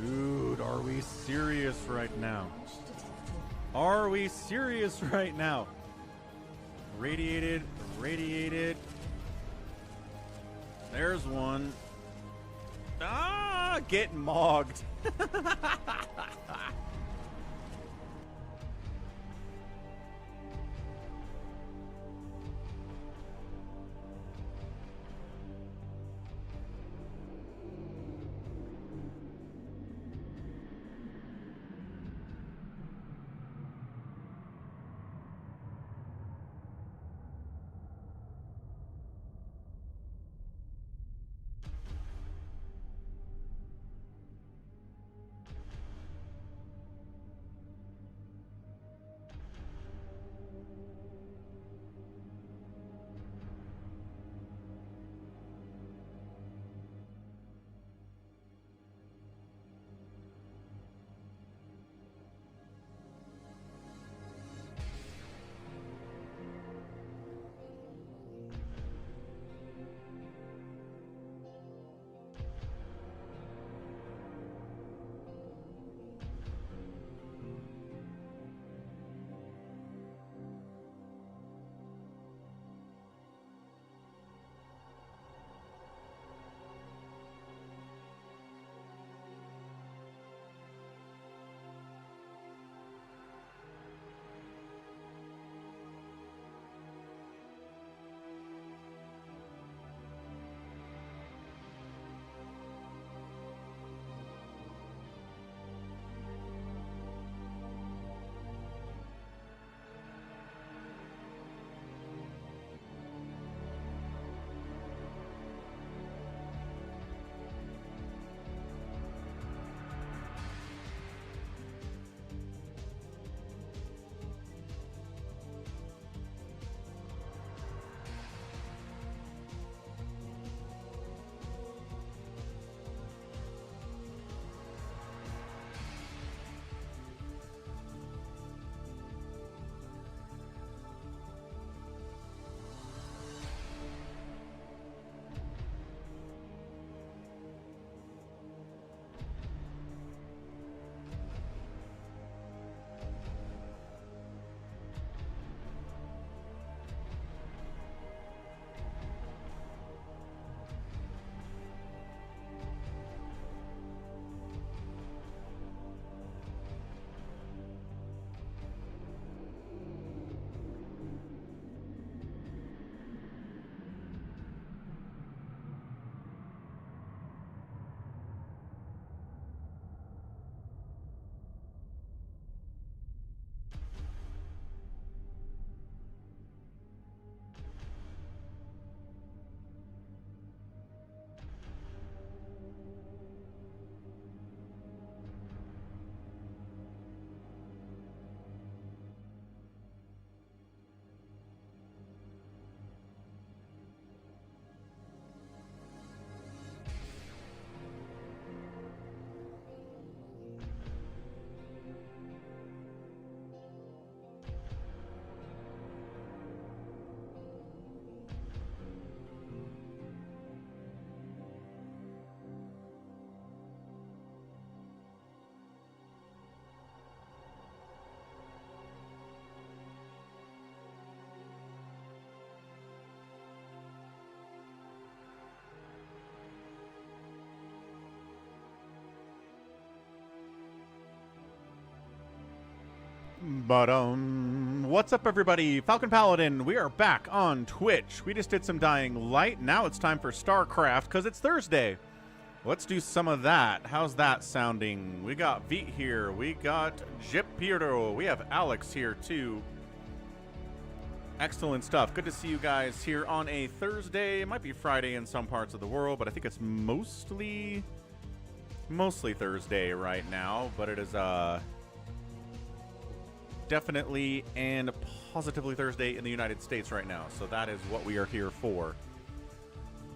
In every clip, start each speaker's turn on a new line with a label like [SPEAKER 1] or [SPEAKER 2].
[SPEAKER 1] Dude, are we serious right now? Are we serious right now? Radiated, radiated. There's one. Ah, get mogged. But what's up, everybody? Falcon Paladin. We are back on Twitch. We just did some Dying Light. Now it's time for StarCraft because it's Thursday. Let's do some of that. How's that sounding? We got Veet here. We got Jipiro. We have Alex here too. Excellent stuff. Good to see you guys here on a Thursday. It might be Friday in some parts of the world, but I think it's mostly mostly Thursday right now, but it is definitely and positively Thursday in the United States right now. So that is what we are here for.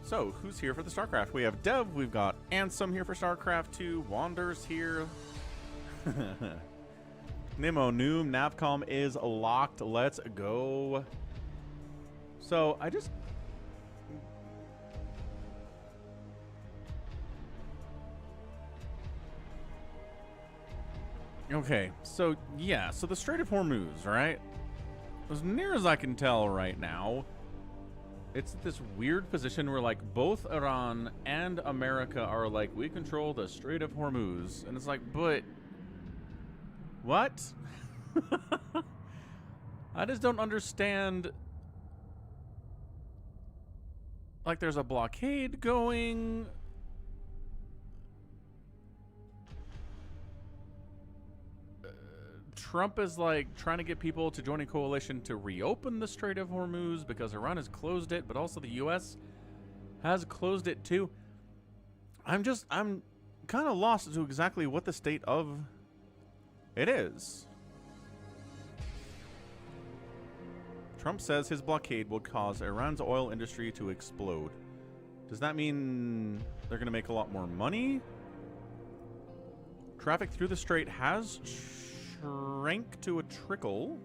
[SPEAKER 1] So, who's here for the StarCraft? We have Dev, we've got Ansem here for StarCraft 2, Wander's here. Nemo Noom, Navcom is locked. Let's go. So, I just... Okay, so, yeah, so the Strait of Hormuz, right? As near as I can tell right now, it's this weird position where, like, both Iran and America are like, we control the Strait of Hormuz. And it's like, but... what? I just don't understand. Like, there's a blockade going. Trump is like trying to get people to join a coalition to reopen the Strait of Hormuz because Iran has closed it, but also the US has closed it too. I'm kind of lost as to exactly what the state of it is. Trump says his blockade will cause Iran's oil industry to explode. Does that mean they're going to make a lot more money? Traffic through the strait has shrank to a trickle.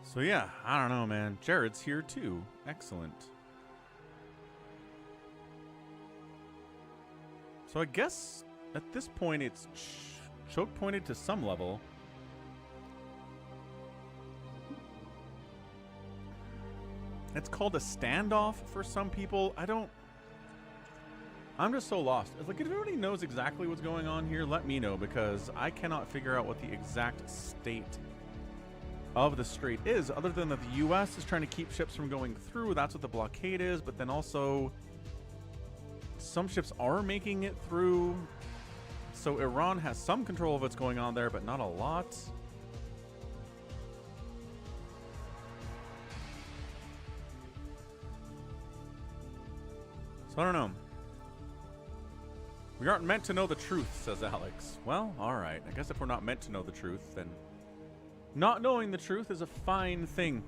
[SPEAKER 1] So yeah, I don't know, man. Jared's here too. Excellent. So I guess at this point it's choke pointed to some level. It's called a standoff for some people. I'm just so lost. It's like, if everybody knows exactly what's going on here, let me know, because I cannot figure out what the exact state of the strait is, other than that the US is trying to keep ships from going through. That's what the blockade is, but then also some ships are making it through. So Iran has some control of what's going on there, but not a lot. So I don't know. We aren't meant to know the truth, says Alex. Well, alright. I guess if we're not meant to know the truth, then not knowing the truth is a fine thing.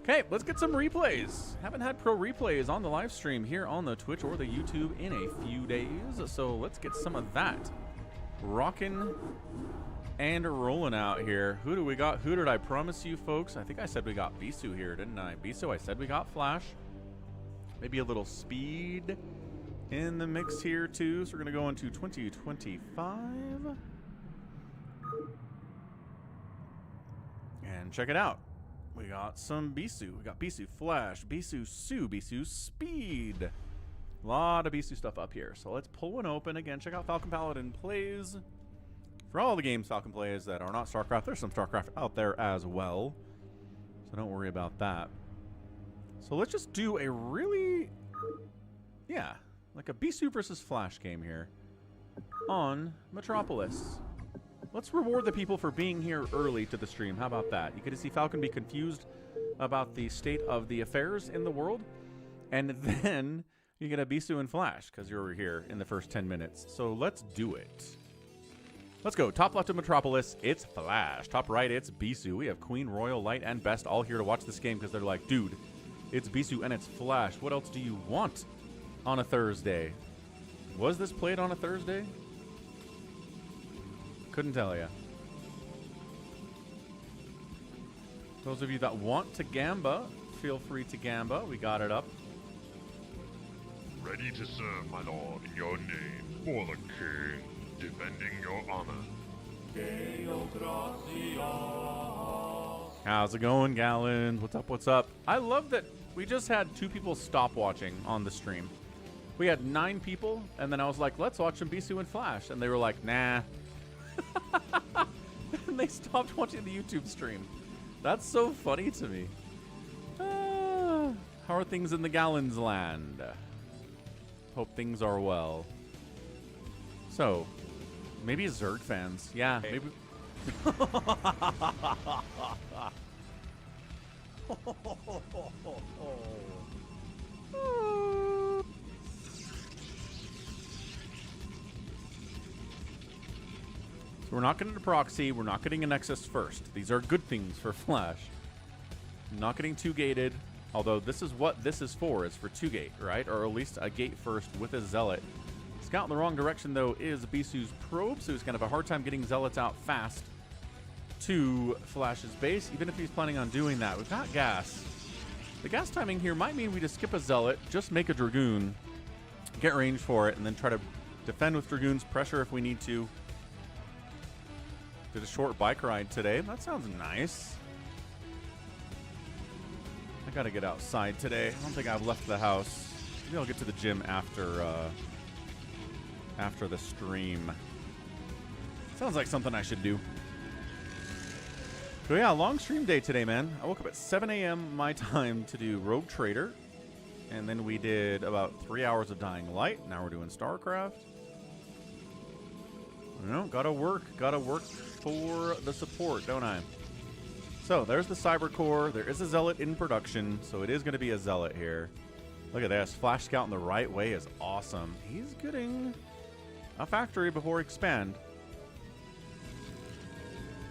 [SPEAKER 1] Okay, let's get some replays. Haven't had pro replays on the live stream here on the Twitch or the YouTube in a few days, so let's get some of that rocking and rolling out here. Who do we got? Who did I promise you, folks? I think I said we got Bisu here, didn't I? Bisu, I said we got Flash. Maybe a little speed in the mix here, too. So we're going to go into 2025. And check it out. We got some Bisu. We got Bisu Flash, Bisu Su, Bisu Speed. A lot of Bisu stuff up here. So let's pull one open. Again, check out Falcon Paladin Plays. For all the games Falcon plays that are not StarCraft, there's some StarCraft out there as well. So don't worry about that. So let's just do a really, yeah, like a Bisu versus Flash game here on Metropolis. Let's reward the people for being here early to the stream. How about that? You get to see Falcon be confused about the state of the affairs in the world. And then you get a Bisu and Flash because you're here in the first 10 minutes. So let's do it. Let's go. Top left of Metropolis, it's Flash. Top right, it's Bisu. We have Queen, Royal, Light, and Best all here to watch this game because they're like, dude, it's Bisu and it's Flash. What else do you want on a Thursday? Was this played on a Thursday? Couldn't tell you. Those of you that want to gamba, feel free to gamba. We got it up.
[SPEAKER 2] Ready to serve, my lord, in your name, for the king, defending your honor.
[SPEAKER 1] How's it going, Gallon? What's up, what's up? I love that we just had 2 people stop watching on the stream. We had 9 people, and then I was like, let's watch some Bisu and Flash. And they were like, nah. And they stopped watching the YouTube stream. That's so funny to me. How are things in the Gallons land? Hope things are well. So, maybe Zerg fans. Yeah, maybe. So we're not getting a proxy. We're not getting a Nexus first. These are good things for Flash. Not getting 2-gated. Although this is what this is for 2-gate, right? Or at least a gate first with a Zealot. Scout in the wrong direction, though, is Bisu's probe, so he's going to have a hard time getting Zealots out fast to Flash's base, even if he's planning on doing that. We've got gas. The gas timing here might mean we just skip a Zealot, just make a Dragoon, get range for it, and then try to defend with Dragoons, pressure if we need to. Did a short bike ride today. That sounds nice. I gotta get outside today. I don't think I've left the house. Maybe I'll get to the gym after the stream. Sounds like something I should do. So yeah, long stream day today, man. I woke up at 7 a.m. my time to do Rogue Trader. And then we did about 3 hours of Dying Light. Now we're doing StarCraft. You know, gotta work for the support, don't I? So there's the Cyber Core. There is a Zealot in production, so it is going to be a Zealot here. Look at this. Flash Scout in the right way is awesome. He's getting a factory before expand.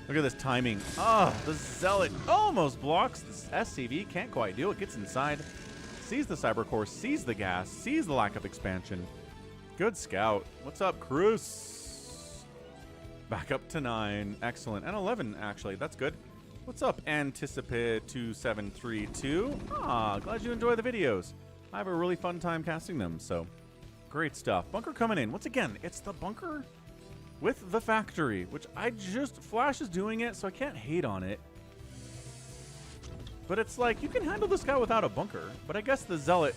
[SPEAKER 1] Look at this timing. Oh, the Zealot almost blocks. This SCV can't quite do it. Gets inside, sees the Cyber Core, sees the gas, sees the lack of expansion. Good scout. What's up, Chris? Back up to 9. Excellent. And 11, actually. That's good. What's up, Anticipate2732? Ah, glad you enjoy the videos. I have a really fun time casting them, so great stuff. Bunker coming in. Once again, it's the bunker with the factory, which Flash is doing it, so I can't hate on it. But it's like, you can handle this guy without a bunker, but I guess the Zealot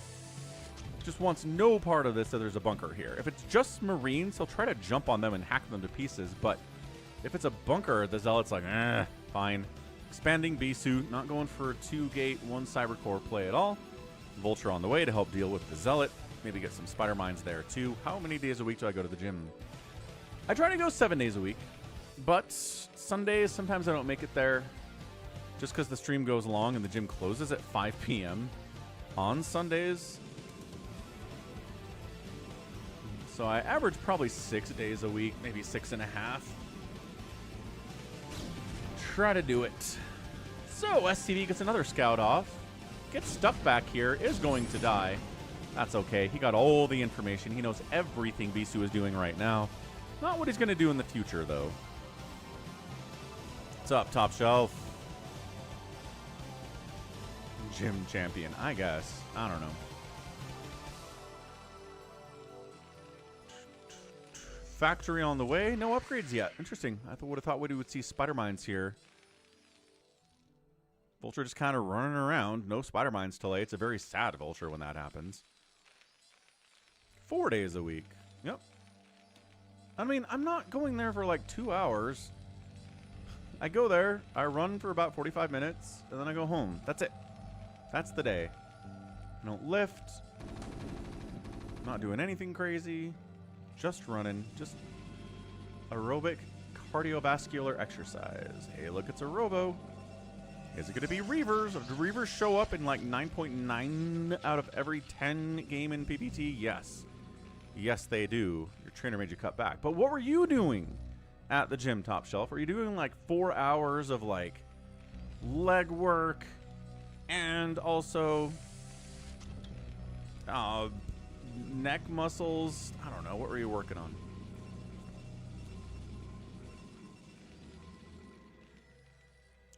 [SPEAKER 1] just wants no part of this, so there's a bunker here. If it's just Marines, he'll try to jump on them and hack them to pieces, but if it's a bunker, the Zealot's like, fine. Expanding Bisu, not going for a 2-gate, 1 Cyber Core play at all. Vulture on the way to help deal with the Zealot. Maybe get some Spider Mines there too. How many days a week do I go to the gym? I try to go 7 days a week, but Sundays, sometimes I don't make it there just because the stream goes long and the gym closes at 5 p.m. on Sundays. So I average probably 6 days a week, maybe 6.5. Try to do it. So SCV gets another scout off. Gets stuck back here. Is going to die. That's okay. He got all the information. He knows everything Bisu is doing right now. Not what he's going to do in the future, though. What's up, Top Shelf? Gym champion, I guess. I don't know. Factory on the way. No upgrades yet. Interesting. I would have thought we would see Spider Mines here. Vulture just kind of running around. No Spider Mines delay. It's a very sad Vulture when that happens. 4 days a week. Yep. I mean, I'm not going there for like 2 hours. I go there, I run for about 45 minutes, and then I go home. That's it. That's the day. I don't lift. Not doing anything crazy. Just running. Just aerobic cardiovascular exercise. Hey, look, it's a robo. Is it going to be Reavers? Do Reavers show up in like 9.9 out of every 10 game in PvT? Yes. Yes, they do. Your trainer made you cut back. But what were you doing at the gym, Top Shelf? Were you doing like 4 hours of like leg work and also neck muscles? I don't know. What were you working on?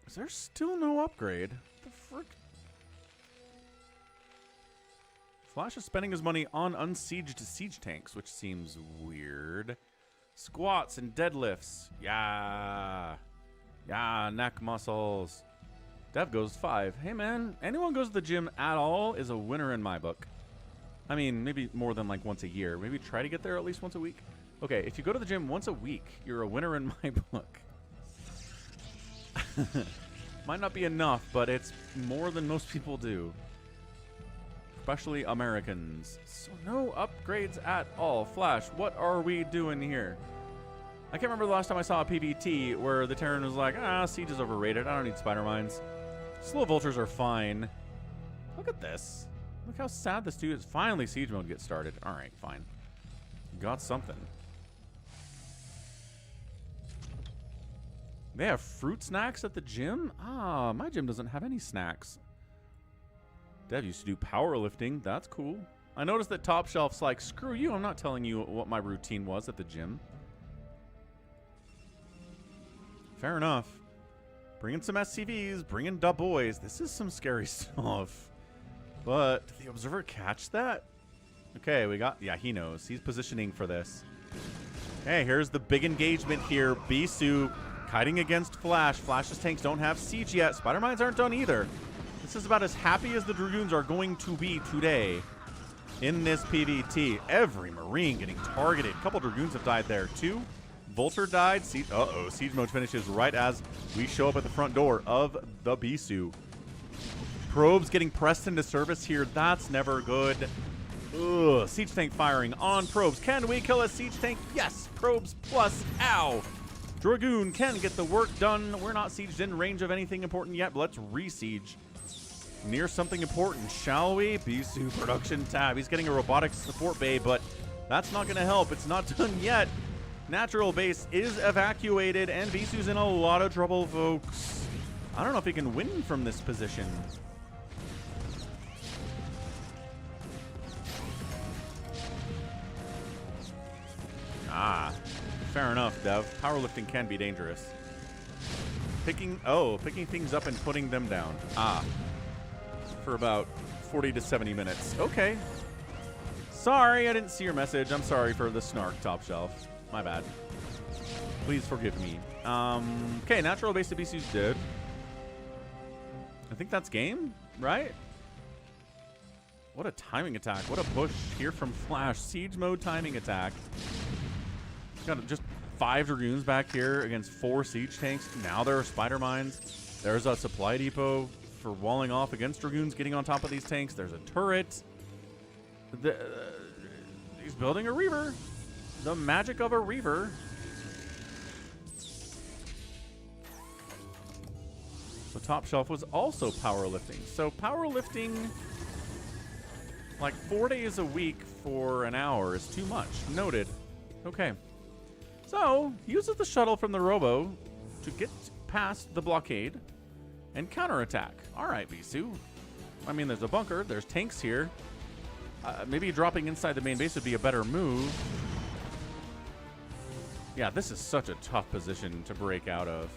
[SPEAKER 1] Is there still no upgrade? What the frick? Flash is spending his money on unsieged siege tanks, which seems weird. Squats and deadlifts. Yeah. Yeah, neck muscles. Dev goes 5. Hey, man, anyone goes to the gym at all is a winner in my book. I mean, maybe more than like once a year. Maybe try to get there at least once a week. Okay, if you go to the gym once a week, you're a winner in my book. Might not be enough, but it's more than most people do. Especially Americans. So no upgrades at all. Flash, what are we doing here? I can't remember the last time I saw a PvT where the Terran was like, Siege is overrated. I don't need Spider Mines. Slow vultures are fine. Look at this. Look how sad this dude is. Finally, siege mode gets started. All right, fine. Got something. They have fruit snacks at the gym? Ah, my gym doesn't have any snacks. Dev used to do powerlifting. That's cool. I noticed that Top Shelf's like, screw you, I'm not telling you what my routine was at the gym. Fair enough. Bring in some SCVs, bring in da boys. This is some scary stuff. But did the observer catch that? Okay, we got, yeah, he knows. He's positioning for this. Hey, here's the big engagement here. Bisu kiting against Flash. Flash's tanks don't have siege yet. Spider Mines aren't done either. This is about as happy as the Dragoons are going to be today in this PvT. Every Marine getting targeted. A couple Dragoons have died there too. Vulture died. Uh-oh, siege mode finishes right as we show up at the front door of the Bisu. Probes getting pressed into service here. That's never good. Ugh, siege tank firing on probes. Can we kill a siege tank? Yes, probes plus. Ow. Dragoon can get the work done. We're not sieged in range of anything important yet, but let's re-siege near something important, shall we? Bisu production tab. He's getting a robotics support bay, but that's not going to help. It's not done yet. Natural base is evacuated, and Bisu's in a lot of trouble, folks. I don't know if he can win from this position. Ah, fair enough, Dev. Powerlifting can be dangerous. Picking things up and putting them down. Ah, for about 40 to 70 minutes. Okay. Sorry, I didn't see your message. I'm sorry for the snark, Top Shelf. My bad. Please forgive me. Okay, natural base of BC's dead. I think that's game, right? What a timing attack. What a push here from Flash. Siege mode timing attack. Got just 5 Dragoons back here against 4 siege tanks. Now there are Spider Mines. There's a supply depot for walling off against Dragoons getting on top of these tanks. There's a turret. He's building a Reaver. The magic of a Reaver. The Top Shelf was also powerlifting. So powerlifting like 4 days a week for an hour is too much. Noted. Okay. So, he uses the shuttle from the Robo to get past the blockade and counterattack. All right, Bisu. I mean, there's a bunker. There's tanks here. Maybe dropping inside the main base would be a better move. Yeah, this is such a tough position to break out of.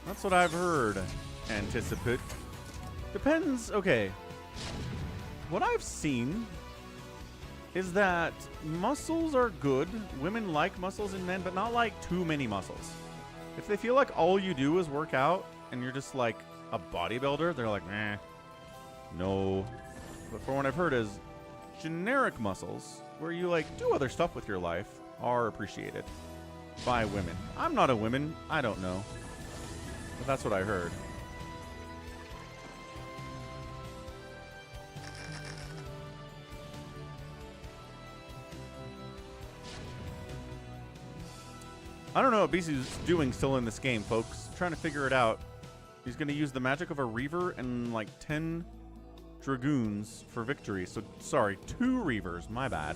[SPEAKER 1] That's what I've heard. Anticipate. Depends. Okay. What I've seen is that muscles are good. Women like muscles in men, but not like too many muscles. If they feel like all you do is work out and you're just like a bodybuilder, they're like, eh, no. But for what I've heard is generic muscles, where you like do other stuff with your life, are appreciated by women. I'm not a woman. I don't know. But that's what I heard. I don't know what Bisu's doing still in this game, folks. Trying to figure it out. He's going to use the magic of a Reaver and like 10 Dragoons for victory. So, sorry, 2 Reavers. My bad.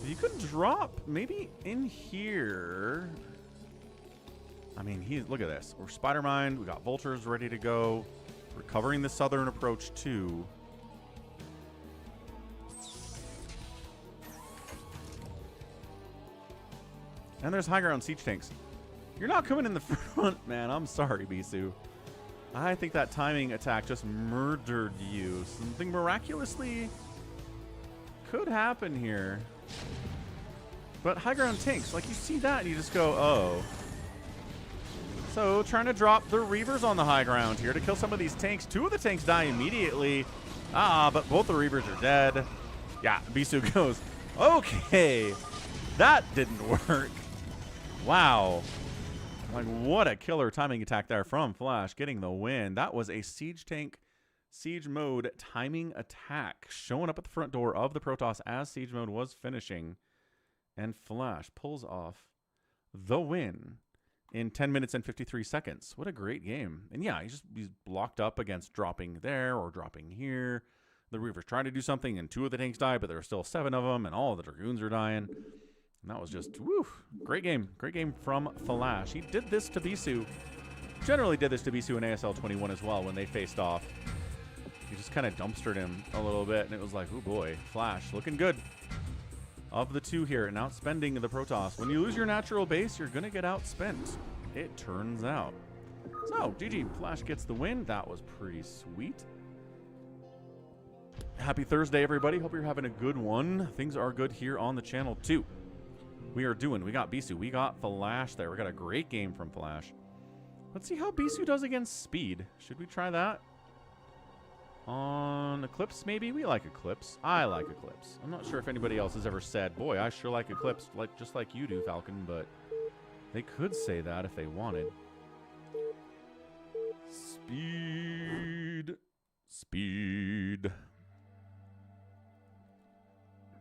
[SPEAKER 1] You could drop maybe in here. I mean, look at this. We're Spider-Mind. We got Vultures ready to go. We're covering the southern approach too. And there's high ground siege tanks. You're not coming in the front, man. I'm sorry, Bisu. I think that timing attack just murdered you. Something miraculously could happen here. But high ground tanks, like you see that and you just go, oh. So trying to drop the Reavers on the high ground here to kill some of these tanks. 2 of the tanks die immediately. Ah, but both the Reavers are dead. Yeah, Bisu goes, okay. That didn't work. Wow. Like, what a killer timing attack there from Flash, getting the win. That was a siege tank, siege mode timing attack, showing up at the front door of the Protoss as siege mode was finishing. And Flash pulls off the win in 10 minutes and 53 seconds. What a great game. And yeah, he's blocked up against dropping there or dropping here. The Reaver's trying to do something, and 2 of the tanks die, but there are still 7 of them, and all of the Dragoons are dying. And that was just, woo, great game. Great game from Flash. He did this to Bisu. Generally did this to Bisu in ASL 21 as well when they faced off. He just kind of dumpstered him a little bit, and it was like, oh boy, Flash looking good. Of the 2 here, and outspending the Protoss. When you lose your natural base, you're going to get outspent, it turns out. So, GG, Flash gets the win. That was pretty sweet. Happy Thursday, everybody. Hope you're having a good one. Things are good here on the channel, too. We got Bisu. We got Flash there. We got a great game from Flash. Let's see how Bisu does against Speed. Should we try that? On Eclipse, maybe? We like Eclipse. I like Eclipse. I'm not sure if anybody else has ever said, boy, I sure like Eclipse, just like you do, Falcon, but they could say that if they wanted. Speed.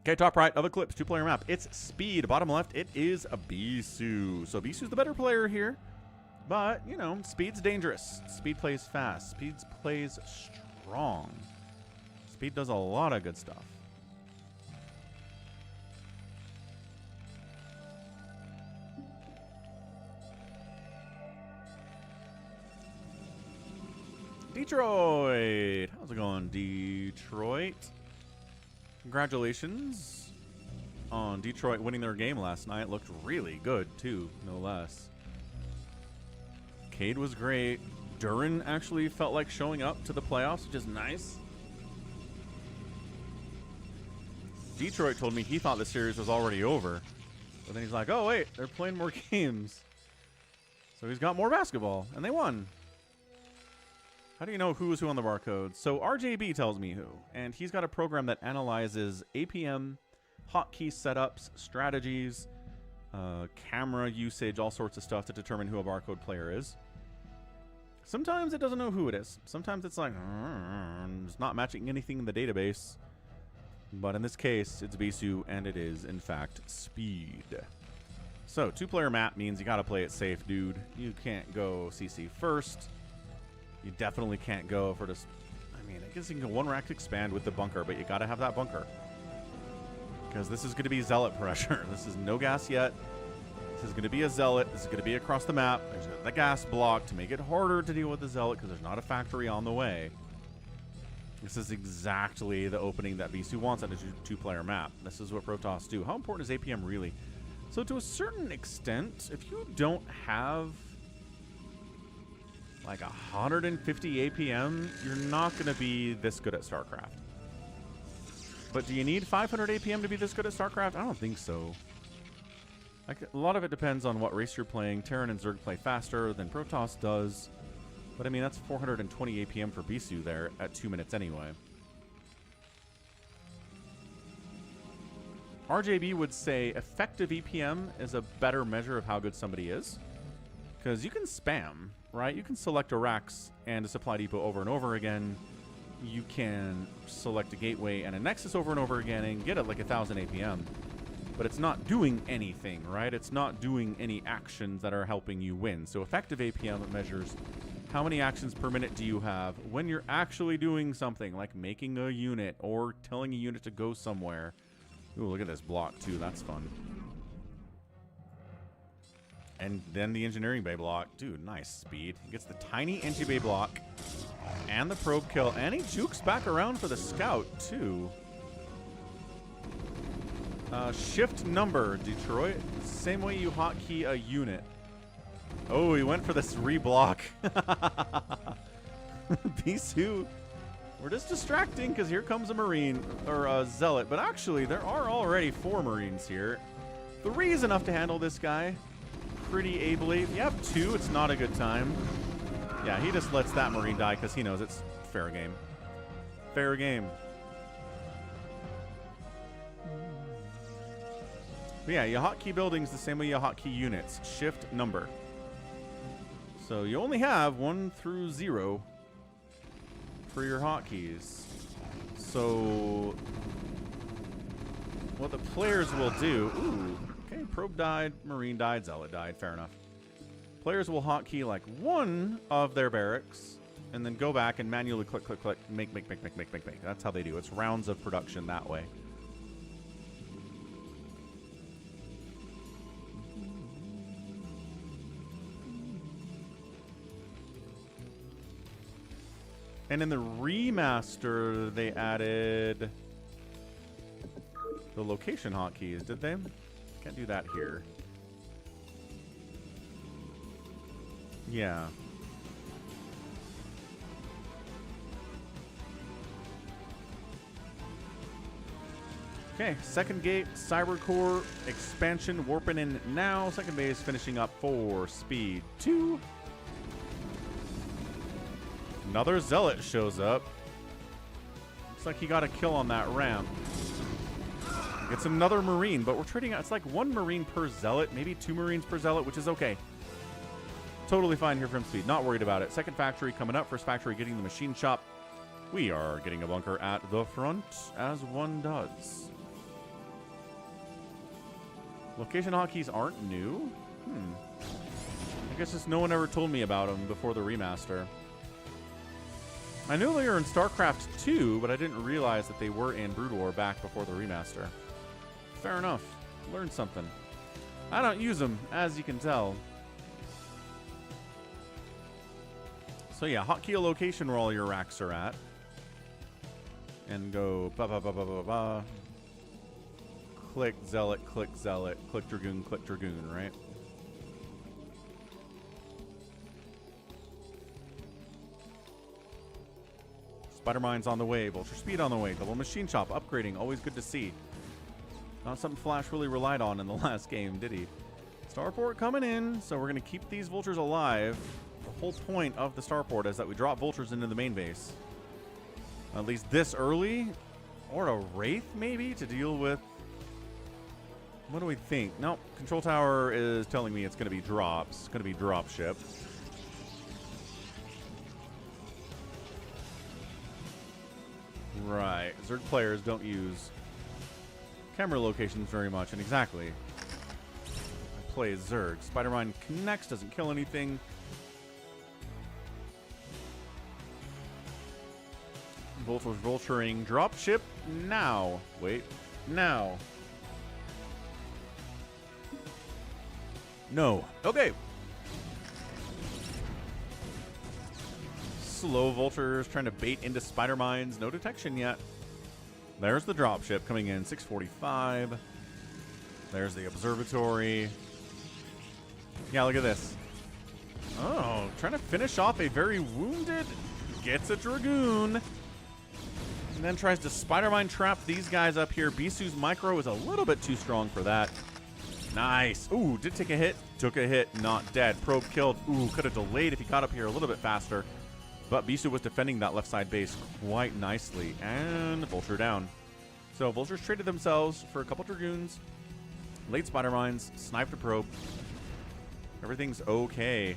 [SPEAKER 1] Okay, top right of Eclipse, 2-player map. It's Speed. Bottom left, it is a Bisu. So Bisu's the better player here. But, you know, Speed's dangerous. Speed plays fast. Speed plays strong. Speed does a lot of good stuff. Detroit! How's it going, Detroit? Congratulations on Detroit winning their game last night. Looked really good, too, no less. Cade was great. Duran actually felt like showing up to the playoffs, which is nice. Detroit told me he thought the series was already over. But then he's like, oh, wait, they're playing more games. So he's got more basketball, and they won. How do you know who is who on the barcode? So RJB tells me who, and he's got a program that analyzes APM, hotkey setups, strategies, camera usage, all sorts of stuff to determine who a barcode player is. Sometimes it doesn't know who it is. Sometimes it's like, it's not matching anything in the database. But in this case, it's Bisu, and it is, in fact, Speed. So, 2-player map means you gotta play it safe, dude. You can't go CC first. You definitely can't go for just... I mean, I guess you can go 1-rack expand with the bunker, but you gotta have that bunker. Because this is gonna be Zealot pressure. This is no gas yet. This is gonna be a Zealot. This is gonna be across the map. There's the gas block to make it harder to deal with the Zealot because there's not a factory on the way. This is exactly the opening that Bisu wants on a 2-player map. This is what Protoss do. How important is APM really? So to a certain extent, if you don't have like 150 APM, you're not going to be this good at StarCraft. But do you need 500 APM to be this good at StarCraft? I don't think so. Like, a lot of it depends on what race you're playing. Terran and Zerg play faster than Protoss does. But I mean, that's 420 APM for Bisu there at 2 minutes anyway. RJB would say effective EPM is a better measure of how good somebody is. Because you can spam, right? You can select a BarrackS and a supply depot over and over again. You can select a gateway and a nexus over and over again and get it like 1,000 APM. But it's not doing anything, right? It's not doing any actions that are helping you win. So effective APM measures how many actions per minute do you have when you're actually doing something, like making a unit or telling a unit to go somewhere. Ooh, look at this block, too. That's fun. And then the engineering bay block. Dude, nice speed. He gets the tiny engi bay block and the probe kill. And he jukes back around for the scout, too. Shift number, Detroit. Same way you hotkey a unit. Oh, he went for this reblock. Bisu. We're just distracting because here comes a Marine, or a Zealot. But actually, there are already 4 Marines here. 3 is enough to handle this guy pretty ably. If you have 2, it's not a good time. Yeah, he just lets that Marine die because he knows it's fair game. Fair game. But yeah, you hotkey buildings the same way you hotkey units. Shift number. So you only have 1 through 0 for your hotkeys. So what the players will do... Ooh, okay, probe died, marine died, zealot died. Fair enough. Players will hotkey like one of their barracks and then go back and manually click, click, click, make. That's how they do. It's rounds of production that way. And in the remaster, they added the location hotkeys, did they? Can't do that here. Yeah. Okay, second gate, Cybercore, expansion, warping in now. Second base finishing up for speed 2. Another zealot shows up. Looks like he got a kill on that ramp. It's another marine, but we're trading out. It's like 1 marine per zealot, maybe 2 marines per zealot, which is okay. Totally fine here from speed. Not worried about it. Second factory coming up. First factory getting the machine shop. We are getting a bunker at the front, as one does. Location hotkeys aren't new? I guess just no one ever told me about them before the remaster. I knew they were in StarCraft 2, but I didn't realize that they were in Brood War back before the remaster. Fair enough. Learned something. I don't use them, as you can tell. So yeah, hotkey a location where all your racks are at. And go ba ba ba ba ba ba. Click zealot, click dragoon, right? Spider Mine's on the way, Vulture Speed on the way, double machine shop upgrading, always good to see. Not something Flash really relied on in the last game, did he? Starport coming in, so we're going to keep these vultures alive. The whole point of the starport is that we drop vultures into the main base. At least this early. Or a Wraith, maybe, to deal with... What do we think? Nope. Control tower is telling me it's going to be drops. It's going to be drop ship. Right. Zerg players don't use camera locations very much, and exactly. I play as Zerg. Spider-Mine connects, doesn't kill anything. Vulture's vulturing. Drop ship now. Wait. Now. No. Okay. Slow vultures trying to bait into spider mines. No detection yet. There's the dropship coming in. 645. There's the observatory. Yeah, look at this. Oh, trying to finish off a very wounded. Gets a dragoon. And then tries to spider mine trap these guys up here. Bisu's micro is a little bit too strong for that. Nice. Ooh, did take a hit. Took a hit. Not dead. Probe killed. Ooh, could have delayed if he got up here a little bit faster. But Bisu was defending that left side base quite nicely. And Vulture down. So Vultures traded themselves for a couple Dragoons. Late Spider Mines. Sniped a probe. Everything's okay.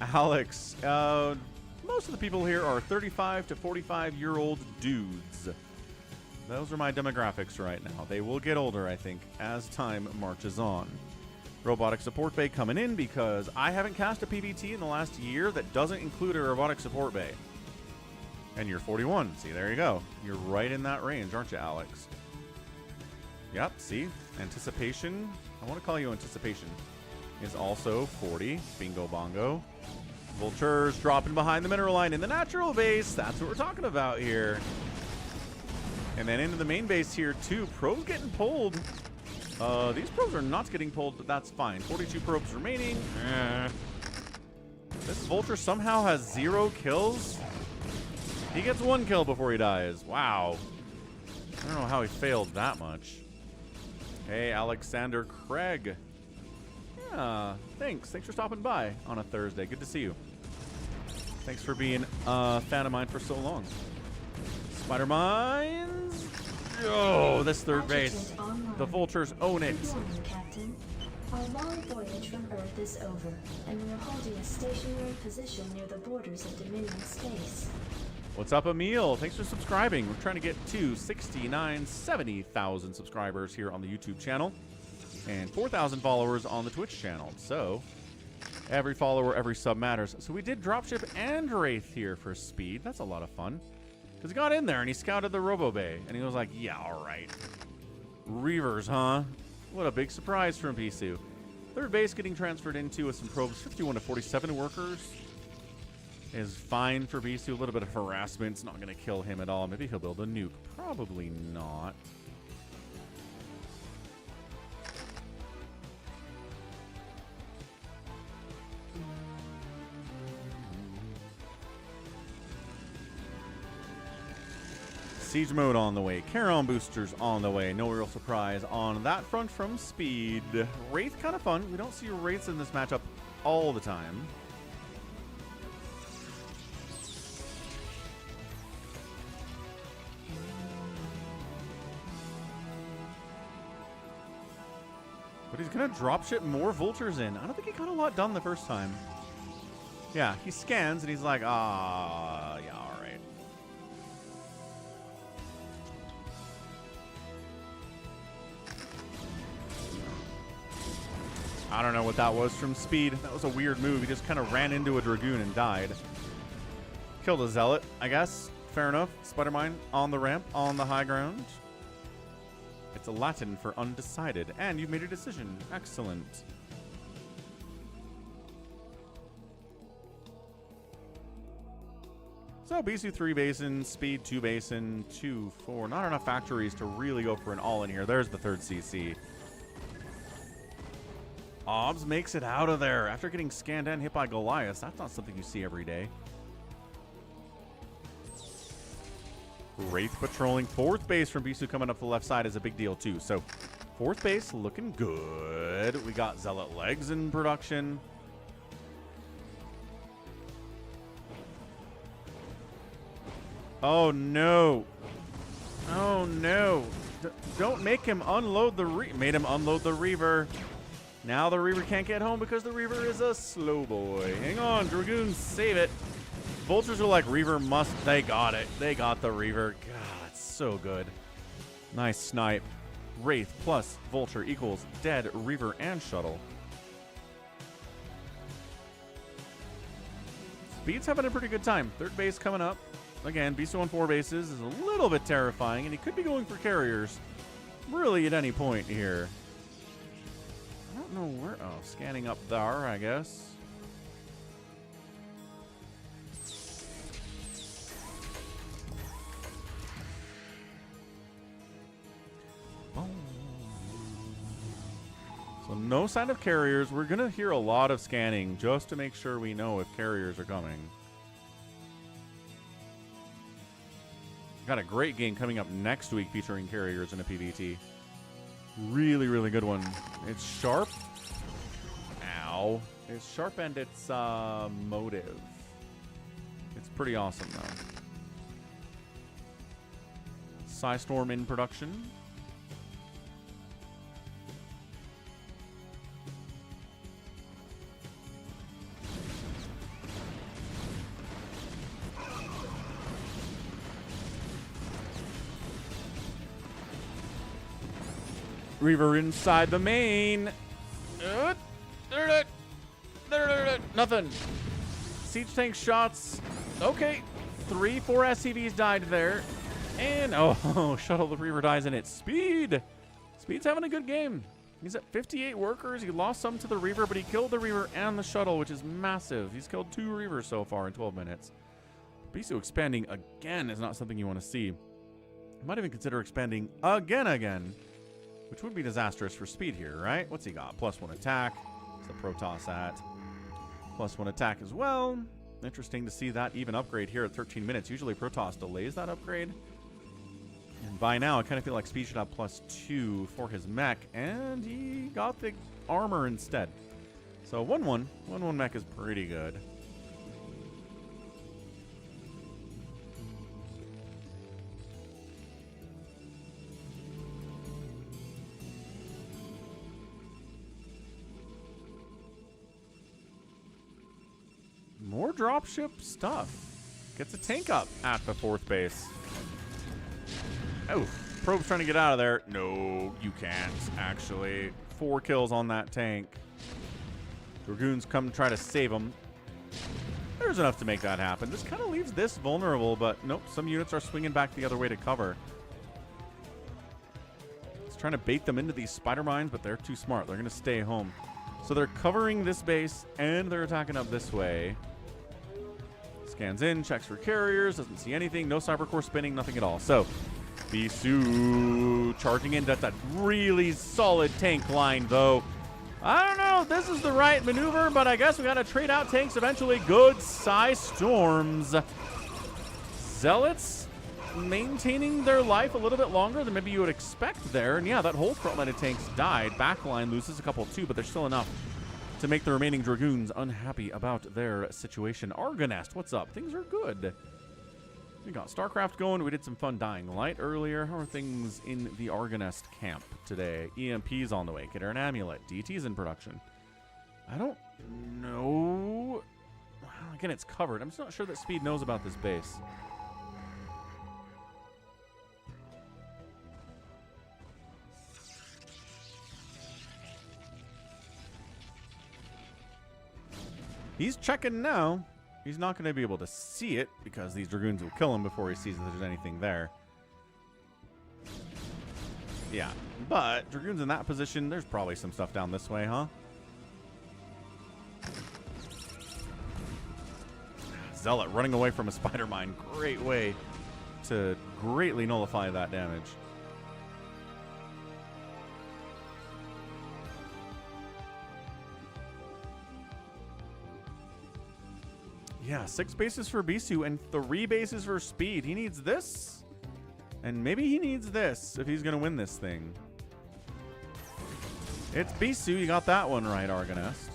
[SPEAKER 1] Alex. Most of the people here are 35 to 45-year-old dudes. Those are my demographics right now. They will get older, I think, as time marches on. Robotic support bay coming in because I haven't cast a PvT in the last year that doesn't include a robotic support bay. And you're 41. See, there you go. You're right in that range, aren't you, Alex? Yep, see? Anticipation. I want to call you Anticipation. Is also 40. Bingo bongo. Vultures dropping behind the mineral line in the natural base. That's what we're talking about here. And then into the main base here, too. Probes getting pulled. These probes are not getting pulled, but that's fine. 42 probes remaining. This Vulture somehow has 0 kills. He gets 1 kill before he dies. Wow. I don't know how he failed that much. Hey, Alexander Craig. Yeah, thanks. Thanks for stopping by on a Thursday. Good to see you. Thanks for being a fan of mine for so long. Spider Mines. Oh, this third base. The Vultures own it.
[SPEAKER 3] Good morning, Captain. Our long voyage from Earth is over, and we are holding a stationary position near the borders of Dominion space.
[SPEAKER 1] What's up, Emil? Thanks for subscribing. We're trying to get to 69, 70,000 subscribers here on the YouTube channel and 4,000 followers on the Twitch channel. So every follower, every sub matters. So we did dropship and Wraith here for speed. That's a lot of fun. Because he got in there and he scouted the Robo Bay. And he was like, yeah, all right. Reavers, huh? What a big surprise from Bisu. Third base getting transferred into with some probes. 51 to 47 workers is fine for Bisu. A little bit of harassment's not going to kill him at all. Maybe he'll build a nuke. Probably not. Siege mode on the way. Charon boosters on the way. No real surprise on that front from Speed. Wraith kind of fun. We don't see Wraiths in this matchup all the time. But he's going to dropship more vultures in. I don't think he got a lot done the first time. Yeah, he scans and he's like, ah, yeah, all right. I don't know what that was from Speed. That was a weird move. He just kind of ran into a Dragoon and died. Killed a Zealot, I guess. Fair enough. Spider-Mine on the ramp, on the high ground. It's a Latin for undecided. And you've made a decision. Excellent. So Bisu 3 basin, Speed 2 basin, 2, 4. Not enough factories to really go for an all in here. There's the third CC. Obs makes it out of there after getting scanned and hit by Goliath. That's not something you see every day. Wraith patrolling. Fourth base from Bisu coming up the left side is a big deal too. So fourth base looking good. We got Zealot legs in production. Oh no. Oh no. Don't make him unload the made him unload the Reaver. Now the Reaver can't get home because the Reaver is a slow boy. Hang on, Dragoons, save it. Vultures are like, Reaver must. They got it. They got the Reaver. God, it's so good. Nice snipe. Wraith plus Vulture equals dead Reaver and Shuttle. Speed's having a pretty good time. Third base coming up. Again, Bisu on 4 bases is a little bit terrifying, and he could be going for carriers really at any point here. I don't know where. Oh, scanning up there, I guess. So no sign of carriers. We're going to hear a lot of scanning just to make sure we know if carriers are coming. Got a great game coming up next week featuring carriers in a PvT. Really, really good one. It's sharp. Ow. It's sharp and it's motive. It's pretty awesome, though. Psystorm in production. Reaver inside the main. Nothing. Siege tank shots. Okay. 3, 4 SCVs died there. And, oh, Shuttle the Reaver dies in it. Speed. Speed's having a good game. He's at 58 workers. He lost some to the Reaver, but he killed the Reaver and the Shuttle, which is massive. He's killed 2 Reavers so far in 12 minutes. Bisu expanding again is not something you want to see. You might even consider expanding again. Which would be disastrous for Speed here, right? What's he got? +1 attack. What's the Protoss at? +1 attack as well. Interesting to see that even upgrade here at 13 minutes. Usually Protoss delays that upgrade. And by now, I kind of feel like Speed should have +2 for his mech. And he got the armor instead. So 1-1. 1-1 mech is pretty good. More dropship stuff. Gets a tank up at the 4th base. Oh, Probe's trying to get out of there. No, you can't, actually. 4 kills on that tank. Dragoons come try to save him. There's enough to make that happen. This kind of leaves this vulnerable, but nope, some units are swinging back the other way to cover. It's trying to bait them into these spider mines, but they're too smart. They're going to stay home. So they're covering this base, and they're attacking up this way. Scans in, checks for carriers, doesn't see anything. No cyber core spinning, nothing at all. So, Bisu charging in. That's a really solid tank line, though. I don't know if this is the right maneuver, but I guess we got to trade out tanks eventually. Good size storms. Zealots maintaining their life a little bit longer than maybe you would expect there. And yeah, that whole front line of tanks died. Backline loses a couple too, but there's still enough to make the remaining Dragoons unhappy about their situation. Argonest, what's up? Things are good. We got StarCraft going. We did some fun Dying Light earlier. How are things in the Argonest camp today? EMP's on the way. Get her an amulet. DT's in production. I don't know. Again, it's covered. I'm just not sure that Speed knows about this base. He's checking now. He's not going to be able to see it because these Dragoons will kill him before he sees if there's anything there. Yeah, but Dragoons in that position, there's probably some stuff down this way, huh? Zealot running away from a spider mine. Great way to greatly nullify that damage. Yeah, 6 bases for Bisu and 3 bases for Speed. He needs this, and maybe he needs this if he's going to win this thing. It's Bisu. You got that one right, Argonest.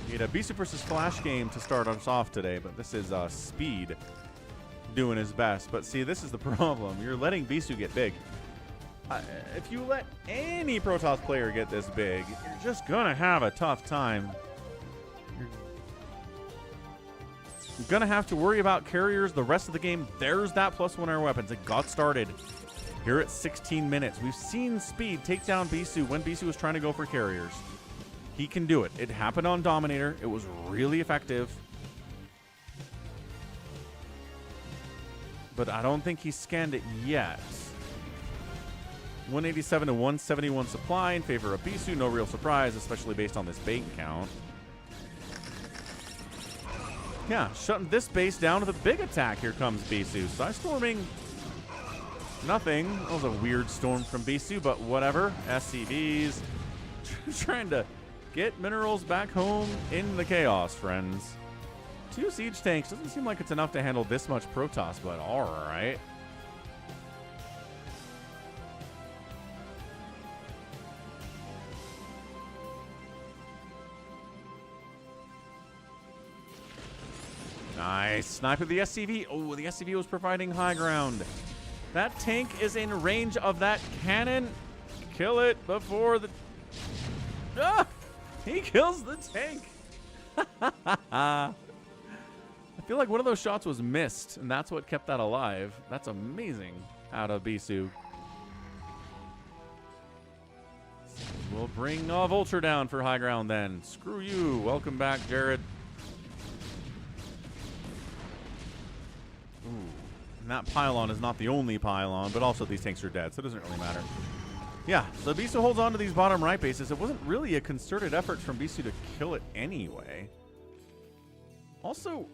[SPEAKER 1] You had a Bisu versus Flash game to start us off today, but this is Speed doing his best. But see, this is the problem. You're letting Bisu get big. If you let any Protoss player get this big, you're just going to have a tough time. You're going to have to worry about carriers the rest of the game. There's that +1 air weapons. It got started here at 16 minutes. We've seen Speed take down Bisu when Bisu was trying to go for carriers. He can do it. It happened on Dominator. It was really effective. But I don't think he scanned it yet. 187 to 171 supply in favor of Bisu. No real surprise, especially based on this bait count. Yeah, shutting this base down to the big attack. Here comes Bisu. Psystorming nothing. That was a weird storm from Bisu, but whatever. SCVs. Trying to get minerals back home in the chaos, friends. 2 siege tanks. Doesn't seem like it's enough to handle this much Protoss, but alright. Nice. Snipe with the SCV. Oh, the SCV was providing high ground. That tank is in range of that cannon. Kill it before the... Ah! He kills the tank. I feel like one of those shots was missed, and that's what kept that alive. That's amazing out of Bisu. We'll bring Vulture down for high ground then. Screw you. Welcome back, Jared. Ooh. And that pylon is not the only pylon, but also these tanks are dead, so it doesn't really matter. Yeah, so Bisu holds on to these bottom right bases. It wasn't really a concerted effort from Bisu to kill it anyway. Also,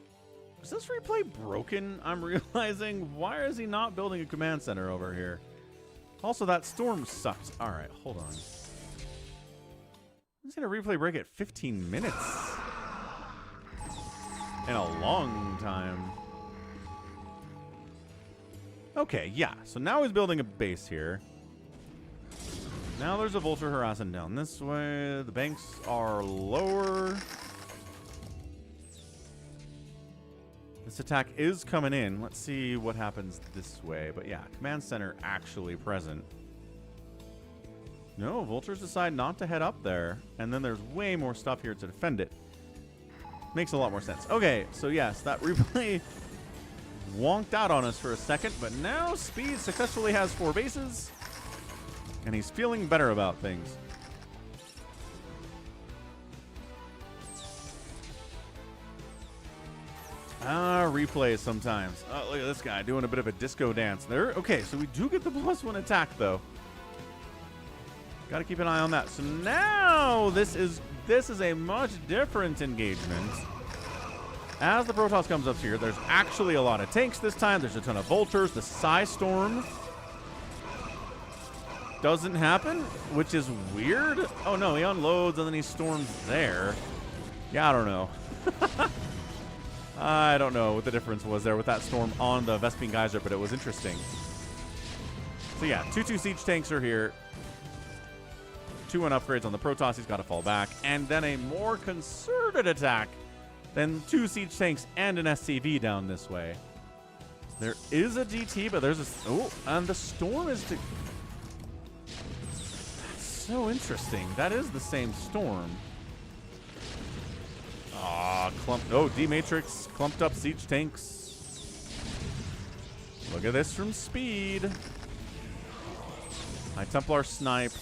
[SPEAKER 1] is this replay broken? I'm realizing. Why is he not building a command center over here? Also, that storm sucks. All right, hold on. I'm going to replay break at 15 minutes. In a long time. Okay, yeah. So now he's building a base here. Now there's a Vulture harassing down this way. The banks are lower. This attack is coming in. Let's see what happens this way. But yeah, command center actually present. No, Vultures decide not to head up there. And then there's way more stuff here to defend it. Makes a lot more sense. Okay, so yes, that replay wonked out on us for a second, but now Speed successfully has 4 bases, and he's feeling better about things. Replays sometimes. Oh, look at this guy doing a bit of a disco dance there. Okay, so we do get the +1 attack, though. Got to keep an eye on that. So now this is a much different engagement. As the Protoss comes up here, there's actually a lot of tanks this time. There's a ton of Vultures. The Psy Storm doesn't happen, which is weird. Oh, no, he unloads and then he storms there. Yeah, I don't know. I don't know what the difference was there with that storm on the Vespene Geyser, but it was interesting. So yeah, 2/2 siege tanks are here. 2-1 upgrades on the Protoss. He's got to fall back. And then a more concerted attack than 2 siege tanks and an SCV down this way. There is a DT, but there's a... Oh, and the storm is to... That's so interesting. That is the same storm. Ah, clumped. Oh, D-Matrix clumped up siege tanks. Look at this from Speed. High Templar sniped.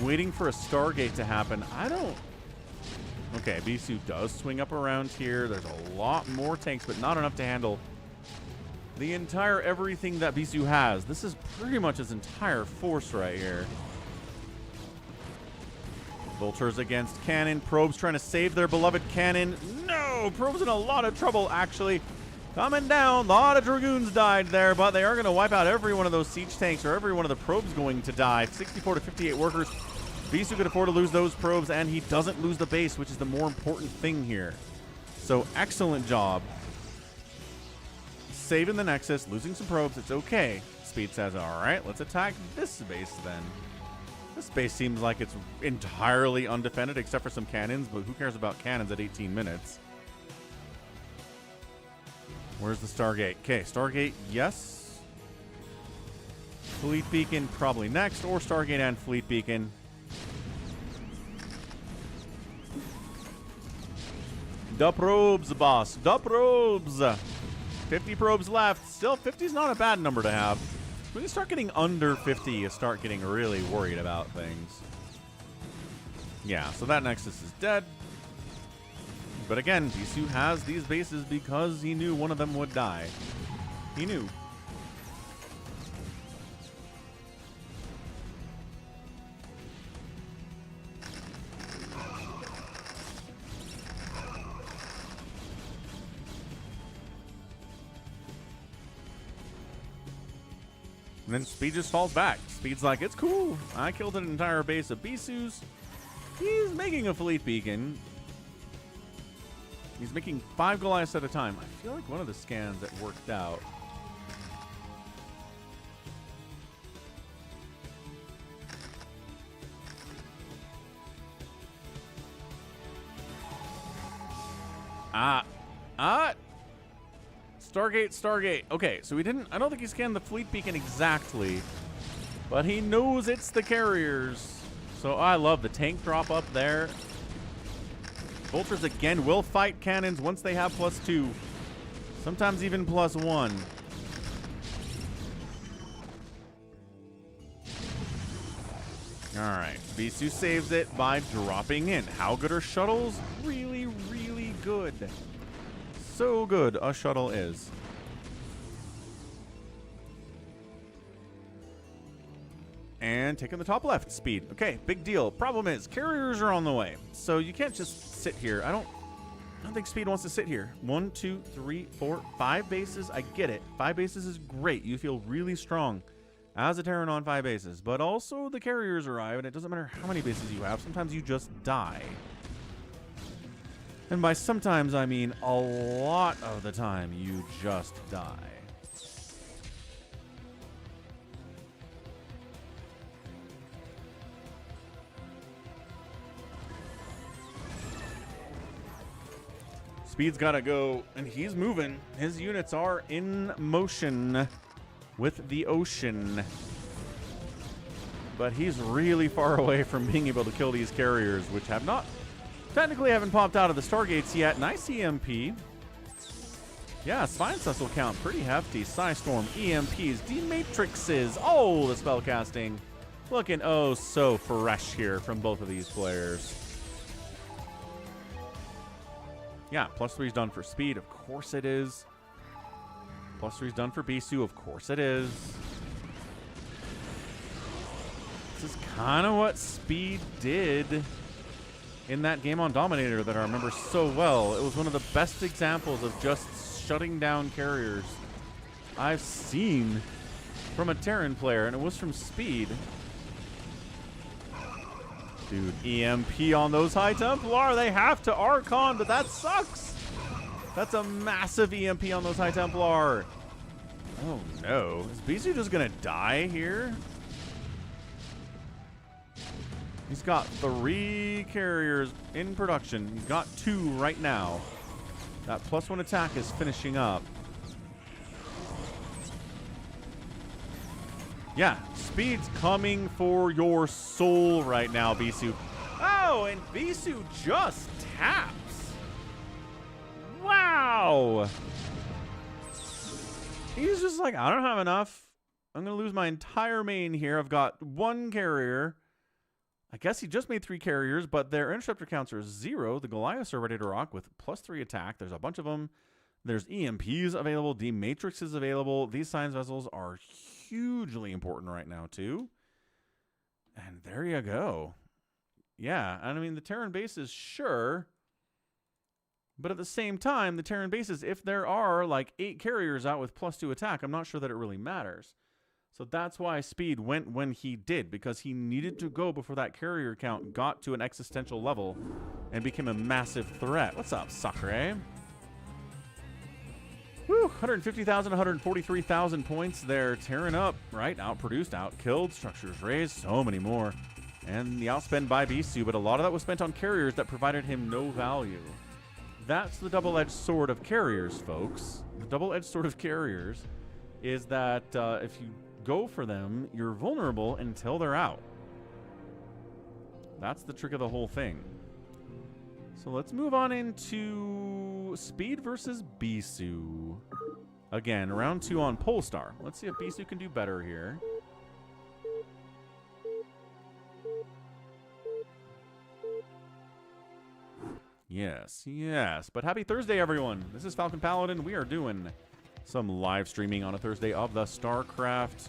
[SPEAKER 1] Waiting for a Stargate to happen. I don't... Okay, Bisu does swing up around here. There's a lot more tanks, but not enough to handle the entire everything that Bisu has. This is pretty much his entire force right here. Vultures against cannon. Probes trying to save their beloved cannon. No! Probes in a lot of trouble, actually. Coming down. A lot of Dragoons died there, but they are going to wipe out every one of those siege tanks, or every one of the probes going to die. 64 to 58 workers. Bisu could afford to lose those probes, and he doesn't lose the base, which is the more important thing here. So, excellent job. Saving the Nexus, losing some probes. It's okay. Speed says, all right, let's attack this base then. This base seems like it's entirely undefended except for some cannons, but who cares about cannons at 18 minutes? Where's the Stargate? Okay, Stargate, yes. Fleet Beacon probably next, or Stargate and Fleet Beacon. The probes, boss. The probes. 50 probes left. Still, 50 is not a bad number to have. When you start getting under 50, you start getting really worried about things. Yeah, so that Nexus is dead. But again, Bisu has these bases because he knew one of them would die. He knew. And then Speed just falls back. Speed's like, it's cool. I killed an entire base of Bisu's. He's making a Fleet Beacon. He's making 5 Goliaths at a time. I feel like one of the scans that worked out. Stargate. Okay, so we didn't... I don't think he scanned the Fleet Beacon exactly. But he knows it's the carriers. So I love the tank drop up there. Vultures, again, will fight cannons once they have +2. Sometimes even +1. Alright, Bisu saves it by dropping in. How good are shuttles? Really, really good. So good a shuttle is. And taking the top left. Speed. Okay, big deal. Problem is, carriers are on the way. So you can't just sit here. I don't think Speed wants to sit here. 1, 2, 3, 4, 5 bases. I get it. 5 bases is great. You feel really strong as a Terran on 5 bases. But also the carriers arrive, and it doesn't matter how many bases you have. Sometimes you just die. And by sometimes, I mean a lot of the time, you just die. Speed's got to go, and he's moving. His units are in motion with the ocean. But he's really far away from being able to kill these carriers, which have not Technically haven't popped out of the Stargates yet. Nice EMP. Yeah, Spine Cess will count pretty hefty. Psystorm, EMPs, D-Matrixes. Oh, the spellcasting. Looking oh so fresh here from both of these players. Yeah, +3's done for Speed. Of course it is. +3's done for Bisu. Of course it is. This is kind of what Speed did in that game on Dominator that I remember so well. It was one of the best examples of just shutting down carriers I've seen from a Terran player, and it was from Speed. Dude, EMP on those High Templar. They have to Archon, but that sucks. That's a massive EMP on those High Templar. Oh no. Is Bisu just gonna die here? He's got 3 carriers in production. He's got 2 right now. That +1 attack is finishing up. Yeah, Speed's coming for your soul right now, Bisu. Oh, and Bisu just taps. Wow. He's just like, I don't have enough. I'm going to lose my entire main here. I've got 1 carrier. I guess he just made 3 carriers, but their interceptor counts are 0. The Goliaths are ready to rock with +3 attack. There's a bunch of them. There's EMPs available. D-Matrix is available. These Science Vessels are hugely important right now, too. And there you go. Yeah, and I mean, the Terran bases, sure. But at the same time, the Terran bases, if there are like 8 carriers out with +2 attack, I'm not sure that it really matters. So that's why Speed went when he did, because he needed to go before that carrier count got to an existential level and became a massive threat. What's up, Sakura? Whew, 150,000, 143,000 points there. Tearing up, right? Outproduced, outkilled, structures raised, so many more. And the outspend by Bisu, but a lot of that was spent on carriers that provided him no value. That's the double-edged sword of carriers, folks. The double-edged sword of carriers is that if you go for them, you're vulnerable until they're out. That's the trick of the whole thing. So let's move on into Speed versus Bisu. Again, round 2 on Polestar. Let's see if Bisu can do better here. Yes, yes. But happy Thursday, everyone. This is Falcon Paladin. We are doing some live streaming on a Thursday of the StarCraft.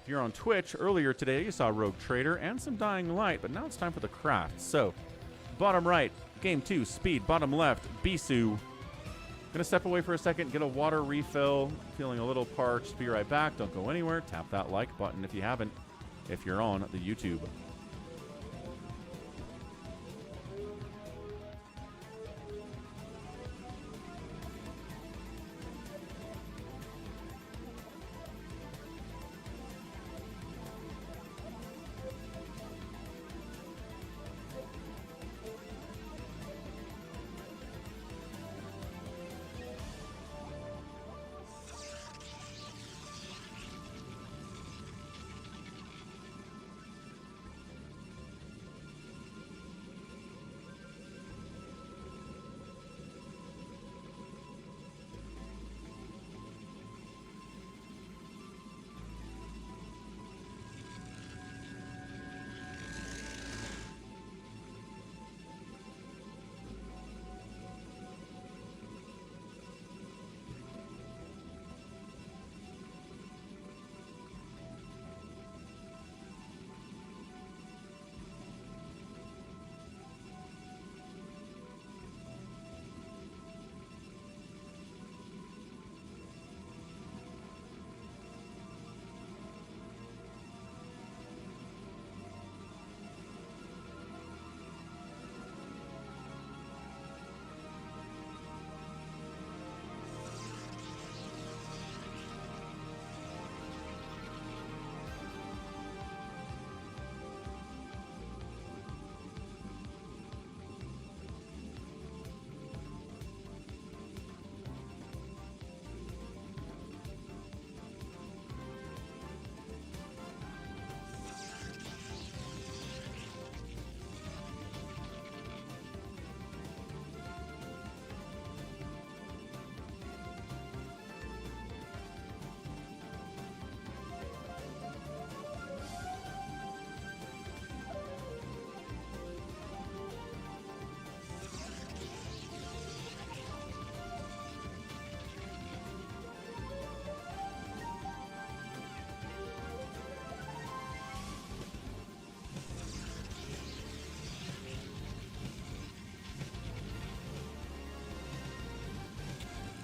[SPEAKER 1] If you're on Twitch, earlier today you saw Rogue Trader and some Dying Light, but now it's time for the craft. So, bottom right, game 2, Speed. Bottom left, Bisu. Gonna step away for a second, get a water refill. Feeling a little parched. Be right back. Don't go anywhere. Tap that like button if you haven't, if you're on the YouTube.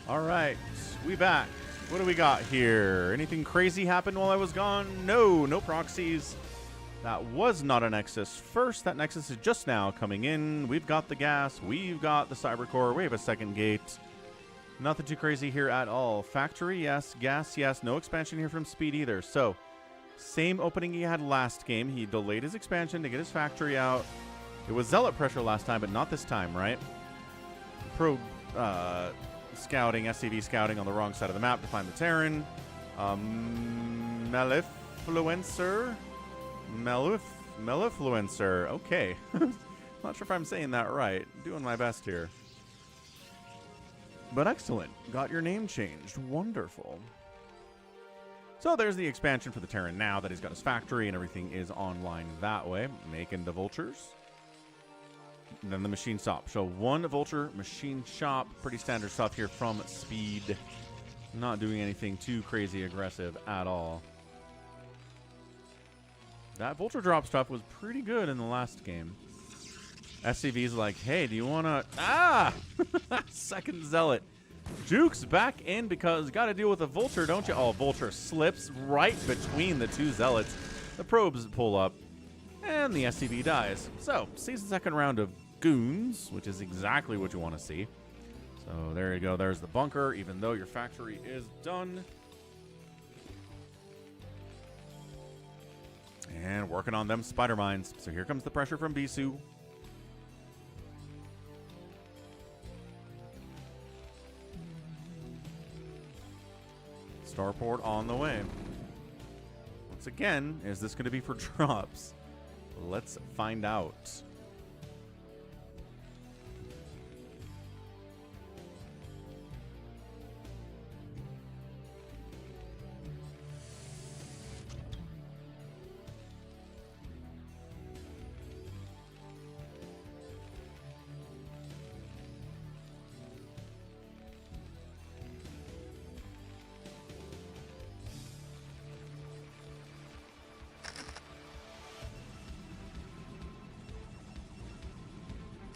[SPEAKER 1] All right, we back. What do we got here? Anything crazy happened while I was gone? No proxies. That was not a Nexus first. That Nexus is just now coming in. We've got the gas. We've got the cyber core. We have a second gate. Nothing too crazy here at all. Factory, yes. Gas, yes. No expansion here from Speed either. So, same opening he had last game. He delayed his expansion to get his factory out. It was Zealot pressure last time, but not this time, right? Pro scouting, SCV scouting on the wrong side of the map to find the Terran. Mellifluencer. Okay. Not sure if I'm saying that right. Doing my best here. But excellent. Got your name changed. Wonderful. So there's the expansion for the Terran now that he's got his factory and everything is online that way. Making the vultures. And then the machine shop. So one vulture machine shop. Pretty standard stuff here from Speed. Not doing anything too crazy aggressive at all. That vulture drop stuff was pretty good in the last game. SCV's like, hey, do you want to... Ah! Second Zealot. Juke's back in because got to deal with a vulture, don't you? Oh, vulture slips right between the two Zealots. The probes pull up, and the SCV dies. So, sees the second round of goons, which is exactly what you want to see. So, there you go. There's the bunker, even though your factory is done. And working on them spider mines. So, here comes the pressure from Bisu. Starport on the way. Once again, is this going to be for drops? Let's find out.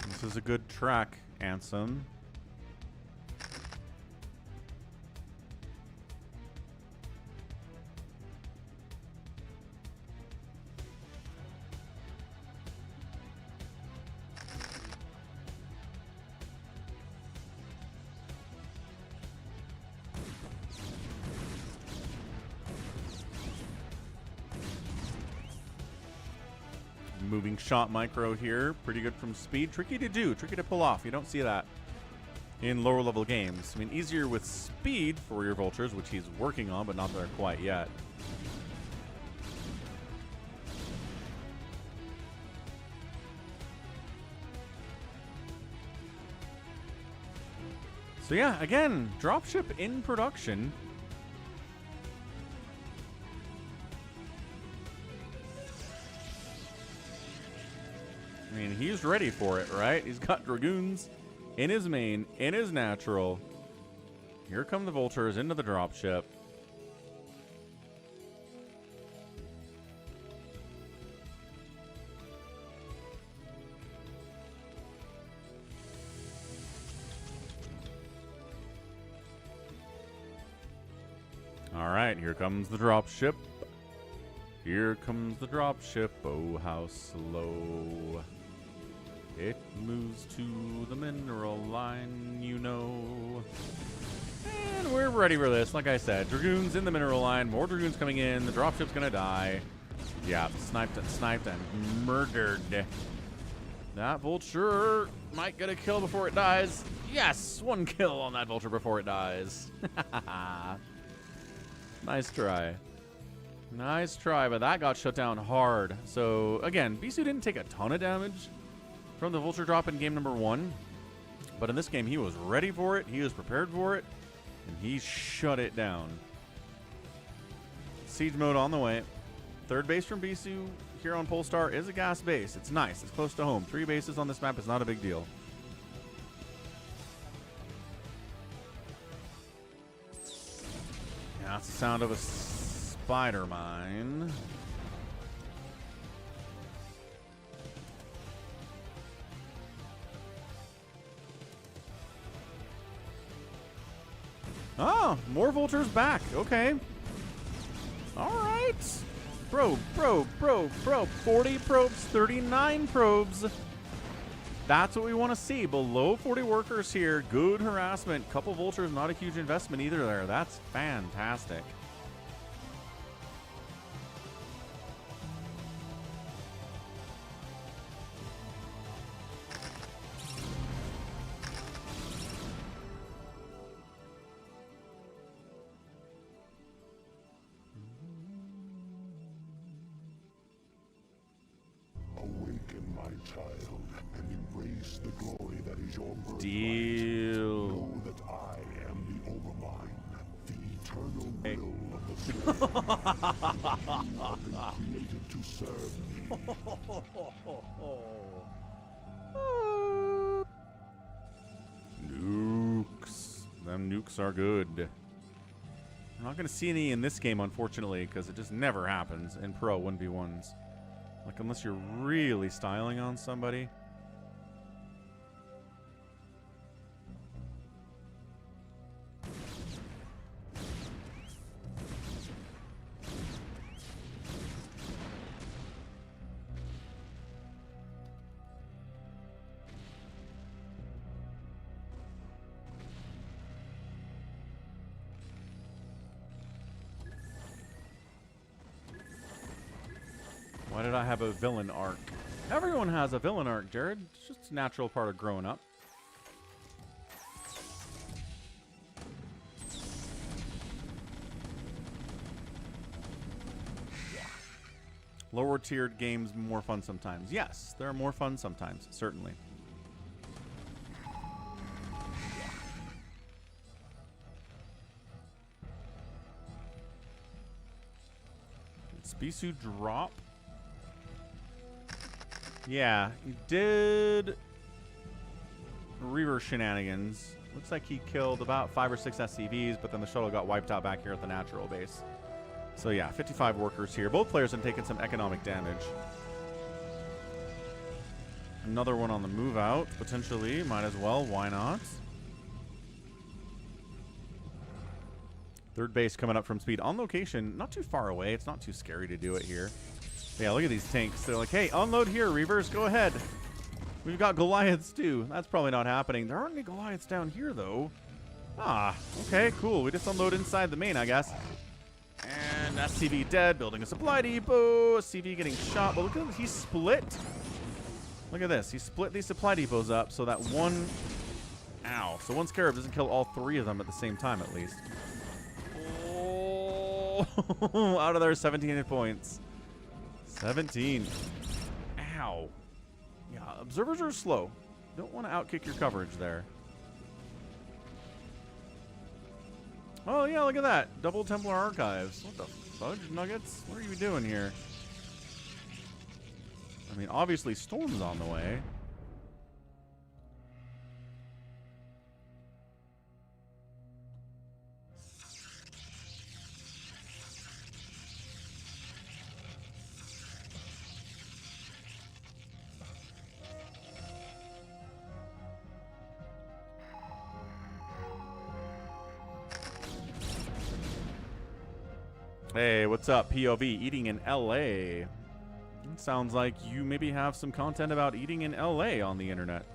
[SPEAKER 1] This is a good track, Ansem. Moving shot micro here. Pretty good from Speed. Tricky to do. Tricky to pull off. You don't see that in lower level games. I mean, easier with Speed for your vultures, which he's working on, but not there quite yet. So yeah, again, dropship in production. I mean, he's ready for it, right? He's got Dragoons in his main, in his natural. Here come the vultures into the dropship. All right, here comes the dropship. Here comes the dropship. Oh, how slow. It moves to the mineral line, you know. And we're ready for this. Like I said, Dragoons in the mineral line. More Dragoons coming in. The dropship's going to die. Yeah, sniped and murdered. That vulture might get a kill before it dies. Yes, one kill on that vulture before it dies. Nice try. Nice try, but that got shut down hard. So, again, Bisu didn't take a ton of damage from the vulture drop in game number 1. But in this game, he was ready for it. He was prepared for it. And he shut it down. Siege mode on the way. Third base from Bisu here on Polestar is a gas base. It's nice. It's close to home. 3 bases on this map is not a big deal. Yeah, that's the sound of a spider mine. Oh, more vultures back. Okay. All right. Probe. 40 probes, 39 probes. That's what we want to see. Below 40 workers here. Good harassment. Couple vultures, not a huge investment either there. That's fantastic.
[SPEAKER 4] Awaken, my child, and embrace the glory that is your birthright.
[SPEAKER 1] Deal.
[SPEAKER 4] Know that I am the Overmind, the eternal will of the Flame. You have been created to serve me.
[SPEAKER 1] Nukes. Them nukes are good. We're not going to see any in this game, unfortunately, because it just never happens in Pro 1v1s. Like, unless you're really styling on somebody. Why did I have a villain arc? Everyone has a villain arc, Jared. It's just a natural part of growing up. Lower tiered games more fun sometimes. Yes, they're more fun sometimes, certainly. Did Bisu drop? Yeah, he did reverse shenanigans. Looks like he killed about 5 or 6 SCVs, but then the shuttle got wiped out back here at the natural base. So yeah, 55 workers here. Both players have taken some economic damage. Another one on the move out, potentially. Might as well. Why not? Third base coming up from speed. On location, not too far away. It's not too scary to do it here. Yeah, look at these tanks. They're like, hey, unload here, Reavers. Go ahead. We've got Goliaths, too. That's probably not happening. There aren't any Goliaths down here, though. Ah, okay, cool. We just unload inside the main, I guess. And SCV dead. Building a supply depot. SCV getting shot. But look at this. He split. Look at this. He split these supply depots up so that one... Ow. So one Scarab doesn't kill all 3 of them at the same time, at least. Oh, out of there, 17 hit points. 17. Ow. Yeah, observers are slow. Don't want to outkick your coverage there. Oh, yeah, look at that. Double Templar Archives. What the fudge nuggets? What are you doing here? I mean, obviously, Storm's on the way. Hey, what's up, POV? Eating in LA. It sounds like you maybe have some content about eating in LA on the internet.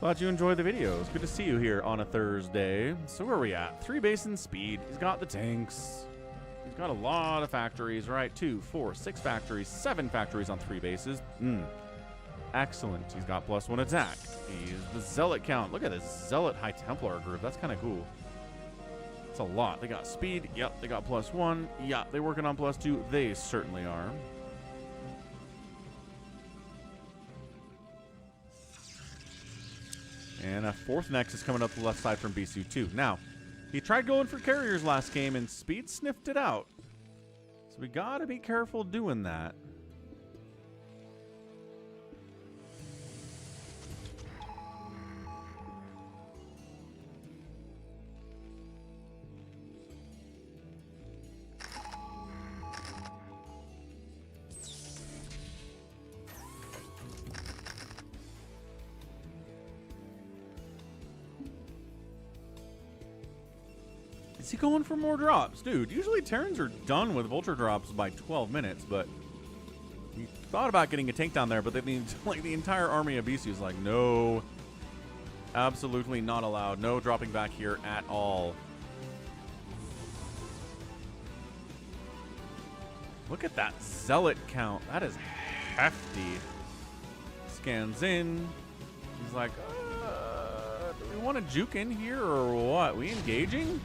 [SPEAKER 1] Glad you enjoyed the videos. Good to see you here on a Thursday. So where are we at? 3 basin speed. He's got the tanks. He's got a lot of factories, right? 2, 4, 6 factories, 7 factories on 3 bases. Excellent. He's got +1 attack. He's the Zealot count. Look at this Zealot High Templar group. That's kind of cool. It's a lot. They got speed. Yep. They got +1. Yeah. They working on +2. They certainly are. And a 4th Nexus coming up the left side from Bisu too. Now, he tried going for carriers last game and speed sniffed it out. So we gotta be careful doing that. Is he going for more drops? Dude, usually Terrans are done with vulture drops by 12 minutes, but he thought about getting a tank down there, but then like the entire army of Bisu is like, no, absolutely not allowed. No dropping back here at all. Look at that zealot count. That is hefty. Scans in. He's like, do we want to juke in here or what? We engaging?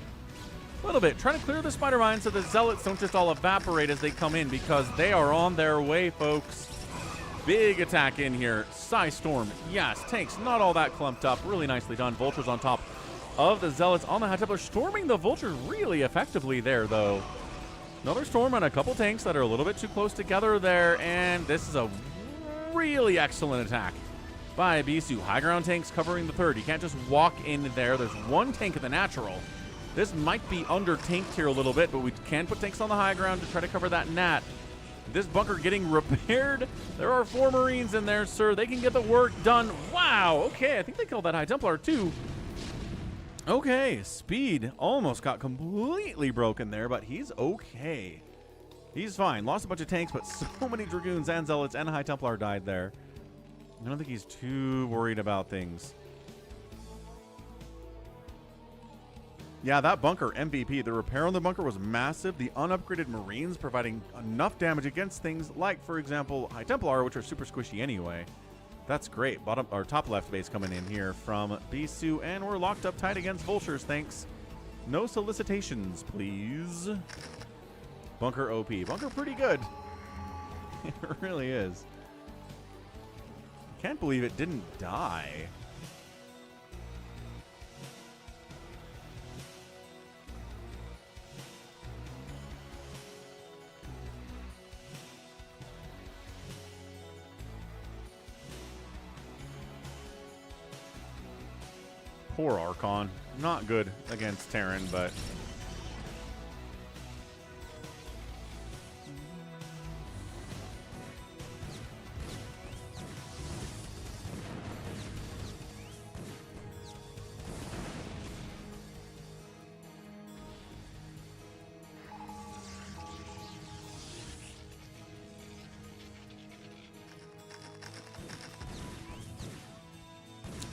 [SPEAKER 1] A little bit. Trying to clear the spider mine so the zealots don't just all evaporate as they come in, because they are on their way, folks. Big attack in here. Psystorm. Yes. Tanks not all that clumped up. Really nicely done. Vultures on top of the zealots on the High Templar. Storming the vultures really effectively there, though. Another storm on a couple tanks that are a little bit too close together there, and this is a really excellent attack by Bisu. High ground tanks covering the third. You can't just walk in there. There's one tank in the natural. This might be under tanked here a little bit, but we can put tanks on the high ground to try to cover that nat. This bunker getting repaired. There are 4 Marines in there, sir. They can get the work done. Wow. Okay, I think they killed that High Templar too. Okay, speed almost got completely broken there, but he's okay. He's fine. Lost a bunch of tanks, but so many Dragoons and Zealots and High Templar died there. I don't think he's too worried about things. Yeah, that bunker, MVP. The repair on the bunker was massive. The unupgraded Marines providing enough damage against things like, for example, High Templar, which are super squishy anyway. That's great. Bottom or top left base coming in here from Bisu, and we're locked up tight against vultures. Thanks. No solicitations, please. Bunker OP. Bunker pretty good. It really is. Can't believe it didn't die. Poor Archon. Not good against Terran, but...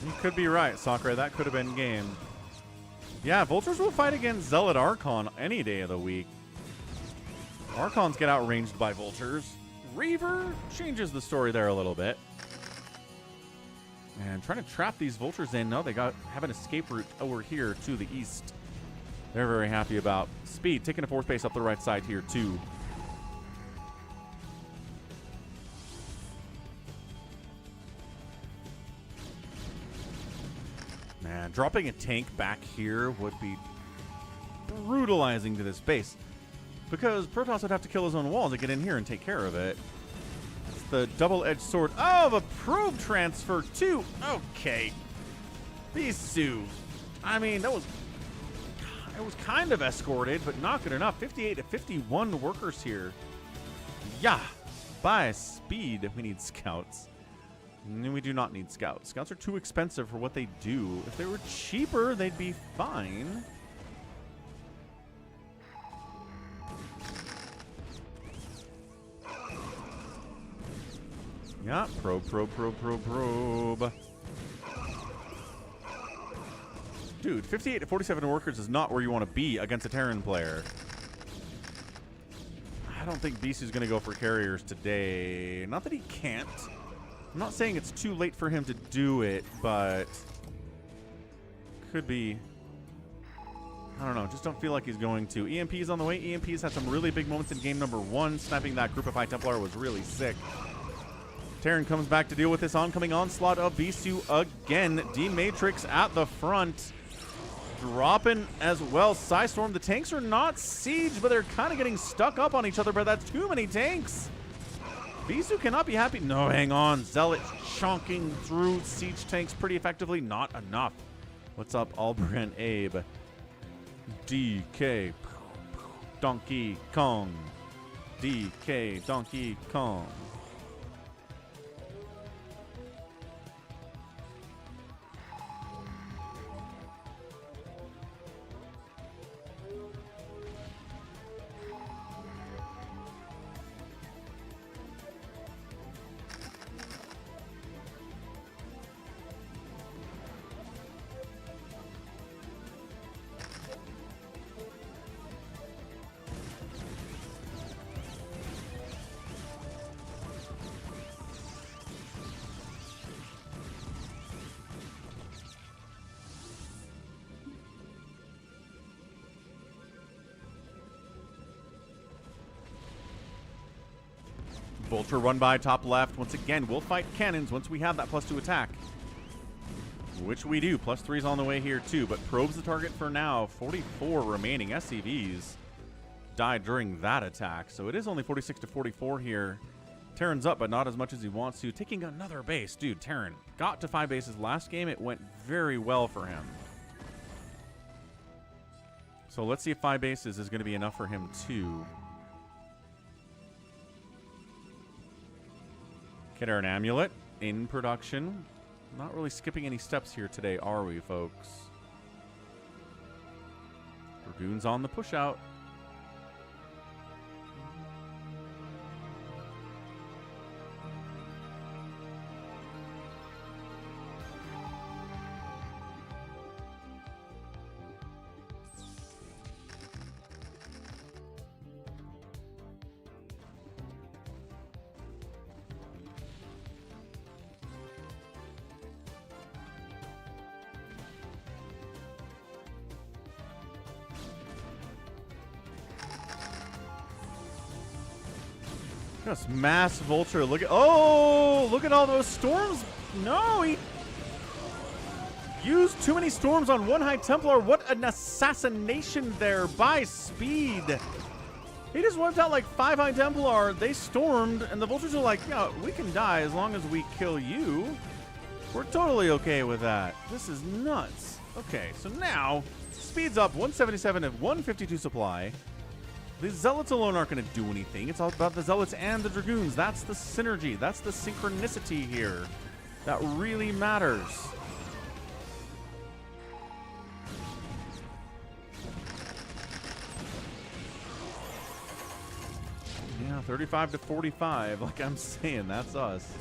[SPEAKER 1] You could be right, Sakura. That could have been game. Yeah, Vultures will fight against Zealot Archon any day of the week. Archons get outranged by Vultures. Reaver changes the story there a little bit. And trying to trap these Vultures in. No, they have an escape route over here to the east. They're very happy about speed. Taking a 4th base up the right side here, too. Man, dropping a tank back here would be brutalizing to this base, because Protoss would have to kill his own wall to get in here and take care of it. It's the double-edged sword of a probe transfer too. Okay, Bisu. I mean, it was kind of escorted, but not good enough. 58 to 51 workers here. Yeah, by speed. We need scouts. No, we do not need scouts. Scouts are too expensive for what they do. If they were cheaper, they'd be fine. Yeah, probe. Dude, 58 to 47 workers is not where you want to be against a Terran player. I don't think Bisu's going to go for carriers today. Not that he can't. I'm not saying it's too late for him to do it, but could be. I don't know. Just don't feel like he's going to. EMP's on the way. EMP's had some really big moments in game number 1. Sniping that group of High Templar was really sick. Terran comes back to deal with this oncoming onslaught of Bisu again. D-Matrix at the front. Dropping as well. Psystorm. The tanks are not siege, but they're kind of getting stuck up on each other, but that's too many tanks. Bisu cannot be happy. No, hang on. Zealot chonking through siege tanks pretty effectively. Not enough. What's up, Albrin Abe? DK. Donkey Kong. DK. Donkey Kong. Vulture run by top left. Once again, we'll fight cannons once we have that +2 attack. Which we do. +3's on the way here too, but probes the target for now. 44 remaining SCVs died during that attack. So it is only 46 to 44 here. Terran's up, but not as much as he wants to. Taking another base. Dude, Terran got to 5 bases last game. It went very well for him. So let's see if 5 bases is going to be enough for him too. Get our amulet in production. Not really skipping any steps here today, are we, folks? Dragoon's on the push out. Just mass Vulture. Look at look at all those storms. No, he used too many storms on one High Templar. What an assassination there by Speed. He just wiped out like 5 High Templar. They stormed, and the Vultures are like, yeah, we can die as long as we kill you. We're totally okay with that. This is nuts. Okay, so now Speed's up 177 of 152 supply. The Zealots alone aren't going to do anything. It's all about the Zealots and the Dragoons. That's the synergy. That's the synchronicity here. That really matters. Yeah, 35 to 45. Like I'm saying, that's us.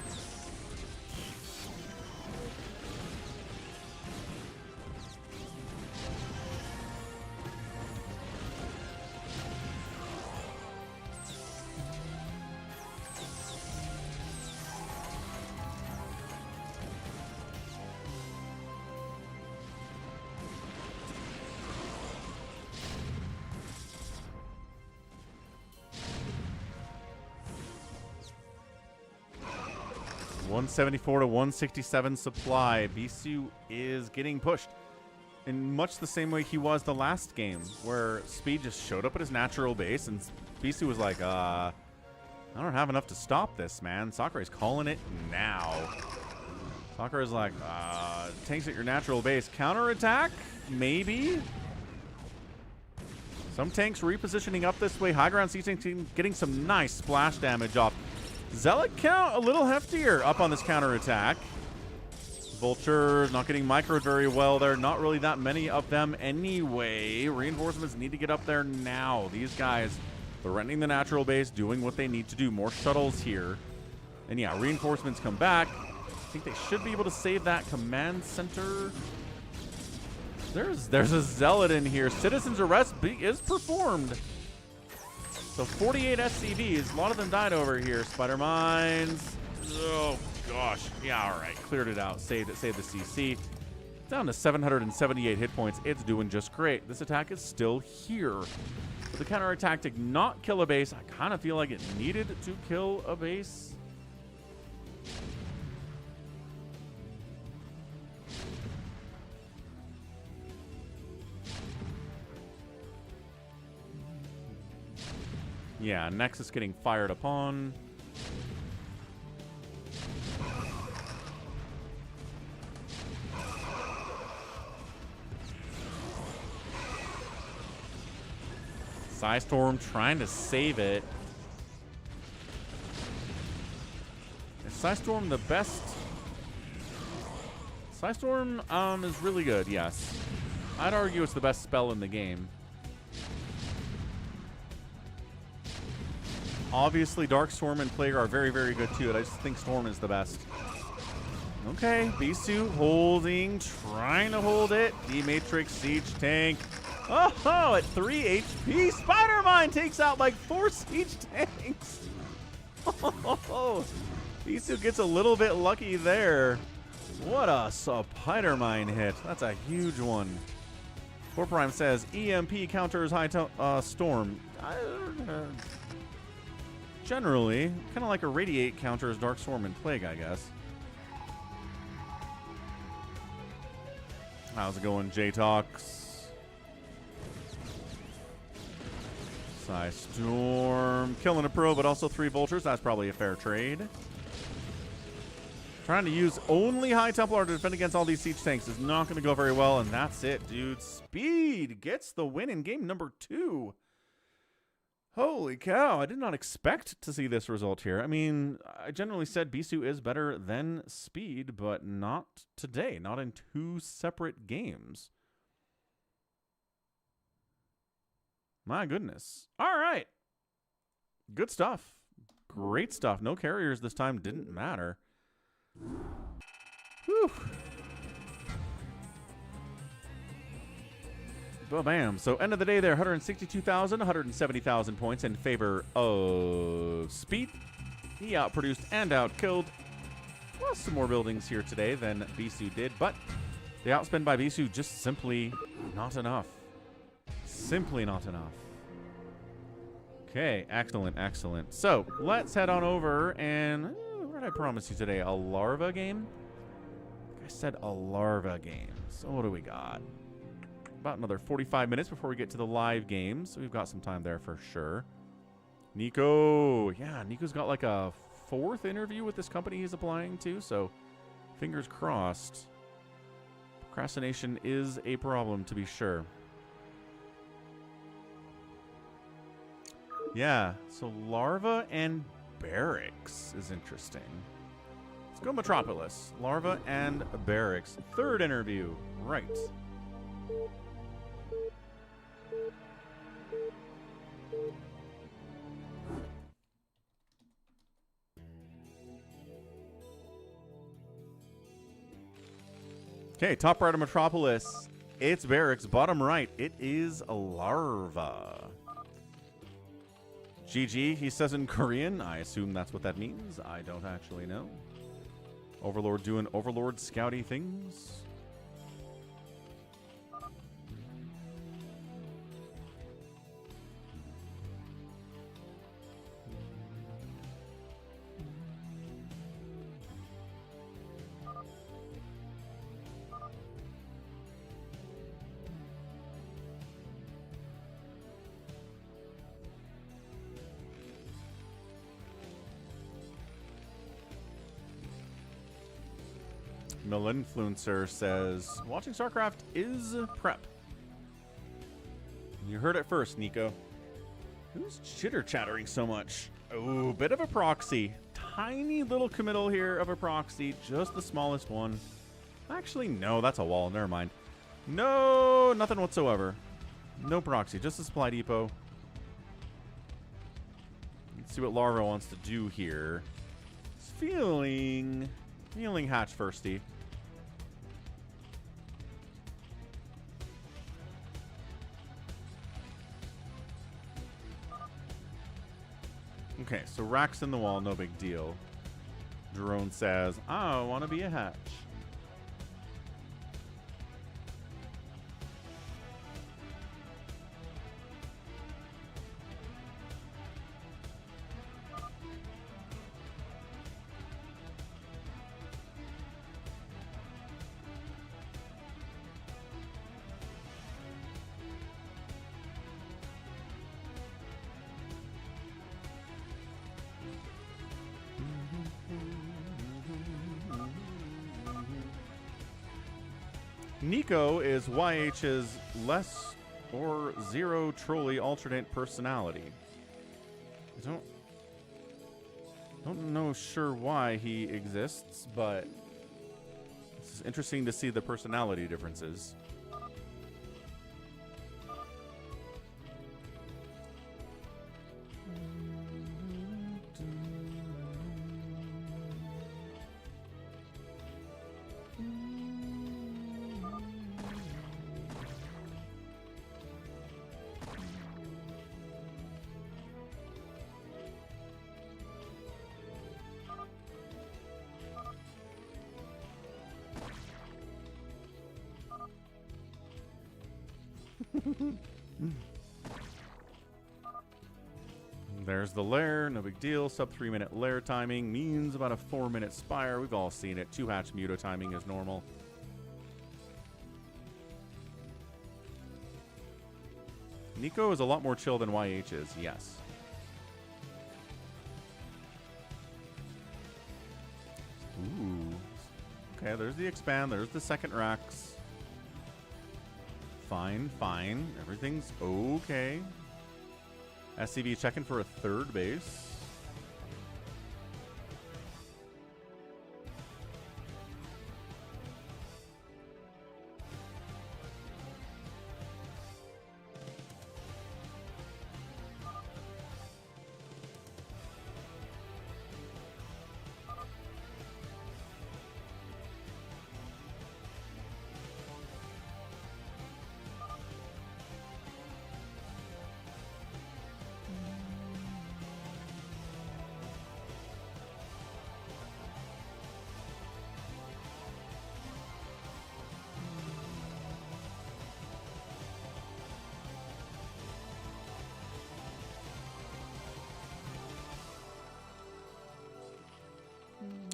[SPEAKER 1] $174 to 167 supply. Bisu is getting pushed in much the same way he was the last game, where Speed just showed up at his natural base, and Bisu was like, I don't have enough to stop this, man. Sakurai's calling it now. Sakurai's like, tanks at your natural base. Counterattack? Maybe? Some tanks repositioning up this way. High ground siege team getting some nice splash damage off. Zealot count a little heftier up on this counterattack. Vulture not getting microed very well there. Not really that many of them anyway. Reinforcements need to get up there now. These guys threatening the natural base, doing what they need to do. More shuttles here. And yeah, reinforcements come back. I think they should be able to save that command center. There's a Zealot in here. Citizen's Arrest is performed. So 48 SCVs, a lot of them died over here. Spider Mines. Oh gosh. Yeah, all right. Cleared it out. Saved it. Saved the CC. Down to 778 hit points. It's doing just great. This attack is still here. But the counterattack did not kill a base. I kind of feel like it needed to kill a base. Yeah, Nexus getting fired upon. Psystorm trying to save it. Is Psystorm the best? Psystorm is really good, yes. I'd argue it's the best spell in the game. Obviously, Dark Storm and Plague are very, very good too. I just think Storm is the best. Okay, Bisu holding, trying to hold it. D-Matrix Siege Tank. Oh, at 3 HP, Spider-Mine takes out like 4 Siege Tanks. Oh, Bisu gets a little bit lucky there. What a Spider-Mine hit. That's a huge one. 4 Prime says, EMP counters High Storm. generally kind of like a Radiate counters Dark Swarm and Plague, I guess. How's it going, J-Tox? Psy Storm. Killing a pro, but also 3 Vultures. That's probably a fair trade. Trying to use only High Templar to defend against all these siege tanks is not going to go very well, and that's it, dude. Speed gets the win in game number 2. Holy cow, I did not expect to see this result here. I mean, I generally said Bisu is better than Speed, but not today, not in 2 separate games. My goodness. All right. Good stuff. Great stuff. No carriers this time. Didn't matter. Whew. Bam. So end of the day there, 162,000, 170,000 points in favor of Speed. He outproduced and outkilled. Well, some more buildings here today than Bisu did, but the outspend by Bisu just simply not enough. Simply not enough. Okay, excellent, excellent. So let's head on over and what did I promise you today? A Larva game? I said a Larva game. So what do we got? About another 45 minutes before we get to the live games. So we've got some time there for sure. Nico. Yeah, Nico's got like a 4th interview with this company he's applying to. So fingers crossed. Procrastination is a problem, to be sure. Yeah, so Larva and BarrackS is interesting. Let's go Metropolis. Larva and BarrackS. 3rd interview. Right. Okay, top right of Metropolis. It's BarrackS. Bottom right, it is a Larva. GG, he says in Korean. I assume that's what that means. I don't actually know. Overlord doing Overlord scouty things. Malinfluencer says, watching StarCraft is prep. You heard it first, Nico. Who's chitter-chattering so much? Oh, bit of a proxy. Tiny little committal here of a proxy. Just the smallest one. Actually, no, that's a wall. Never mind. No, nothing whatsoever. No proxy, just a supply depot. Let's see what Larva wants to do here. It's feeling hatch firsty. Okay, so racks in the wall, no big deal. Drone says, I want to be a hatch. Nico is YH's less or zero trolley alternate personality. I don't know sure why he exists, but it's interesting to see the personality differences. There's the lair, no big deal. Sub 3-minute lair timing means about a 4-minute spire. We've all seen it. 2-hatch muto timing is normal. Nico is a lot more chill than YH is, yes. Ooh. Okay, there's the expand. There's the second Rex. Fine, fine. Everything's okay. SCV checking for a third base.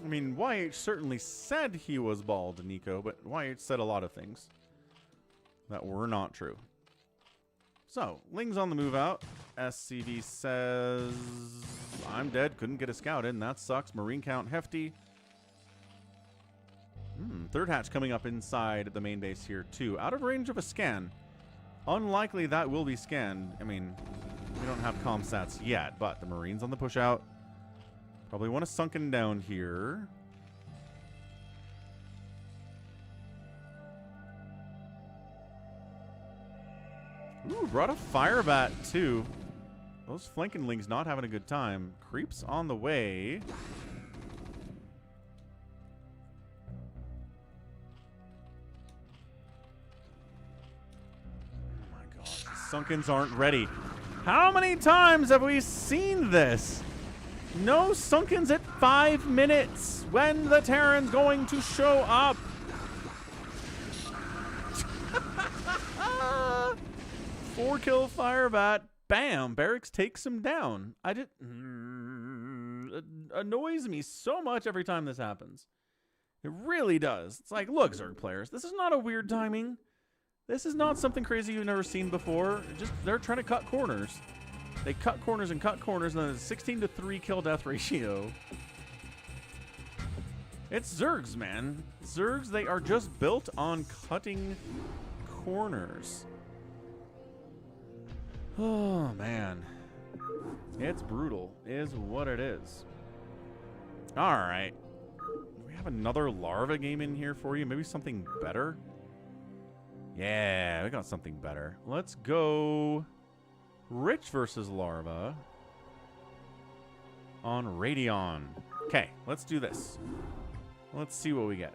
[SPEAKER 1] I mean, YH certainly said he was bald, Nico, but YH said a lot of things that were not true. So, Ling's on the move out. SCV says, I'm dead, couldn't get a scout in. That sucks. Marine count hefty. Third hatch coming up inside the main base here, too. Out of range of a scan. Unlikely that will be scanned. I mean, we don't have comm stats yet, but the Marines on the push out. Probably want to sunken down here. Ooh, brought a fire bat too. Those flanking lings not having a good time. Creeps on the way. Oh my gosh, the sunkens aren't ready. How many times have we seen this? No sunkens at 5 minutes. When the Terran's going to show up? 4-kill firebat. Bam. BarrackS takes him down. It annoys me so much every time this happens. It really does. It's like, look, Zerg players, this is not a weird timing. This is not something crazy you've never seen before. They're trying to cut corners. They cut corners, and then a 16-to-3 kill death ratio. It's Zergs, man. Zergs, they are just built on cutting corners. Oh, man. It's brutal, is what it is. All right. Do we have another Larva game in here for you? Maybe something better? Yeah, we got something better. Let's go Rich versus Larva on Radeon. Okay, let's do this. Let's see what we get.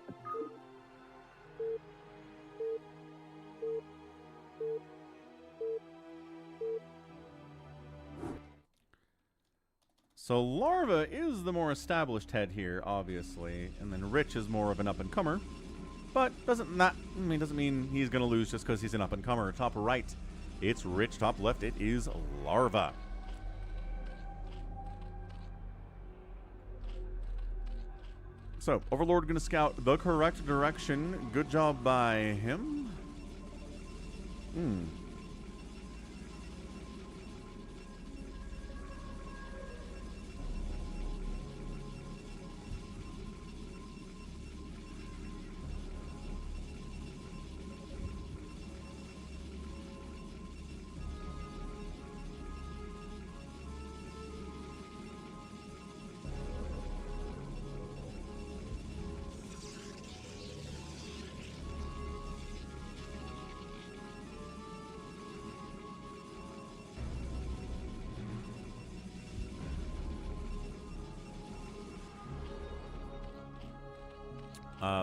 [SPEAKER 1] So Larva is the more established head here, obviously, and then Rich is more of an up-and-comer. But doesn't mean he's gonna lose just because he's an up-and-comer. Top right, it's Rich. Top left, it is Larva. So Overlord gonna scout the correct direction. Good job by him.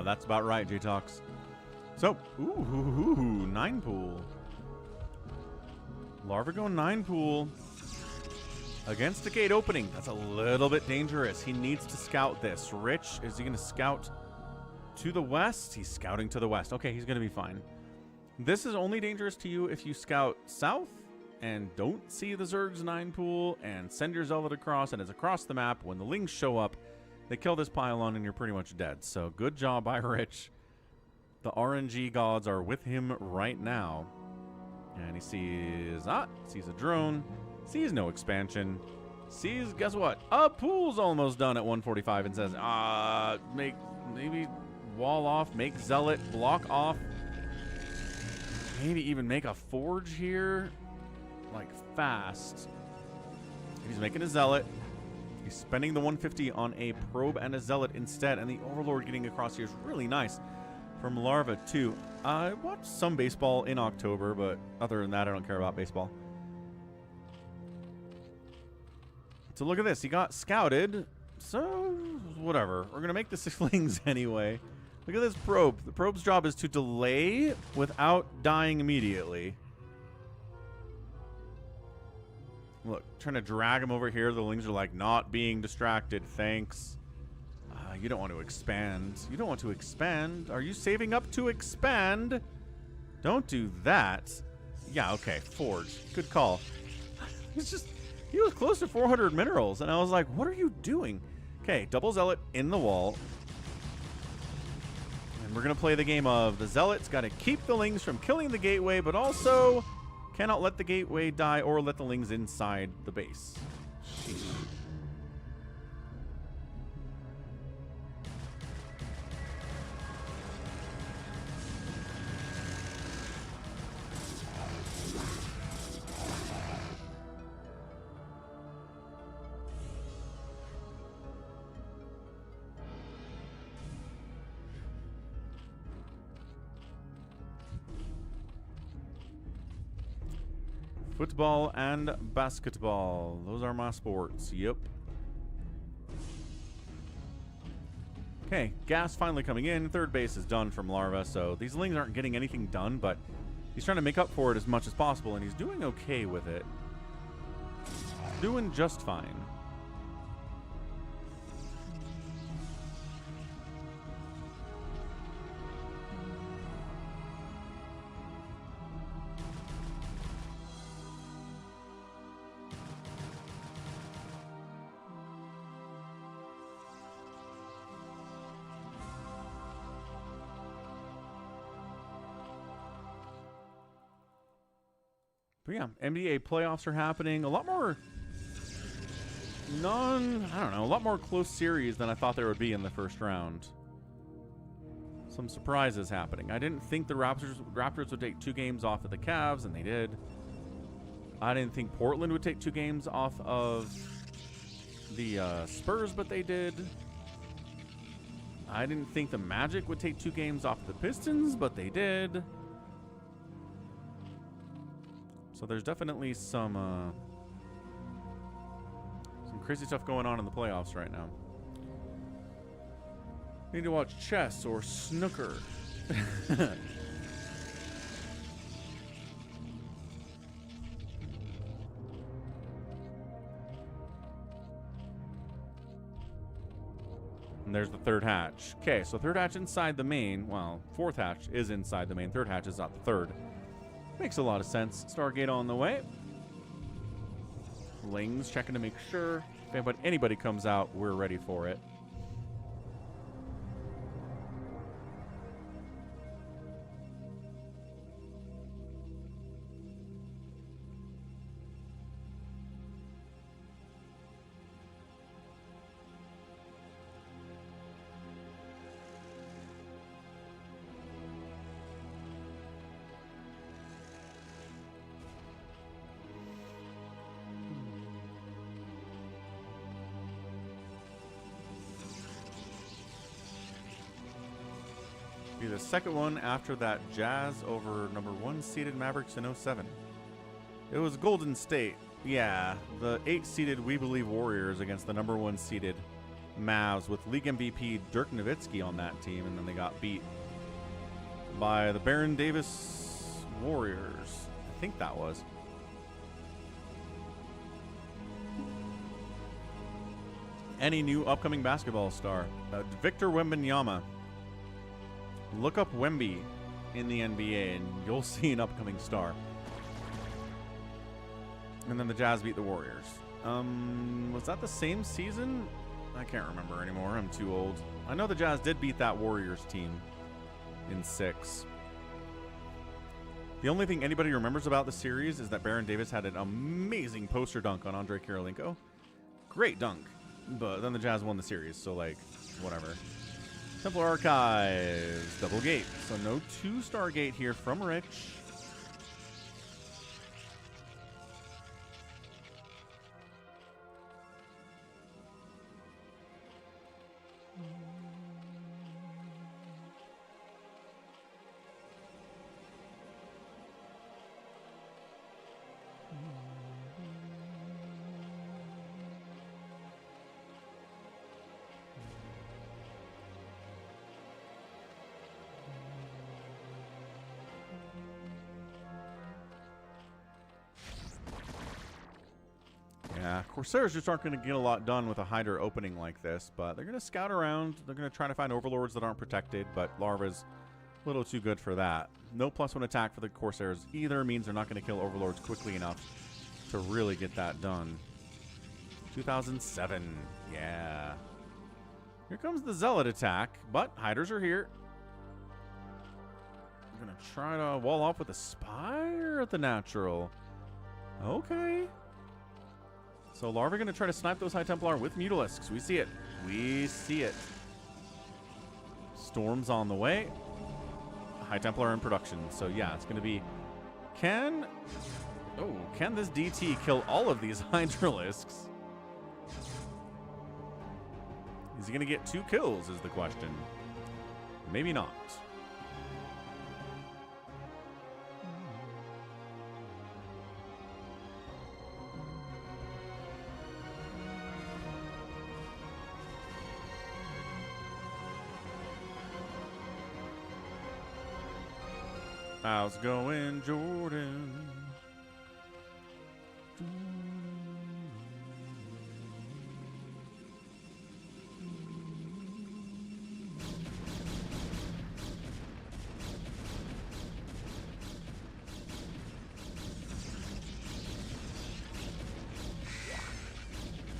[SPEAKER 1] That's about right, J-Tox. So, ooh, 9 pool. Larva go 9 pool against a gate opening. That's a little bit dangerous. He needs to scout this. Rich, is he going to scout to the west? He's scouting to the west. Okay, he's going to be fine. This is only dangerous to you if you scout south and don't see the Zerg's 9 pool and send your Zealot across, and it's across the map. When the Lings show up, they kill this pylon and you're pretty much dead. So good job by Rich. The RNG gods are with him right now. And he sees sees a drone, sees no expansion, sees, guess what? A pool's almost done at 145 and says, maybe wall off, make Zealot, block off. Maybe even make a forge here, like fast. He's making a Zealot. He's spending the 150 on a probe and a Zealot instead, and the Overlord getting across here is really nice from Larva too. I watched some baseball in October, but other than that, I don't care about baseball. So look at this. He got scouted, so whatever. We're going to make the Siflings anyway. Look at this probe. The probe's job is to delay without dying immediately. Look, trying to drag him over here. The Lings are like, not being distracted. Thanks. You don't want to expand. You don't want to expand. Are you saving up to expand? Don't do that. Yeah, okay. Forge. Good call. It's just, he was close to 400 minerals, and I was like, what are you doing? Okay, double Zealot in the wall. And we're going to play the game of the Zealot's got to keep the Lings from killing the gateway, but also cannot let the gateway die or let the Lings inside the base. Sheesh. Football and basketball. Those are my sports. Yep. Okay, gas finally coming in. Third base is done from Larva, so these Lings aren't getting anything done, but he's trying to make up for it as much as possible, and he's doing okay with it. Doing just fine. But yeah, NBA playoffs are happening. A lot more a lot more close series than I thought there would be in the first round. Some surprises happening. I didn't think the Raptors would take 2 games off of the Cavs, and they did. I didn't think Portland would take 2 games off of the Spurs, but they did. I didn't think the Magic would take 2 games off the Pistons, but they did. So there's definitely some crazy stuff going on in the playoffs right now. Need to watch chess or snooker. And there's the third hatch. Okay, so third hatch inside the main. Well, fourth hatch is inside the main. Third hatch is not the third. Makes a lot of sense. Stargate on the way. Lings checking to make sure if anybody comes out, we're ready for it. Be the second one after that Jazz over number 1 seeded Mavericks in 07. It was Golden State. Yeah, the 8 seeded We Believe Warriors against the number 1 seeded Mavs with league MVP Dirk Nowitzki on that team, and then they got beat by the Baron Davis Warriors. I think that was. Any new upcoming basketball star? Victor Wembanyama. Look up Wemby in the NBA and you'll see an upcoming star. And then the Jazz beat the Warriors. Was that the same season? I can't remember anymore. I'm too old. I know the Jazz did beat that Warriors team in 6. The only thing anybody remembers about the series is that Baron Davis had an amazing poster dunk on Andrei Kirilenko. Great dunk. But then the Jazz won the series, so, like, whatever. Templar Archives. Double gate. So no 2-star gate here from Rich. Yeah, Corsairs just aren't going to get a lot done with a Hydra opening like this, but they're going to scout around. They're going to try to find Overlords that aren't protected, but Larva's a little too good for that. No +1 attack for the Corsairs either means they're not going to kill Overlords quickly enough to really get that done. 2007. Yeah. Here comes the Zealot attack, but Hydras are here. I'm going to try to wall off with a Spire at the natural. Okay. So Larva going to try to snipe those High Templar with Mutalisks. We see it. We see it. Storm's on the way. High Templar in production. So yeah, it's going to be... Can this DT kill all of these Hydralisks? Is he going to get 2 kills is the question. Maybe not. How's it going, Jordan?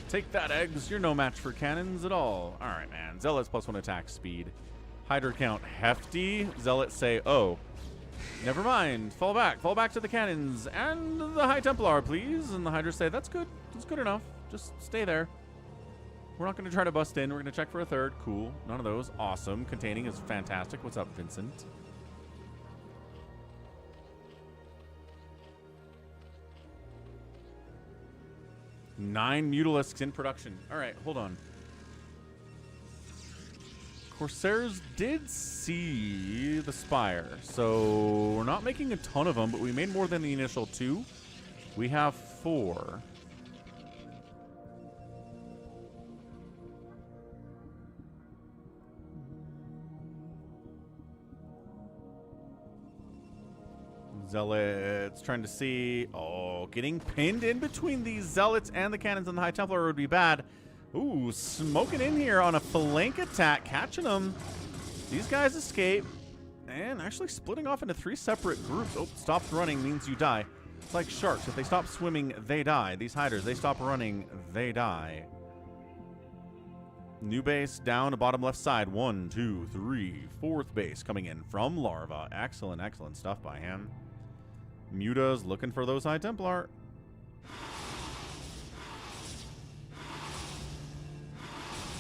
[SPEAKER 1] Take that, eggs. You're no match for cannons at all. All right, man. Zealots +1 attack speed. Hydra count hefty. Zealots say, oh, never mind. Fall back to the cannons and the High Templar, please. And the Hydras say, that's good. That's good enough. Just stay there. We're not going to try to bust in. We're going to check for a third. Cool. None of those. Awesome. Containing is fantastic. What's up, Vincent? Nine Mutalisks in production. All right, hold on. Corsairs did see the Spire, so we're not making a ton of them, but we made more than the initial 2. We have 4. Zealots trying to see. Oh, getting pinned in between these Zealots and the cannons and the High Templar would be bad. Ooh, smoking in here on a flank attack, catching them. These guys escape and actually splitting off into 3 separate groups. Oh, stops running means you die. It's like sharks. If they stop swimming, they die. These Hydras, they stop running, they die. New base down to bottom left side. 1, 2, 3. 4th base coming in from Larva. Excellent, excellent stuff by him. Muta's looking for those High Templar.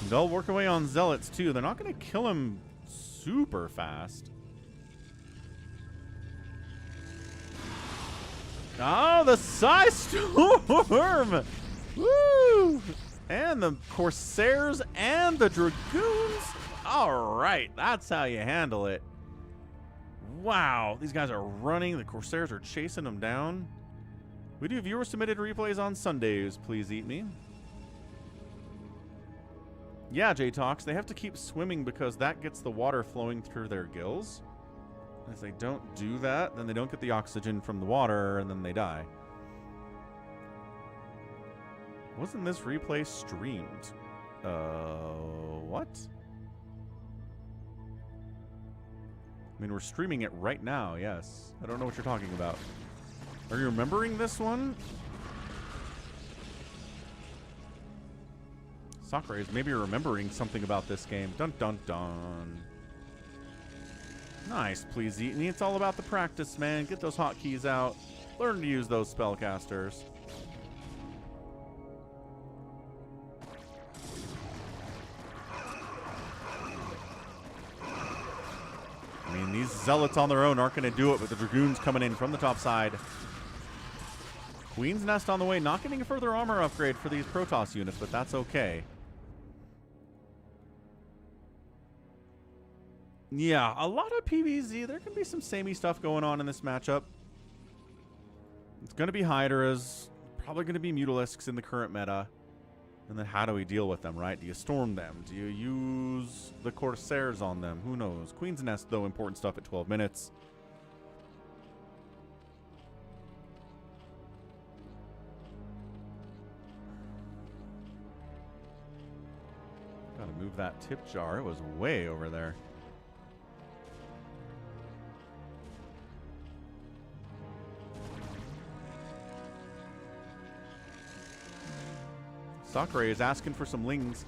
[SPEAKER 1] They'll work away on Zealots too. They're not going to kill him super fast. Oh, the Psy Storm! Woo! And the Corsairs and the Dragoons. All right, that's how you handle it. Wow, these guys are running. The Corsairs are chasing them down. We do viewer-submitted replays on Sundays. Please eat me. Yeah, J-Talks, they have to keep swimming because that gets the water flowing through their gills. And if they don't do that, then they don't get the oxygen from the water, and then they die. Wasn't this replay streamed? What? I mean, we're streaming it right now, yes. I don't know what you're talking about. Are you remembering this one? Sakura is maybe remembering something about this game. Dun dun dun. Nice, please eat me. It's all about the practice, man. Get those hotkeys out. Learn to use those spellcasters. I mean, these zealots on their own aren't going to do it with the dragoons coming in from the top side. Queen's Nest on the way, not getting a further armor upgrade for these Protoss units, but that's okay. Yeah, a lot of PvZ. There can be some samey stuff going on in this matchup. It's going to be Hydras, probably going to be Mutalisks in the current meta. And then how do we deal with them, right? Do you storm them? Do you use the Corsairs on them? Who knows? Queen's Nest, though, important stuff at 12 minutes. Gotta move that tip jar. It was way over there. Sakura is asking for some lings.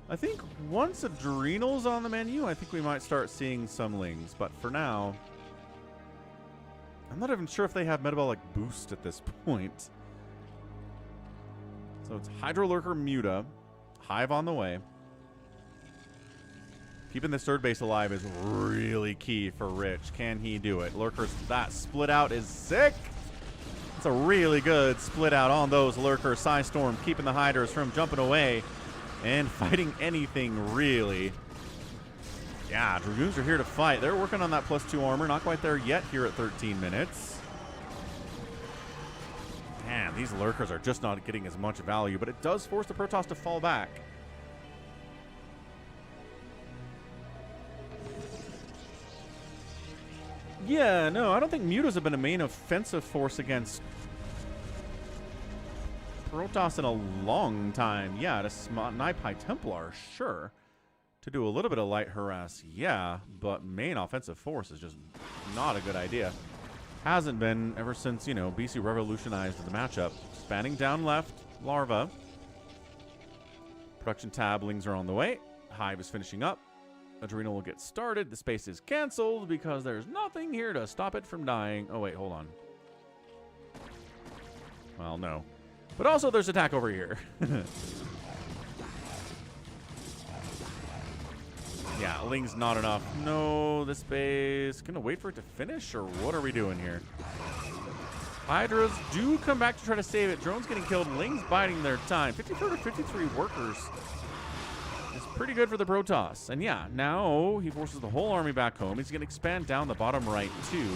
[SPEAKER 1] I think once Adrenal's on the menu, I think we might start seeing some lings. But for now, I'm not even sure if they have metabolic boost at this point. So it's Hydro Lurker Muta. Hive on the way. Keeping this third base alive is really key for Rich. Can he do it? Lurkers, that split out is sick. It's a really good split out on those Lurkers. Psystorm keeping the Hydras from jumping away and fighting anything, really. Yeah, Dragoons are here to fight. They're working on that +2 armor. Not quite there yet here at 13 minutes. Man, these Lurkers are just not getting as much value, but it does force the Protoss to fall back. Yeah, no, I don't think Mutas have been a main offensive force against Protoss in a long time. Yeah, to snipe High Templar, sure. To do a little bit of light harass, yeah, but main offensive force is just not a good idea. Hasn't been ever since, you know, Bisu revolutionized the matchup. Spanning down left, Larva. Production tablings are on the way. Hive is finishing up. Adrenal will get started. The space is canceled because there's nothing here to stop it from dying. Oh, wait, hold on. Well, no. But also there's attack over here. Yeah, Ling's not enough. No, this base. Gonna wait for it to finish, or what are we doing here? Hydras do come back to try to save it. Drones getting killed. Ling's biding their time. 54 to 53 workers. It's pretty good for the Protoss. And yeah, now he forces the whole army back home. He's going to expand down the bottom right, too.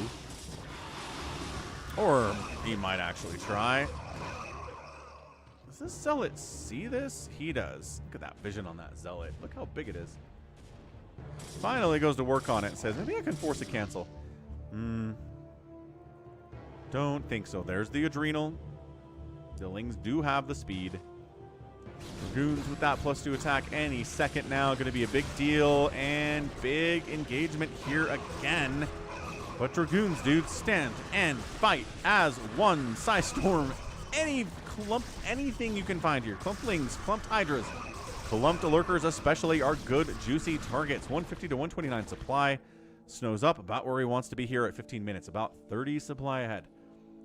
[SPEAKER 1] Or he might actually try. Does this Zealot see this? He does. Look at that vision on that Zealot. Look how big it is. Finally goes to work on it and says, maybe I can force a cancel. Don't think so. There's the Adrenal. The Lings do have the speed. Dragoons with that +2 attack any second now. Going to be a big deal and big engagement here again. But Dragoons, dude, stand and fight as one. Psystorm, anything you can find here. Clumped Lings, clumped Hydras, clumped Lurkers especially are good, juicy targets. 150 to 129 supply. Snow's up about where he wants to be here at 15 minutes. About 30 supply ahead.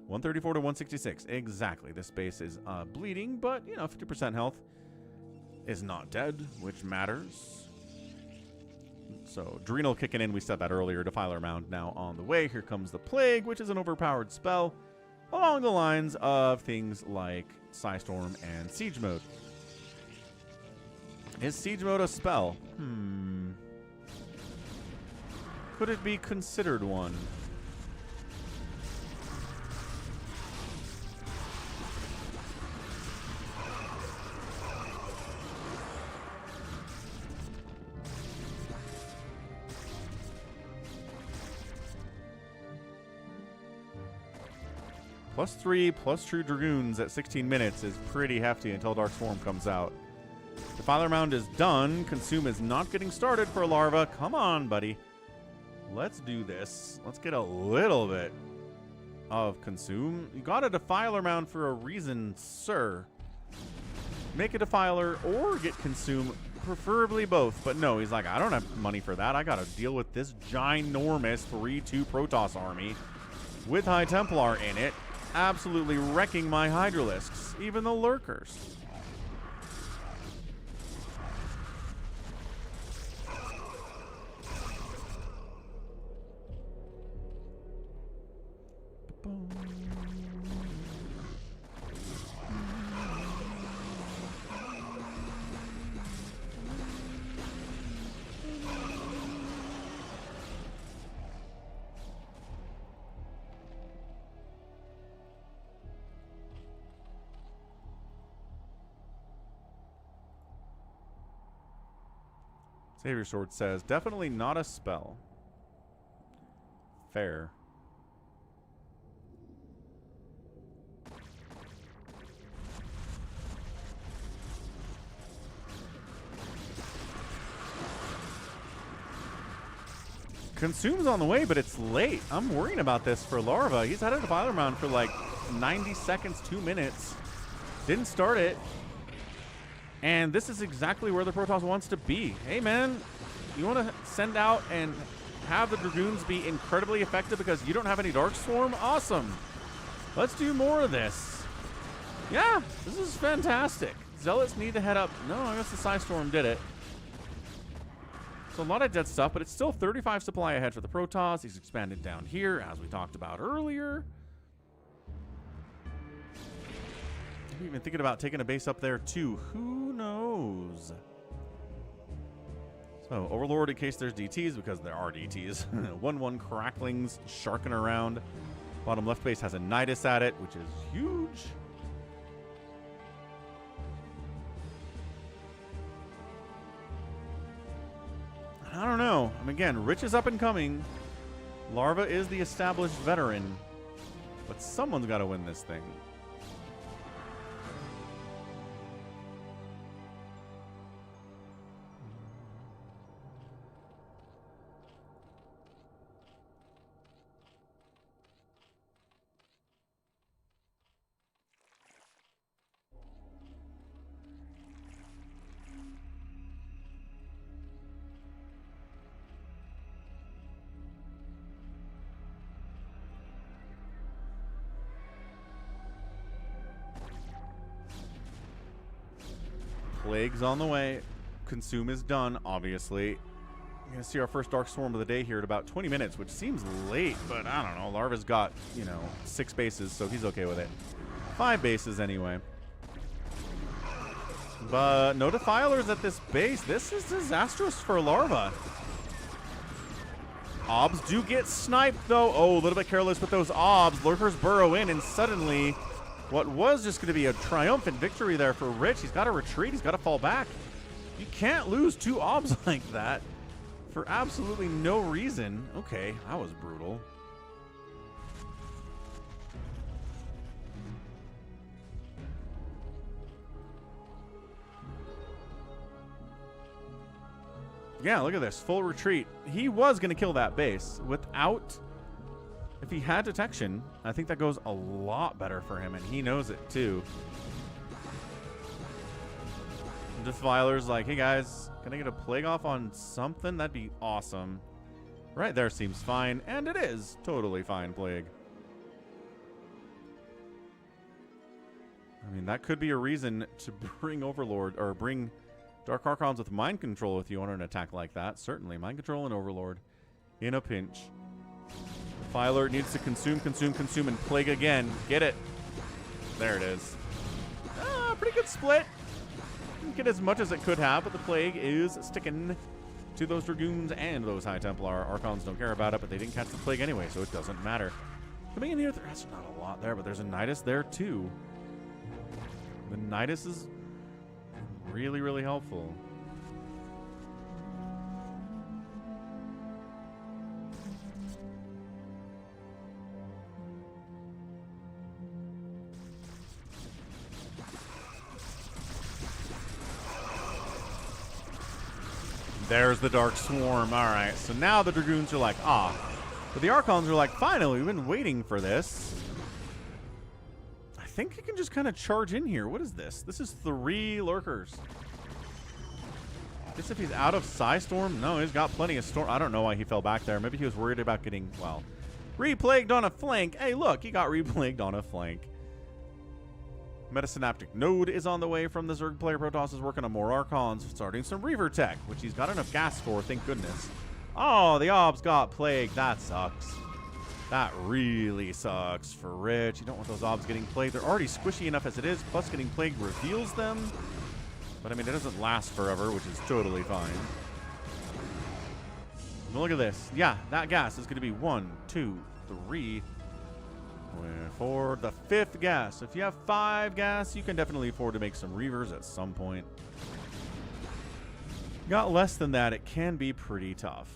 [SPEAKER 1] 134 to 166. Exactly. This base is bleeding, but, you know, 50% health is not dead, which matters. So, Adrenal kicking in. We said that earlier. Defiler Mound now on the way. Here comes the Plague, which is an overpowered spell along the lines of things like Psystorm and Siege Mode. Is Siege Mode a spell? Could it be considered one? +3 plus True Dragoons at 16 minutes is pretty hefty until Dark Swarm comes out. Defiler Mound is done. Consume is not getting started for Larva. Come on, buddy. Let's do this. Let's get a little bit of Consume. You got a Defiler Mound for a reason, sir. make a Defiler or get Consume, preferably both. But no, he's like, I don't have money for that. I got to deal with this ginormous 3-2 Protoss army with High Templar in it, absolutely wrecking my Hydralisks, even the Lurkers. Savior Sword says, definitely not a spell. Fair. Consume's on the way, but it's late. I'm worrying about this for Larva. He's had a Defiler round for like 90 seconds, 2 minutes. Didn't start it. And this is exactly where the Protoss wants to be. Hey, man, you want to send out and have the Dragoons be incredibly effective because you don't have any Dark Swarm? Awesome. Let's do more of this. Yeah, this is fantastic. Zealots need to head up. No, I guess the Psystorm did it. So a lot of dead stuff, but it's still 35 supply ahead for the Protoss. He's expanded down here, as we talked about earlier. I'm even thinking about taking a base up there, too. Who knows? So, Overlord in case there's DTs, because there are DTs. 1-1 Cracklings sharking around. Bottom left base has a Nidus at it, which is huge. I don't know. I mean, again, Rich is up and coming. Larva is the established veteran. But someone's got to win this thing. Plague's on the way. Consume is done, obviously. You're going to see our first Dark Swarm of the day here at about 20 minutes, which seems late, but I don't know. Larva's got, you know, 6 bases, so he's okay with it. 5 bases anyway. But no Defilers at this base. This is disastrous for Larva. Obs do get sniped, though. Oh, a little bit careless with those Obs. Lurkers burrow in, and suddenly what was just going to be a triumphant victory there for Rich. He's got to retreat. He's got to fall back. You can't lose 2 Obs like that for absolutely no reason. Okay, that was brutal. Yeah, look at this. Full retreat. He was going to kill that base without... If he had detection, I think that goes a lot better for him, and he knows it too. Defiler's like, hey guys, can I get a plague off on something? That'd be awesome. Right there seems fine, and it is totally fine, Plague. I mean, that could be a reason to bring Overlord, or bring Dark Archons with Mind Control with you on an attack like that. Certainly, Mind Control and Overlord in a pinch. Defiler needs to consume, and Plague again. Get it. There it is. Pretty good split. Didn't get as much as it could have, but the Plague is sticking to those Dragoons and those High Templar. Archons don't care about it, but they didn't catch the Plague anyway, so it doesn't matter. Coming in here, there's not a lot there, but there's a Nidus there too. The Nidus is really, really helpful. There's the Dark Swarm. All right, so now the Dragoons are like, but the Archons are like, finally, we've been waiting for this. I think he can just kind of charge in here. What is this? This is 3 lurkers. Guess if he's out of Psy Storm? No, he's got plenty of Storm. I don't know why he fell back there. Maybe he was worried about getting, well, replagued on a flank. Hey, look, he got replagued on a flank. Metasynaptic Node is on the way from the Zerg player. Protoss is working on more Archons, starting some Reaver tech, which he's got enough gas for, thank goodness. Oh, the Obs got plagued. That sucks. That really sucks for Rich. You don't want those Obs getting plagued. They're already squishy enough as it is, plus getting plagued reveals them. But, I mean, it doesn't last forever, which is totally fine. But look at this. Yeah, that gas is going to be 1, 2, 3, for the 5th gas. If you have 5 gas, you can definitely afford to make some Reavers at some point. Got less than that, it can be pretty tough.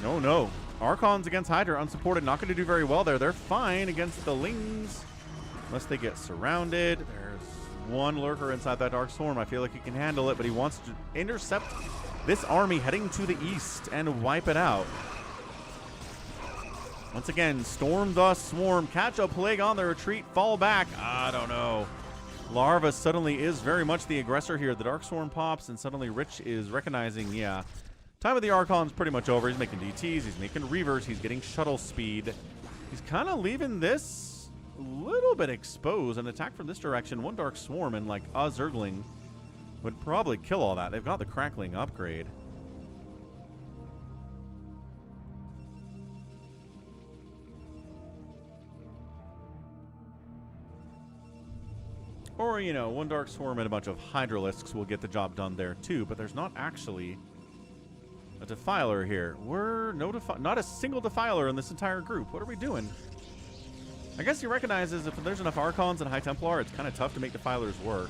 [SPEAKER 1] No, no. Archons against Hydra, unsupported. Not going to do very well there. They're fine against the Lings. Unless they get surrounded. There's 1 lurker inside that Dark Swarm. I feel like he can handle it, but he wants to intercept this army heading to the east and wipe it out. Once again, storm the swarm. Catch a plague on the retreat. Fall back. I don't know. Larva suddenly is very much the aggressor here. The Dark Swarm pops, and suddenly Rich is recognizing, yeah, time of the Archon's pretty much over. He's making DTs, he's making Reavers, he's getting shuttle speed. He's kind of leaving this a little bit exposed. An attack from this direction, 1 Dark Swarm and like a Zergling would probably kill all that. They've got the Crackling upgrade. Or, you know, 1 Dark Swarm and a bunch of Hydralisks will get the job done there too, but there's not actually a Defiler here. We're not a single Defiler in this entire group. What are we doing? I guess he recognizes if there's enough Archons and High Templar, it's kind of tough to make Defilers work.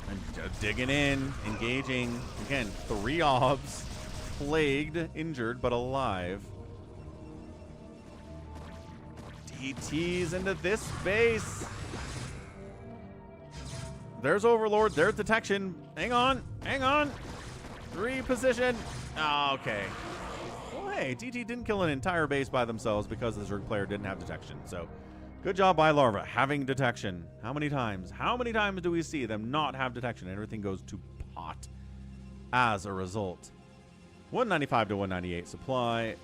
[SPEAKER 1] And digging in, engaging. Again, 3 Obs, plagued, injured, but alive. DTs into this base. There's Overlord. There's detection. Hang on. Hang on. Reposition. Oh, okay. Well, hey, DT didn't kill an entire base by themselves because the Zerg player didn't have detection. So, good job by Larva having detection. How many times? How many times do we see them not have detection? Everything goes to pot as a result. 195 to 198 supply.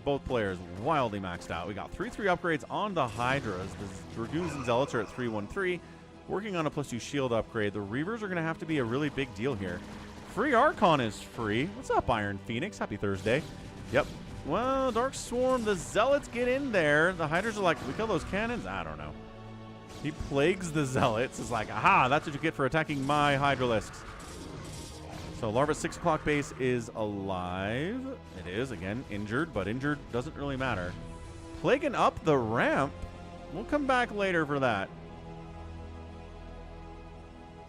[SPEAKER 1] Both players wildly maxed out. We got 3/3 upgrades on the Hydras. The Dragoons and Zealots are at 313. Working on a +2 shield upgrade. The Reavers are going to have to be a really big deal here. Free Archon is free. What's up, Iron Phoenix? Happy Thursday. Yep. Well, Dark Swarm, the Zealots get in there. The Hydras are like, we kill those cannons? I don't know. He plagues the Zealots. It's like, aha, that's what you get for attacking my Hydralisks. So Larva's 6 o'clock base is alive. It is, again, injured, but injured doesn't really matter. Plaguing up the ramp. We'll come back later for that.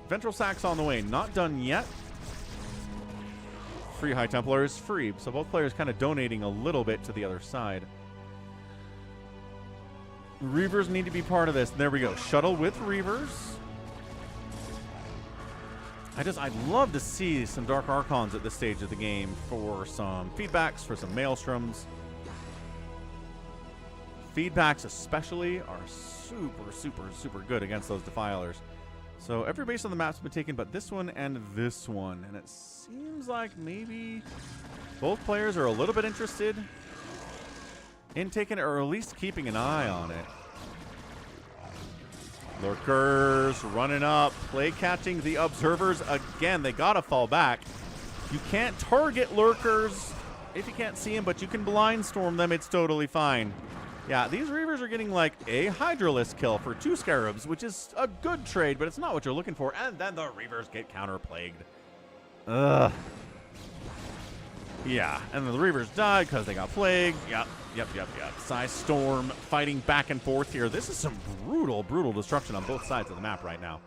[SPEAKER 1] Ventral Sack's on the way. Not done yet. Free High Templar is free. So both players kind of donating a little bit to the other side. Reavers need to be part of this. There we go. Shuttle with Reavers. I'd love to see some Dark Archons at this stage of the game for some feedbacks, for some Maelstroms. Feedbacks especially are super, super, super good against those Defilers. So every base on the map's been taken but this one and this one. And it seems like maybe both players are a little bit interested in taking it, or at least keeping an eye on it. Lurkers running up, play catching the observers again. They gotta fall back. You can't target lurkers if you can't see them, but you can blind storm them. It's totally fine. Yeah, these Reavers are getting like a Hydralisk kill for 2 Scarabs, which is a good trade, but it's not what you're looking for. And then the Reavers get counter-plagued. Ugh. Yeah, and the Reavers died because they got plagued. Yep. Psy Storm fighting back and forth here. This is some brutal, brutal destruction on both sides of the map right now.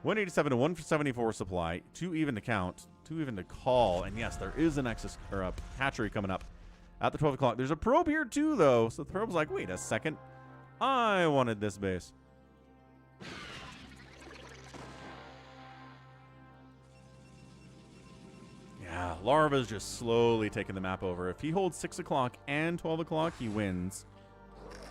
[SPEAKER 1] 187 to 174 supply. 2 even to count. Two even to call. And yes, there is an Nexus or a hatchery coming up at the 12 o'clock. There's a probe here too, though. So the probe's like, wait a second. I wanted this base. Yeah, Larva's just slowly taking the map over. If he holds 6 o'clock and 12 o'clock, he wins.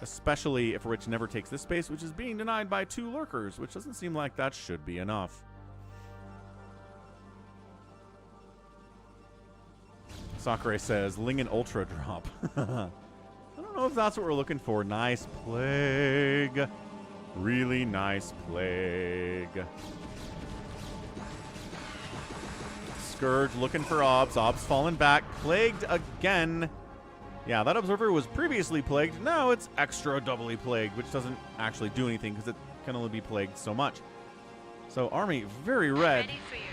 [SPEAKER 1] Especially if Rich never takes this space, which is being denied by 2 lurkers, which doesn't seem like that should be enough. Sakura says, Lingen Ultra drop. I don't know if that's what we're looking for. Nice plague. Really nice plague. Scourge looking for Obs. Obs falling back. Plagued again. Yeah, that Observer was previously plagued. Now it's extra doubly plagued, which doesn't actually do anything because it can only be plagued so much. So Army very red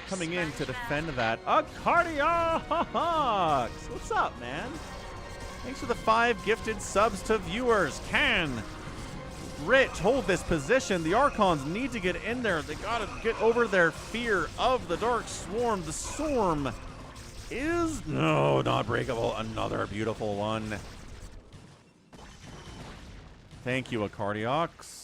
[SPEAKER 1] coming in to defend that. Cardiacs! What's up, man? Thanks for the 5 gifted subs to viewers. Can Rich hold this position? The Archons need to get in there. They gotta get over their fear of the Dark Swarm. The Swarm is no, not breakable. Another beautiful one. Thank you, Cardiacs.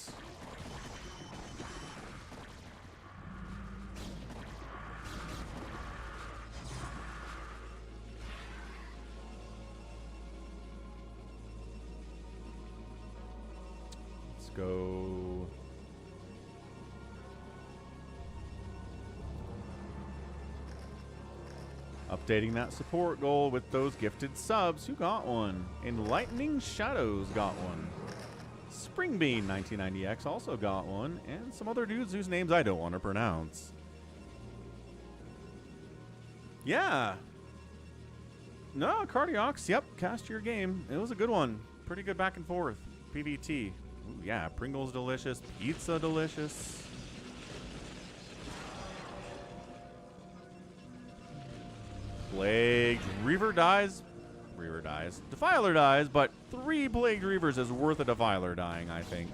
[SPEAKER 1] Let's go. Updating that support goal with those gifted subs. Who got one? Enlightening Shadows got one. Springbean 1990X also got one. And some other dudes whose names I don't want to pronounce. Yeah. No, Cardiacs. Yep, cast your game. It was a good one. Pretty good back and forth. PVT. Ooh, yeah, Pringles delicious. Pizza delicious. Plagued Reaver dies. Reaver dies. Defiler dies, but 3 Plagued Reavers is worth a Defiler dying, I think.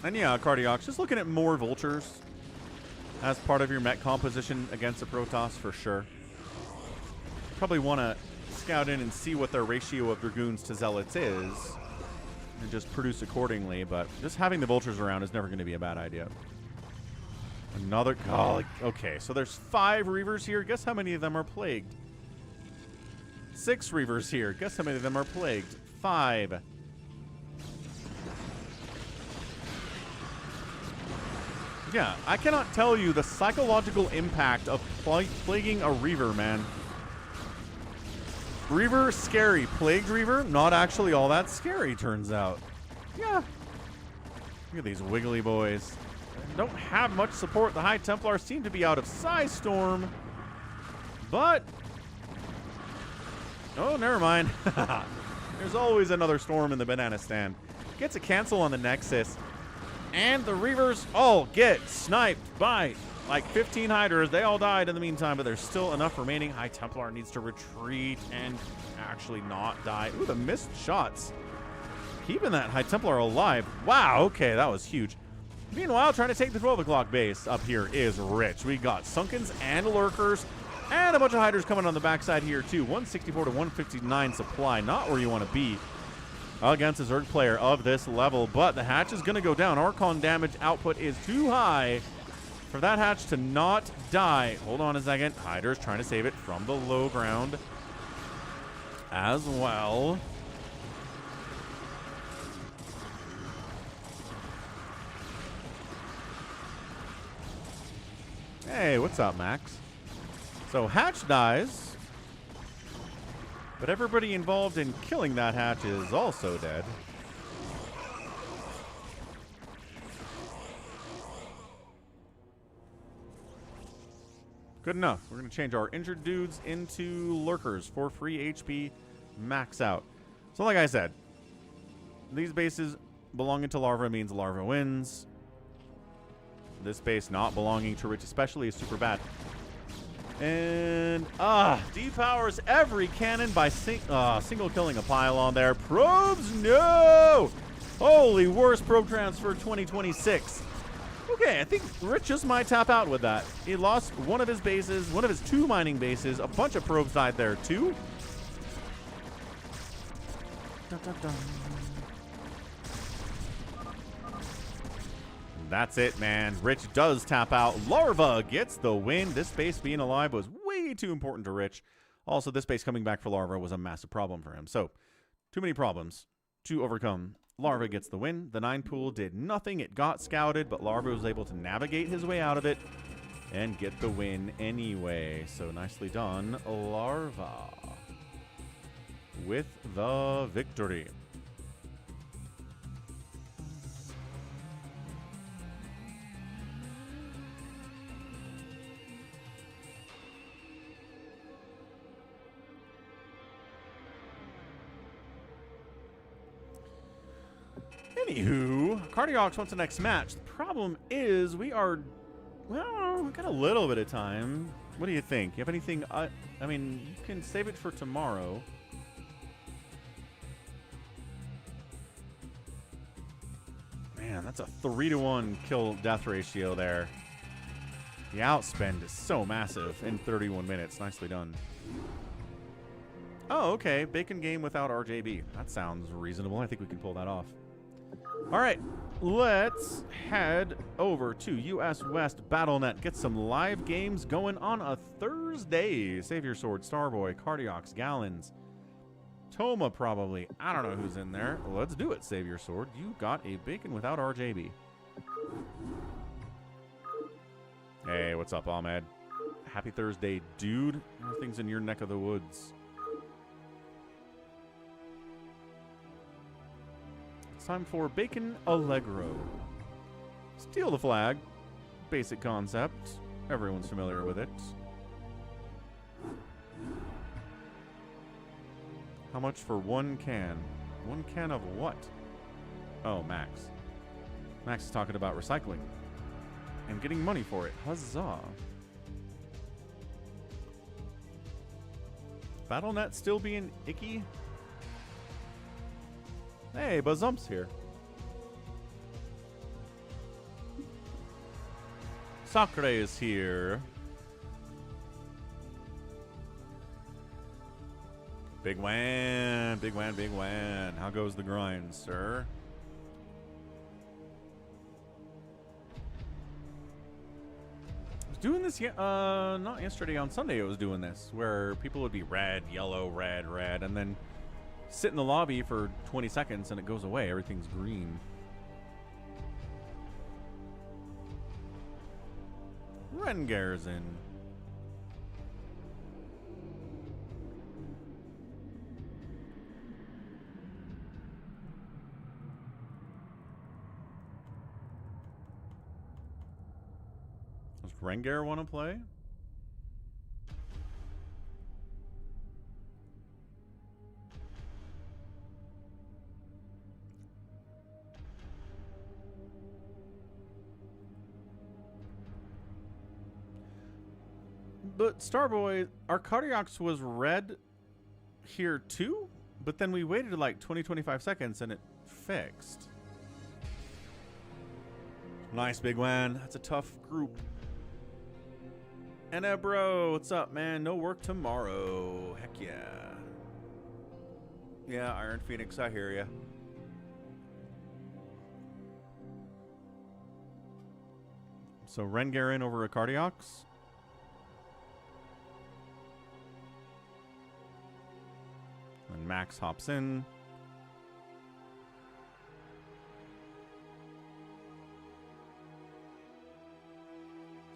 [SPEAKER 1] And yeah, Cardiacs, just looking at more Vultures as part of your mech composition against a Protoss for sure. Probably want to scout in and see what their ratio of Dragoons to Zealots is and just produce accordingly, but just having the Vultures around is never going to be a bad idea. Another, oh, okay, so there's 5 Reavers here. Guess how many of them are plagued? 6 Reavers here. Guess how many of them are plagued? 5. Yeah, I cannot tell you the psychological impact of plaguing a Reaver, man. Reaver, scary. Plagued Reaver, not actually all that scary, turns out. Yeah. Look at these wiggly boys. Don't have much support. The High Templars seem to be out of Size Storm. But... oh, never mind. There's always another Storm in the banana stand. Gets a cancel on the Nexus. And the Reavers all get sniped by like 15 Hydras. They all died in the meantime, but there's still enough remaining. High Templar needs to retreat and actually not die. Ooh, the missed shots. Keeping that High Templar alive. Wow, okay, that was huge. Meanwhile, trying to take the 12 o'clock base up here is Rich. We got Sunkens and Lurkers and a bunch of Hydras coming on the backside here too. 164 to 159 supply. Not where you want to be against a Zerg player of this level, but the hatch is going to go down. Archon damage output is too high for that hatch to not die. Hold on a second. Hydra's trying to save it from the low ground as well. Hey, what's up, Max? So hatch dies. But everybody involved in killing that hatch is also dead. Good enough. We're going to change our injured dudes into lurkers for free HP max out. So like I said, these bases belonging to Larva means Larva wins. This base not belonging to Rich especially is super bad. And, depowers every cannon by single killing a pylon there. Probes, no! Holy, worst probe transfer 2026. Okay, I think Rich just might tap out with that. He lost one of his bases, one of his 2 mining bases. A bunch of probes died there, too. Dun, dun, dun. That's it, man. Rich does tap out. Larva gets the win. This base being alive was way too important to Rich. Also, this base coming back for Larva was a massive problem for him. So, too many problems to overcome. Larva gets the win. The 9 pool did nothing. It got scouted, but Larva was able to navigate his way out of it and get the win anyway. So, nicely done, Larva, with the victory. Anywho, Cardiox wants the next match. The problem is we are, well, we got a little bit of time. What do you think? You have anything? I mean, you can save it for tomorrow. Man, that's a 3-to-1 kill death ratio there. The outspend is so massive in 31 minutes. Nicely done. Oh, okay. Bacon game without RJB. That sounds reasonable. I think we can pull that off. All right, let's head over to US West BattleNet. Get some live games going on a Thursday. Savior Sword, Starboy, Cardiox, Gallons, Toma probably. I don't know who's in there. Let's do it, Savior Sword. You got a bacon without RJB. Hey, what's up, Ahmed? Happy Thursday, dude. How are things in your neck of the woods? Time for Bacon Allegro. Steal the flag. Basic concept. Everyone's familiar with it. How much for 1 can? 1 can of what? Oh, Max. Max is talking about recycling and getting money for it. Huzzah. BattleNet still being icky? Hey, Buzzump's here. Sacre is here. Big Wan, Big Wan, Big Wan. How goes the grind, sir? I was doing this, not yesterday, on Sunday I was doing this, where people would be red, yellow, red, red, and then sit in the lobby for 20 seconds and it goes away. Everything's green. Rengar's in. Does Rengar want to play? But Starboy, our Cardiox was red here too, but then we waited like 20-25 seconds and it fixed. Nice, Big Wan. That's a tough group. And bro, what's up, man? No work tomorrow. Heck yeah. Yeah, Iron Phoenix, I hear ya. So Rengar in over a Cardiox. And Max hops in.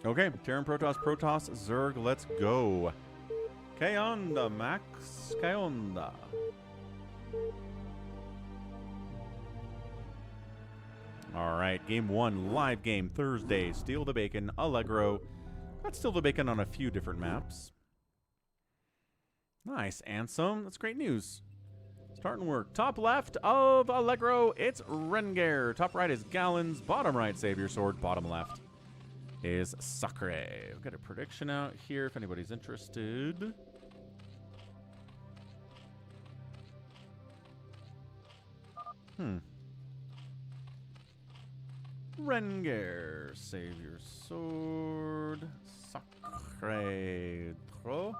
[SPEAKER 1] Okay, Terran Protoss, Protoss, Zerg, let's go. Que onda, Max? Que onda? All right, game 1, live game, Thursday. Steal the Bacon, Allegro. Got Steal the Bacon on a few different maps. Nice, Ansem. That's great news. Starting work. Top left of Allegro, it's Rengar. Top right is Gallons. Bottom right, Savior Sword. Bottom left is Sacre. We've got a prediction out here if anybody's interested. Rengar, save your sword. Sacre. Throw.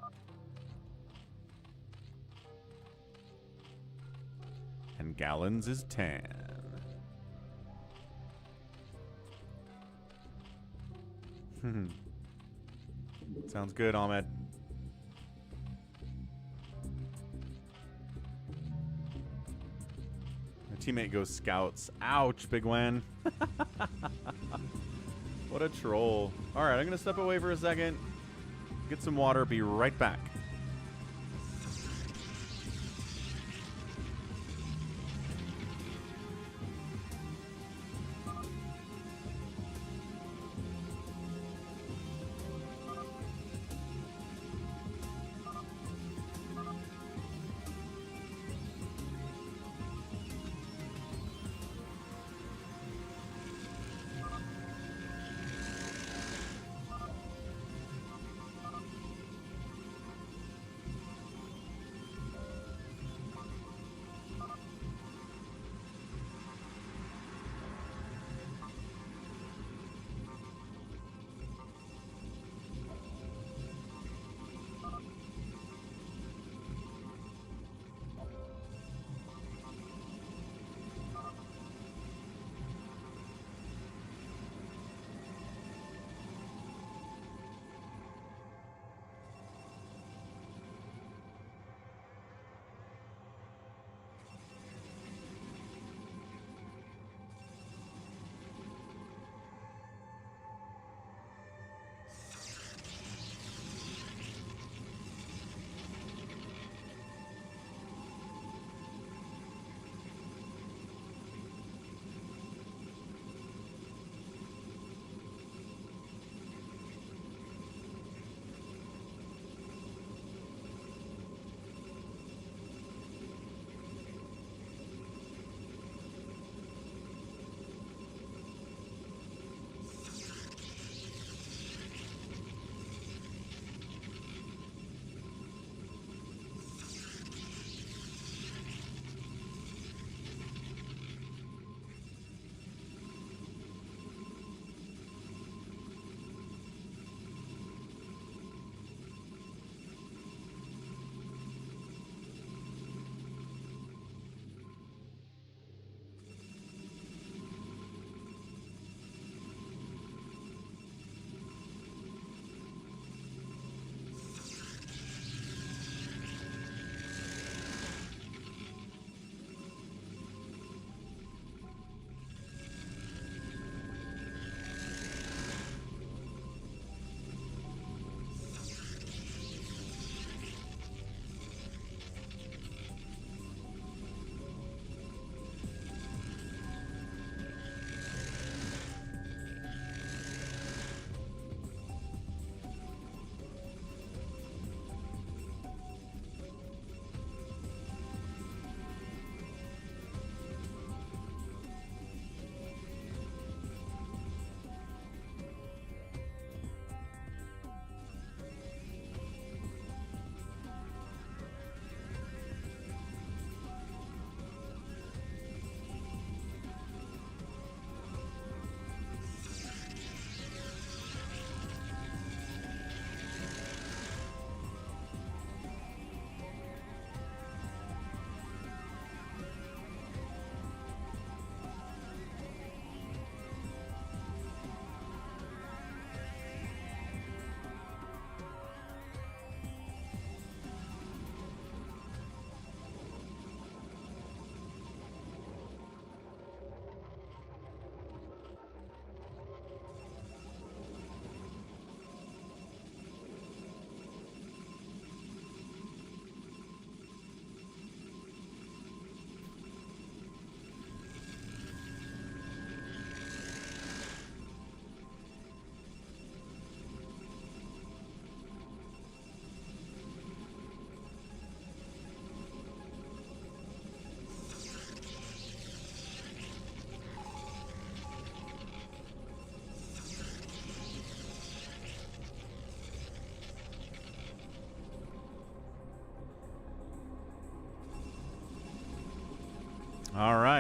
[SPEAKER 1] And Gallons is 10. Sounds good, Ahmed. My teammate goes scouts. Ouch, Big Wen. What a troll. All right, I'm going to step away for a second, get some water, be right back.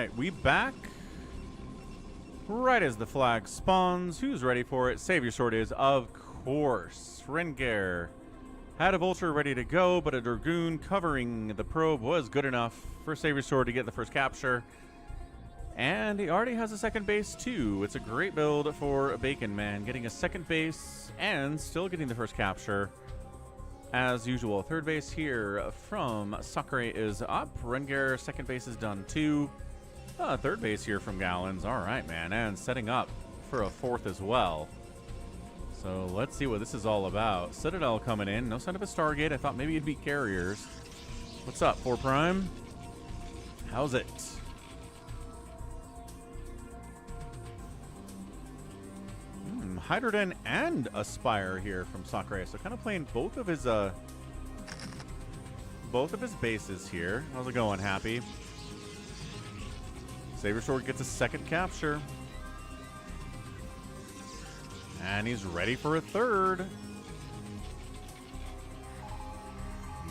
[SPEAKER 1] right, we back. Right as the flag spawns. Who's ready for it? Save your sword is, of course, Rengar. Had a vulture ready to go, but a dragoon covering the probe was good enough for Save Your Sword to get the first capture. And he already has a second base too. It's a great build for Bacon Man, getting a second base and still getting the first capture. As usual, third base here from Sakura is up. Rengar, second base is done too. Third base here from Gallons. All right, man. And setting up for a fourth as well. So let's see what this is all about. Citadel coming in. No sign of a Stargate. I thought maybe it'd be carriers. What's up, 4 Prime? How's it? Hydroden and Aspire here from Sakura. So kind of playing both of his bases here. How's it going, Happy? Saber Sword gets a second capture. And he's ready for a third.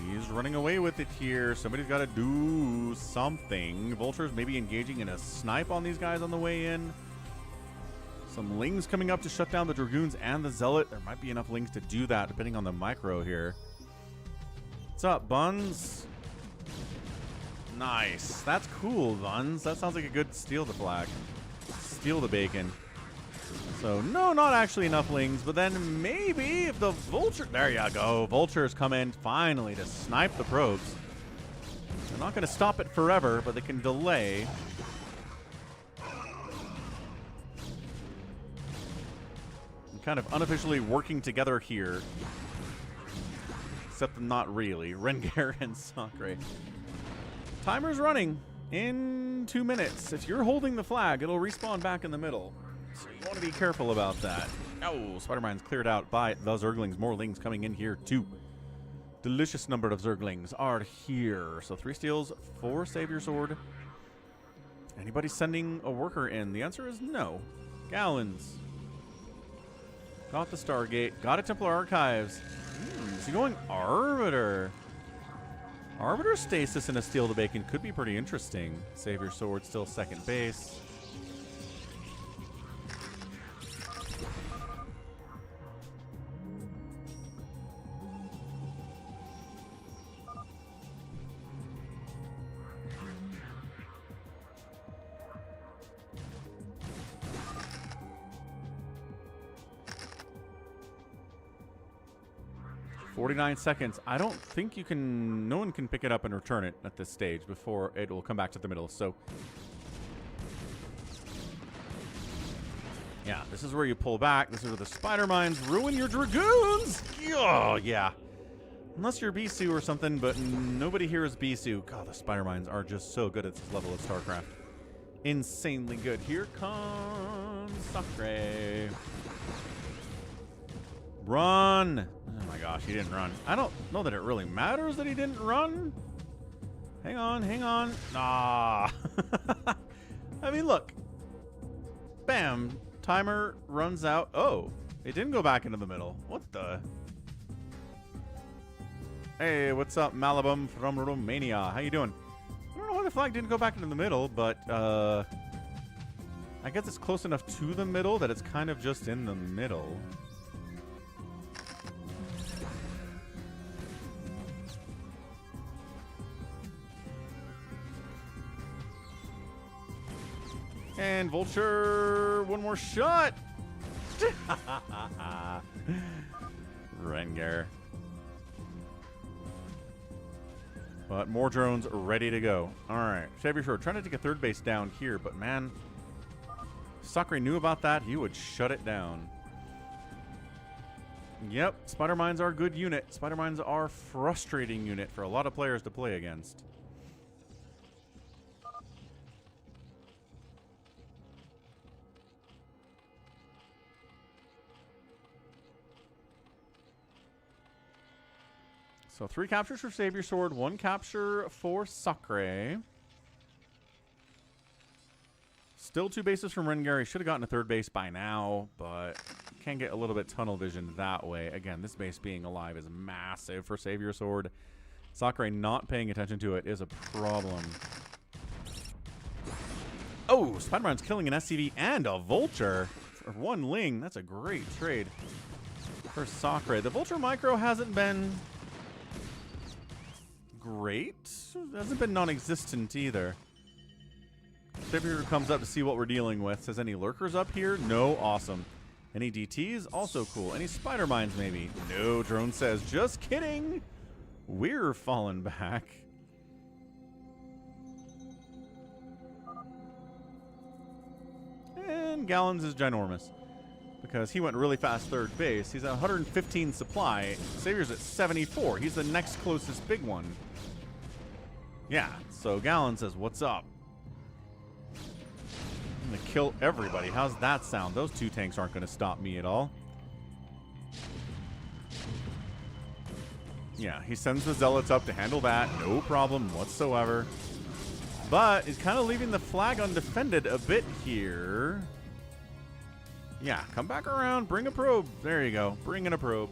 [SPEAKER 1] He's running away with it here. Somebody's got to do something. Vulture's maybe engaging in a snipe on these guys on the way in. Some Lings coming up to shut down the Dragoons and the Zealot. There might be enough Lings to do that, depending on the micro here. What's up, Buns? Nice. That's cool, Buns. That sounds like a good steal the flag. Steal the bacon. So, no, not actually enough Lings, but then maybe if the Vulture... There you go. Vultures come in finally to snipe the probes. They're not going to stop it forever, but they can delay. Kind of unofficially working together here. Except not really. Rengar and Sakura. Timer's running in 2 minutes. If you're holding the flag, it'll respawn back in the middle. So you want to be careful about that. Oh, Spider-Mine's cleared out by the Zerglings. More Lings coming in here too. Delicious number of Zerglings are here. So 3 steals, 4 Save Your Sword. Anybody sending a worker in? The answer is no. Gallons. Got the Stargate. Got a Templar Archives. Is he going Arbiter? Arbiter Stasis and a Steal the Bacon could be pretty interesting. Save Your Sword, still second base. .49 seconds. I don't think you can... No one can pick it up and return it at this stage before it will come back to the middle. So, yeah, this is where you pull back. This is where the Spider Mines ruin your Dragoons. Oh, yeah. Unless you're Bisu or something, but nobody here is Bisu. God, the Spider Mines are just so good at this level of StarCraft. Insanely good. Here comes Sakura. Run! Oh my gosh, he didn't run. I don't know that it really matters that he didn't run. Hang on, hang on. Ah. I mean, look. Bam. Timer runs out. Oh, it didn't go back into the middle. What the? Hey, what's up, Malabum from Romania? How you doing? I don't know why the flag didn't go back into the middle, but I guess it's close enough to the middle that it's kind of just in the middle. And Vulture, one more shot. Rengar. But more drones ready to go. All right, Save Your Sword trying to take a third base down here, but man, if Sakura knew about that, he would shut it down. Yep, Spider Mines are a good unit. Spider Mines are a frustrating unit for a lot of players to play against. So 3 captures for Save Your Sword, 1 capture for Sakura. Still 2 bases from Rengar. He should have gotten a third base by now, but can get a little bit tunnel vision that way. Again, this base being alive is massive for Save Your Sword. Sakura not paying attention to it is a problem. Oh, Spider-Man's killing an SCV and a Vulture. For one Ling, that's a great trade for Sacre. The Vulture Micro hasn't been great. It hasn't been non-existent either. Savior comes up to see what we're dealing with. Says, any lurkers up here? No. Awesome. Any DTs? Also cool. Any spider mines maybe? No. Drone says, just kidding. We're falling back. And Gallons is ginormous because he went really fast third base. He's at 115 supply. Savior's at 74. He's the next closest big one. Yeah, so Gallon says, what's up? I'm going to kill everybody. How's that sound? Those two tanks aren't going to stop me at all. Yeah, he sends the Zealots up to handle that. No problem whatsoever. But he's kind of leaving the flag undefended a bit here. Yeah, come back around. Bring a probe. There you go. Bring in a probe.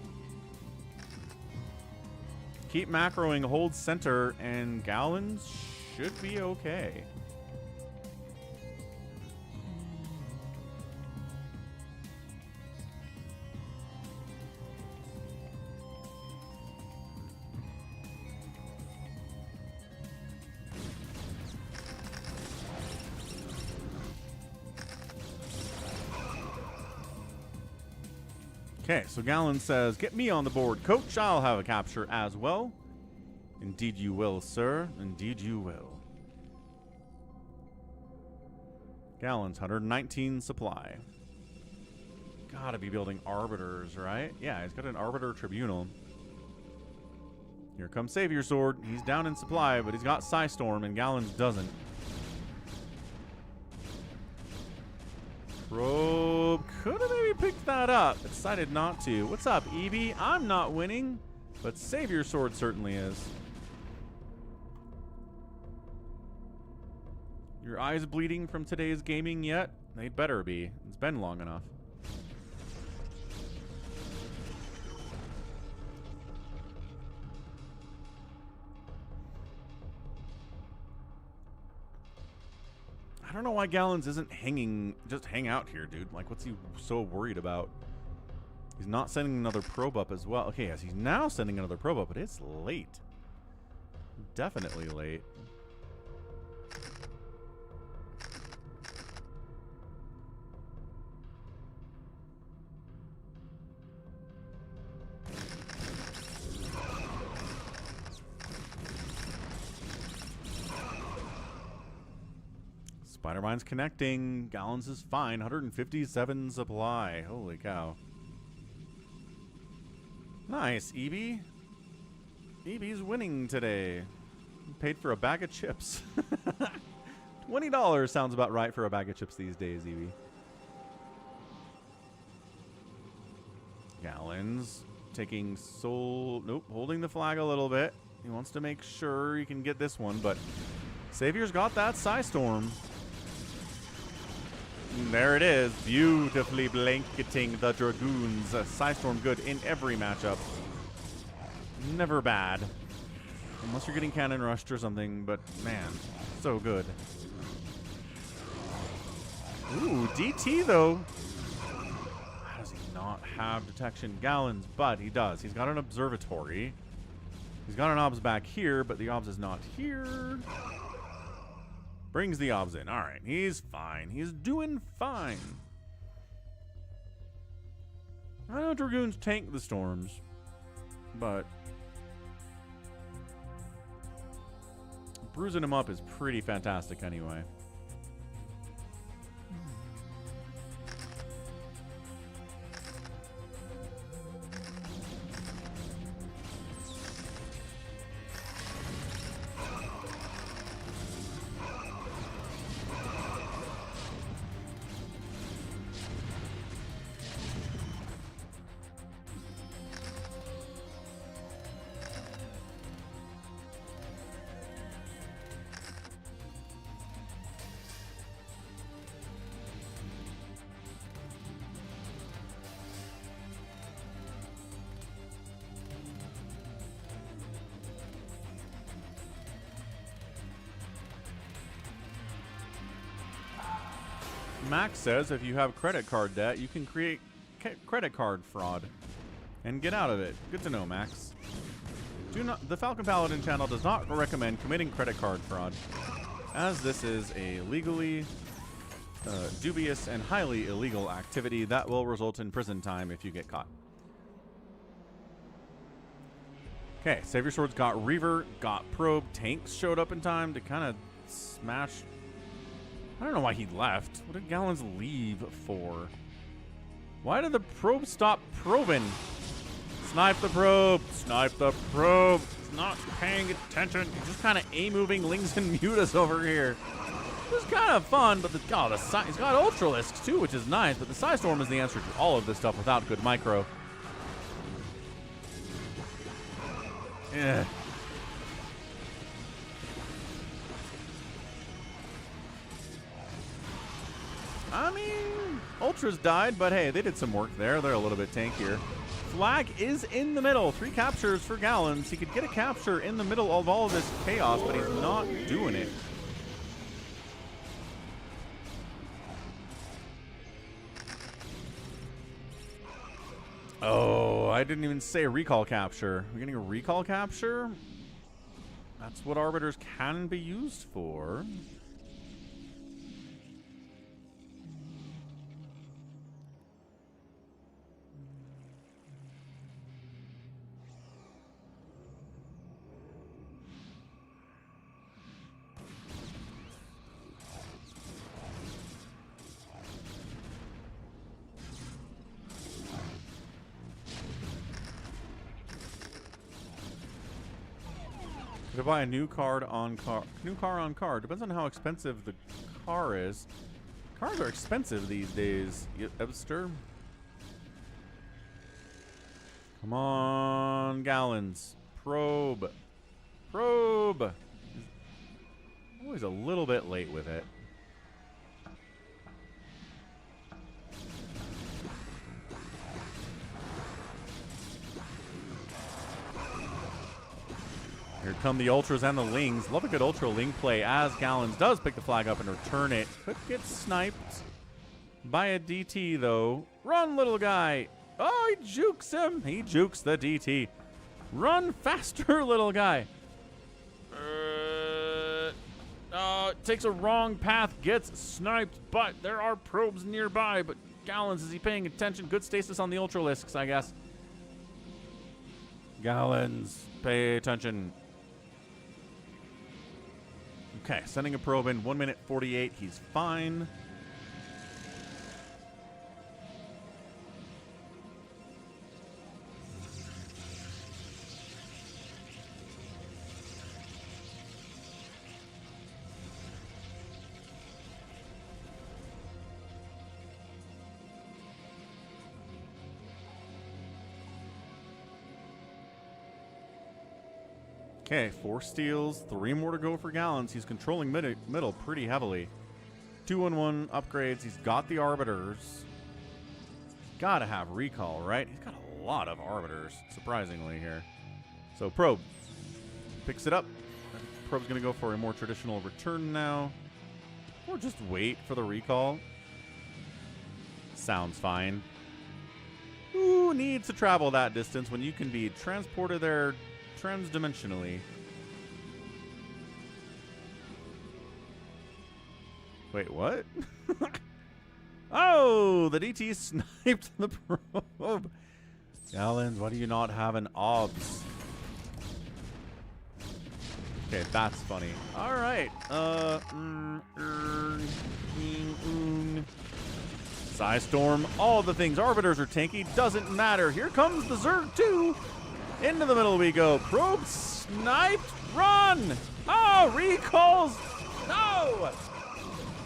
[SPEAKER 1] Keep macroing, hold center, and Gallons should be okay. Okay, so Gallon says, get me on the board, coach. I'll have a capture as well. Indeed you will, sir. Indeed you will. Gallon's 119 supply. Gotta be building arbiters, right? Yeah, he's got an arbiter tribunal. Here comes Savior Sword. He's down in supply, but he's got Psystorm, and Gallon's doesn't. Probe could have maybe picked that up. Decided not to. What's up, Evie? I'm not winning, but Savior Sword certainly is. Your eyes bleeding from today's gaming yet? They'd better be. It's been long enough. I don't know why Gallons isn't hanging, just hang out here, dude. Like, what's he so worried about? He's not sending another probe up as well. Okay, yes, he's now sending another probe up, but it's late. Definitely late. Spider-Mine's connecting. Gallons is fine. 157 supply. Holy cow. Nice, Evie. Evie's winning today. Paid for a bag of chips. $20 sounds about right for a bag of chips these days, Evie. Gallons taking soul. Nope, holding the flag a little bit. He wants to make sure he can get this one, but Savior's got that Psystorm. There it is, beautifully blanketing the Dragoons. Psystorm good in every matchup. Never bad. Unless you're getting cannon rushed or something, but man, so good. Ooh, DT though. How does he not have detection? Gallons, but he does. He's got an observatory. He's got an obs back here, but the obs is not here. Brings the obs in. All right, he's fine. He's doing fine. I know Dragoons tank the storms, but bruising him up is pretty fantastic anyway. Max says if you have credit card debt, you can create credit card fraud and get out of it. Good to know, Max. The Falcon Paladin channel does not recommend committing credit card fraud, as this is a legally dubious and highly illegal activity that will result in prison time if you get caught. Okay, Savior Swords got Reaver, got Probe. Tanks showed up in time to kind of smash. I don't know why he left. What did Gallons leave for? Why did the Probe stop probing? Snipe the Probe. Snipe the Probe. He's not paying attention. He's just kind of A-moving Lings and Mutas over here. It's kind of fun, but he's got Ultralisks too, which is nice, but the Psystorm is the answer to all of this stuff without good micro. Yeah. I mean, Ultras died, but hey, they did some work there. They're a little bit tankier. Flag is in the middle. 3 captures for Gallons. He could get a capture in the middle of all of this chaos, but he's not doing it. Oh, I didn't even say recall capture. We're getting a recall capture? That's what Arbiters can be used for. To buy a new car on car. Depends on how expensive the car is. Cars are expensive these days, Ebster. Come on, Gallons. Probe. Probe. Always a little bit late with it. Here come the Ultras and the Lings. Love a good Ultra Ling play as Gallons does pick the flag up and return it. Could get sniped by a DT, though. Run, little guy. Oh, he jukes him. He jukes the DT. Run faster, little guy. Takes a wrong path, gets sniped, but there are probes nearby. But Gallons, is he paying attention? Good stasis on the Ultralisks, I guess. Gallons, pay attention. Okay, sending a probe in 1 minute 48. He's fine. Okay, 4 steals, 3 more to go for Gallons. He's controlling middle pretty heavily. 2-1-1 upgrades. He's got the Arbiters. Gotta have recall, right? He's got a lot of Arbiters, surprisingly, here. So Probe picks it up. Probe's gonna go for a more traditional return now. Or just wait for the recall. Sounds fine. Who needs to travel that distance when you can be transported there transdimensionally? Wait, what? Oh, the DT sniped the probe. Gallons, why do you not have an OBS? Okay, that's funny. All right. Psystorm, all the things. Arbiters are tanky. Doesn't matter. Here comes the Zerg 2. Into the middle we go. Probe sniped. Run. Oh, recalls. No.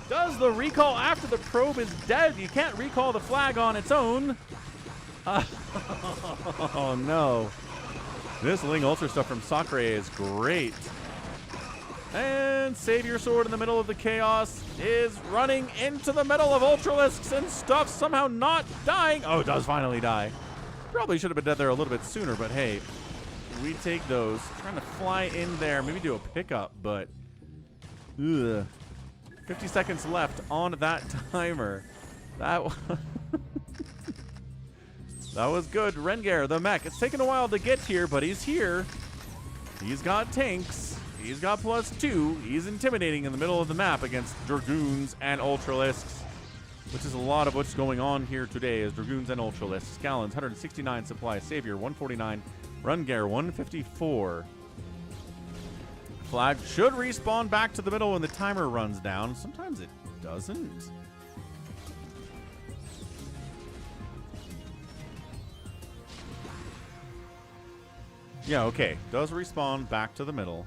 [SPEAKER 1] Does the recall after the probe is dead? You can't recall the flag on its own. Oh, no. This Ling Ultra stuff from Sacre is great. And Savior Sword in the middle of the chaos is running into the middle of Ultralisks and stuff, somehow not dying. Oh, it does finally die. Probably should have been dead there a little bit sooner, but hey, we take those. Trying to fly in there, maybe do a pickup, but ugh. 50 seconds left on that timer. That that was good. Rengar, the mech. It's taken a while to get here, but he's here. He's got tanks. He's got +2. He's intimidating in the middle of the map against Dragoons and Ultralisks, which is a lot of what's going on here today is Dragoons and Ultralisks. Gallons, 169 supply. Savior, 149. Rengar, 154. Flag should respawn back to the middle when the timer runs down. Sometimes it doesn't. Yeah, okay. Does respawn back to the middle.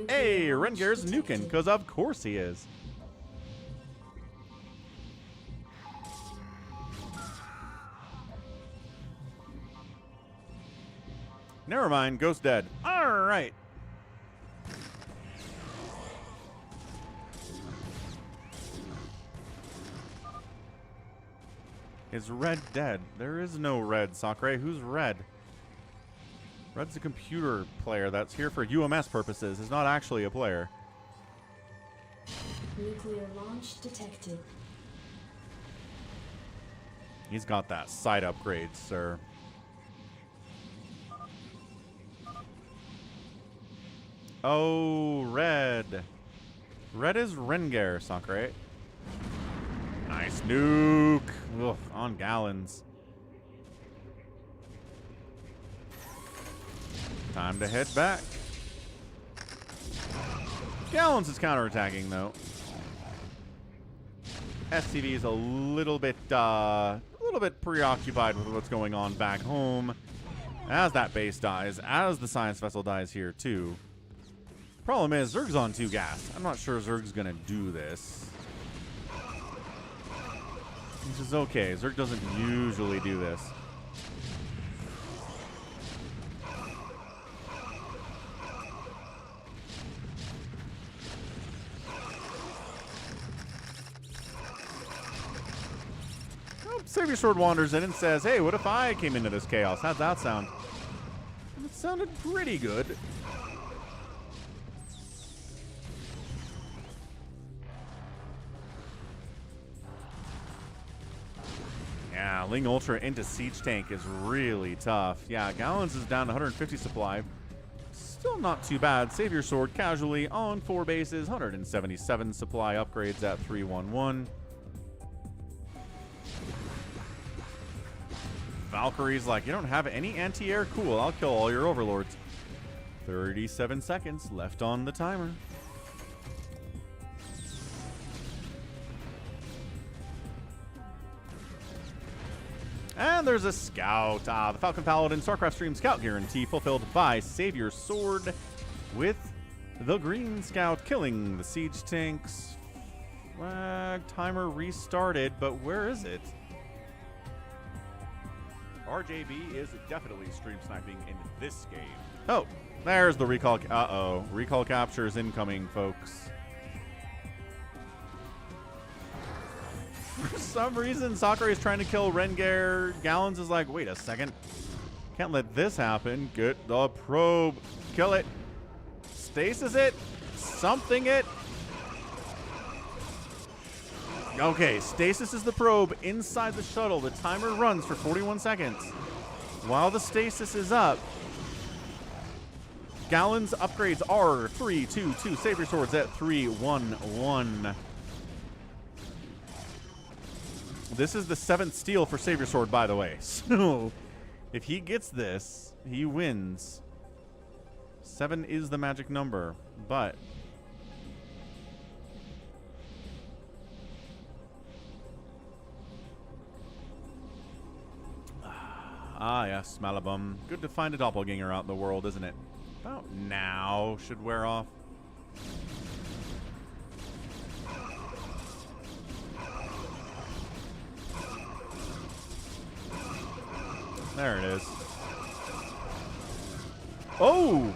[SPEAKER 1] Hey, Rengar's nuking, because of course he is. Never mind, Ghost dead. All right. Is Red dead? There is no Red, Sakurai. Who's Red? Red's a computer player that's here for UMS purposes. Is not actually a player.
[SPEAKER 3] Nuclear launch detected.
[SPEAKER 1] He's got that side upgrade, sir. Oh, Red. Red is Rengar, Sakurai. Nice nuke. Ugh, on Gallons. Time to head back. Gallons is counterattacking though. SCV is a little bit preoccupied with what's going on back home. As that base dies, as the science vessel dies here too. Problem is, Zerg's on 2 gas. I'm not sure Zerg's gonna do this. Which is okay. Zerg doesn't usually do this. Oh, Savior Sword wanders in and says, hey, what if I came into this chaos? How'd that sound? It sounded pretty good. Yeah, Ling Ultra into Siege Tank is really tough. Yeah, Gallons is down to 150 supply. Still not too bad. Savior Sword casually on 4 bases. 177 supply upgrades at 311. Valkyrie's like, you don't have any anti-air? Cool, I'll kill all your overlords. 37 seconds left on the timer. And there's a scout. The Falcon Paladin StarCraft stream scout guarantee fulfilled by Savior Sword with the green scout killing the siege tanks. Timer restarted, but where is it?
[SPEAKER 5] RJB is definitely stream sniping in this game.
[SPEAKER 1] Oh, there's the recall. Uh-oh. Recall capture is incoming, folks. For some reason, Sakurai is trying to kill Rengar. Gallons is like, wait a second. Can't let this happen. Get the probe. Kill it. Stasis it. Something it. Okay, stasis is the probe inside the shuttle. The timer runs for 41 seconds. While the stasis is up, Gallons upgrades are 3-2-2. Savior Swords at 3-1-1. This is the 7th steal for Savior Sword, by the way. So, if he gets this, he wins. 7 is the magic number, but... Ah, yes, Malabum. Good to find a doppelganger out in the world, isn't it? About now should wear off. There it is. Oh!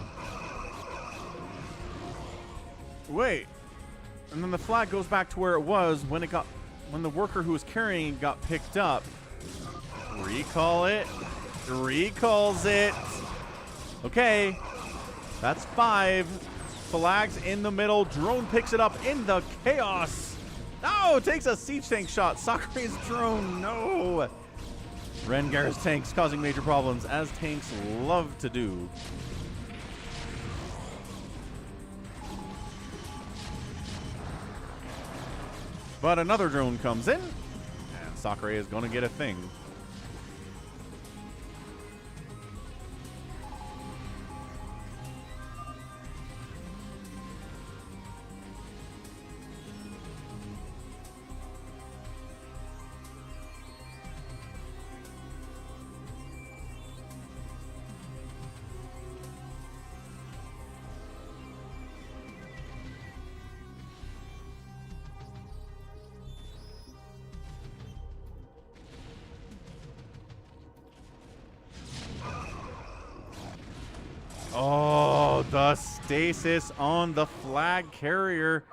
[SPEAKER 1] Wait. And then the flag goes back to where it was when it got when the worker who was carrying it got picked up. Recall it. Recalls it. Okay. That's 5. Flags in the middle. Drone picks it up in the chaos. No, takes a siege tank shot. Sakure's drone, no. Rengar's tanks causing major problems, as tanks love to do. But another drone comes in, and Sakura is going to get a thing. Oh, the stasis on the flag carrier.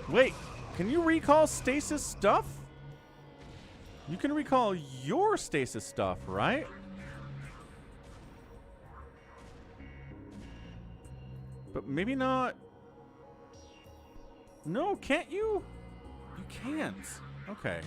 [SPEAKER 1] Wait, can you recall stasis stuff? You can recall your stasis stuff, right? But maybe not. No, can't you? You can't. Okay.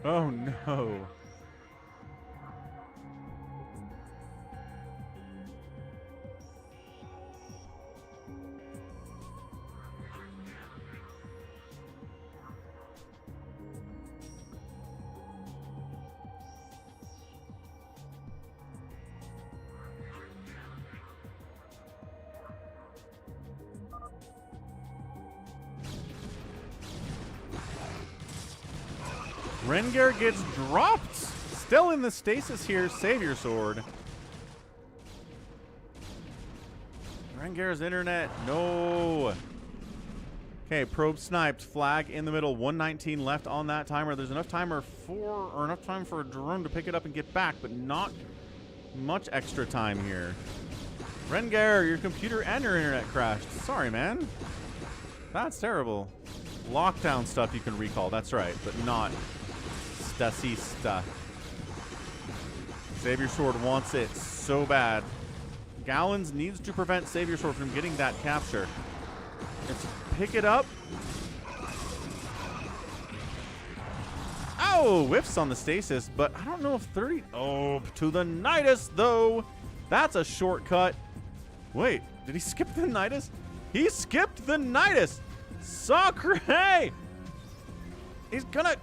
[SPEAKER 1] Oh no. Rengar gets dropped. Still in the stasis here. Savior Sword. Rengar's internet. No. Okay, probe sniped. Flag in the middle. 119 left on that timer. There's enough time for a drone to pick it up and get back, but not much extra time here. Rengar, your computer and your internet crashed. Sorry, man. That's terrible. Lockdown stuff you can recall. That's right, but not Stasista. Savior Sword wants it so bad. Gallons needs to prevent Savior Sword from getting that capture. Let's pick it up. Oh, whiffs on the stasis, but I don't know if 30... Oh, to the Nidus, though. That's a shortcut. Wait, did he skip the Nidus? He skipped the Nidus. Sakura! He's gonna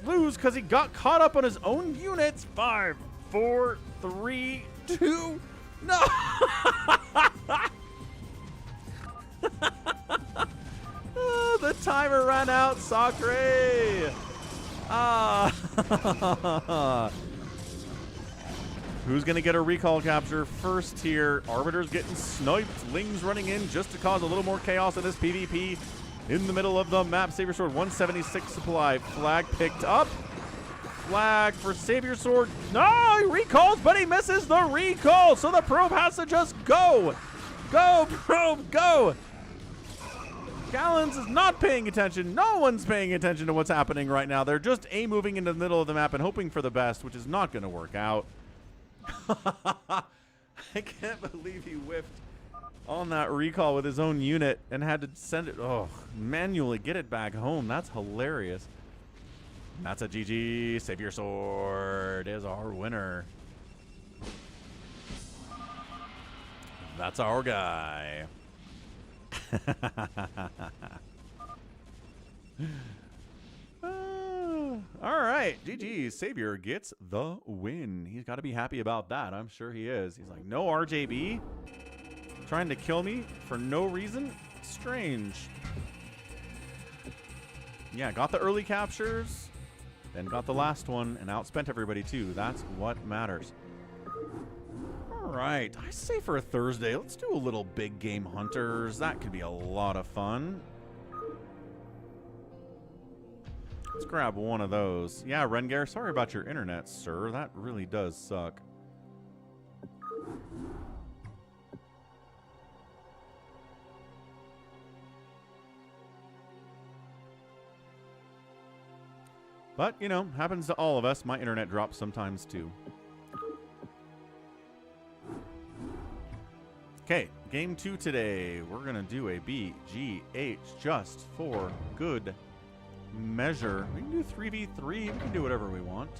[SPEAKER 1] lose because he got caught up on his own units. 5, 4, 3, 2. No! Oh, the timer ran out, Sakura. Ah. Who's gonna get a recall capture first here? Arbiter's getting sniped. Ling's running in just to cause a little more chaos in this PvP. In the middle of the map, Savior Sword 176 supply. Flag picked up. Flag for Savior Sword. No, he recalls, but he misses the recall. So the probe has to just go. Go, probe, go. Gallons is not paying attention. No one's paying attention to what's happening right now. They're just moving into the middle of the map and hoping for the best, which is not going to work out. I can't believe he whiffed on that recall with his own unit and had to send it, manually get it back home. That's hilarious. That's a GG. Savior Sword is our winner. That's our guy. All right, GG. Savior gets the win. He's got to be happy about that. I'm sure he is. He's like, no RJB? Trying to kill me for no reason? Strange. Yeah, got the early captures. Then got the last one and outspent everybody too. That's what matters. All right, I say for a Thursday, let's do a little Big Game Hunters. That could be a lot of fun. Let's grab one of those. Yeah, Rengar, sorry about your internet, sir. That really does suck. But, you know, happens to all of us. My internet drops sometimes too. Okay, game 2 today. We're going to do a BGH just for good measure. We can do 3v3. We can do whatever we want.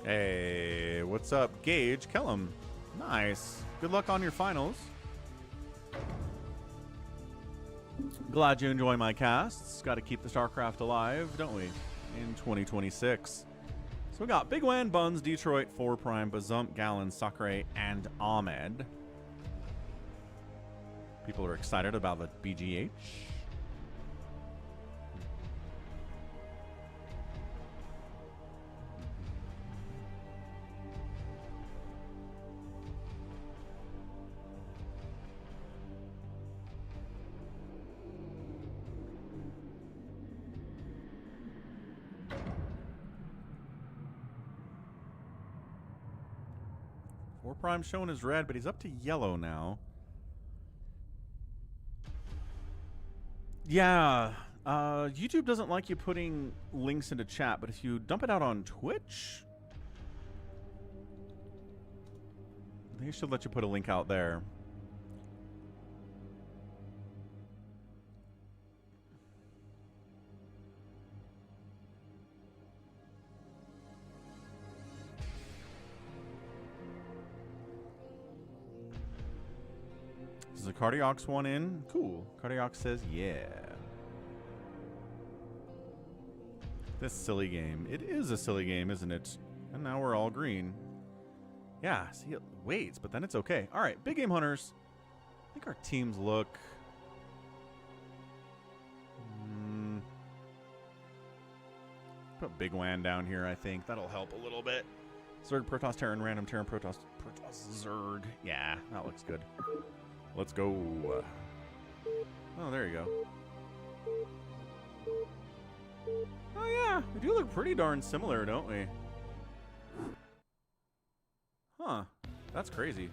[SPEAKER 1] Hey, what's up, Gage? Kellum. Nice. Good luck on your finals. Glad you enjoy my casts. Got to keep the StarCraft alive, don't we? In 2026. So we got Big Wan, Buns, Detroit, 4 Prime, Bazump, Gallon, Sakura, and Ahmed. People are excited about the BGH. Prime shown as red, but he's up to yellow now. Yeah, YouTube doesn't like you putting links into chat, but if you dump it out on Twitch, they should let you put a link out there. Is the Cardiox one in? Cool. Cardiox says, yeah. This silly game. It is a silly game, isn't it? And now we're all green. Yeah, see, it waits, but then it's okay. All right, Big Game Hunters. I think our teams look... Put Big Wan down here, I think. That'll help a little bit. Zerg, Protoss, Terran, Random, Terran, Protoss, Zerg. Yeah, that looks good. Let's go. Oh, there you go. Oh, yeah. We do look pretty darn similar, don't we? Huh. That's crazy.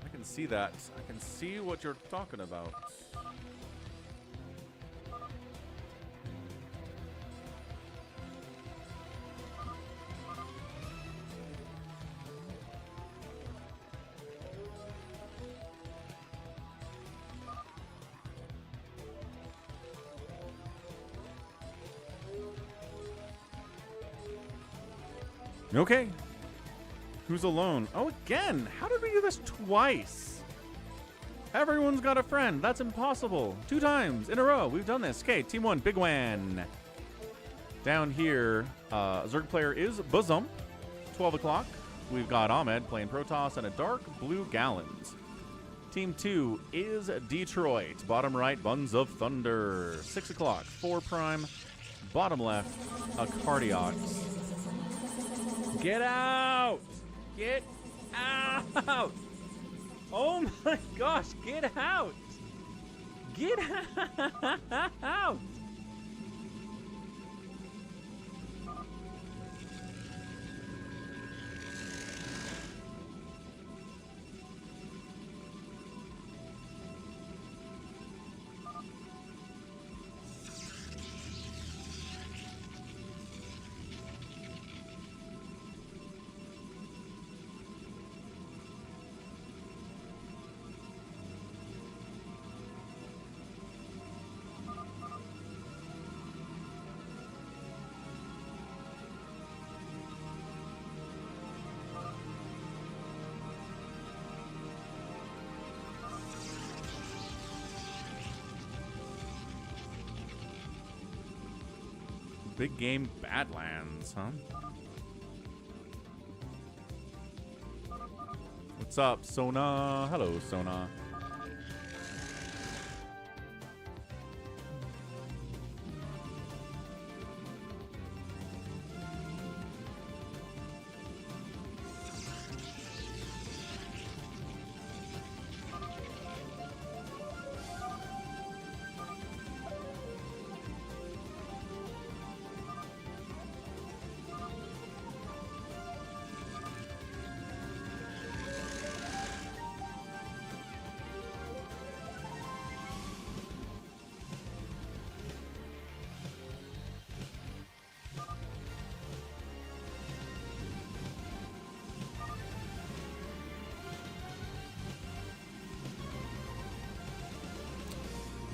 [SPEAKER 1] I can see that. I can see what you're talking about. Okay. Who's alone? Oh, again. How did we do this twice? Everyone's got a friend. That's impossible. 2 times in a row. We've done this. Okay, team 1, Big Wan. Down here, Zerg player is Bazump. 12 o'clock. We've got Ahmed playing Protoss and a dark blue Gallons. Team 2 is Detroit. Bottom right, Buns of Thunder. 6 o'clock, 4 Prime. Bottom left, a Cardiox. Get out! Get out! Oh my gosh, get out! Get out! Big Game Badlands, huh? What's up, Sona? Hello, Sona.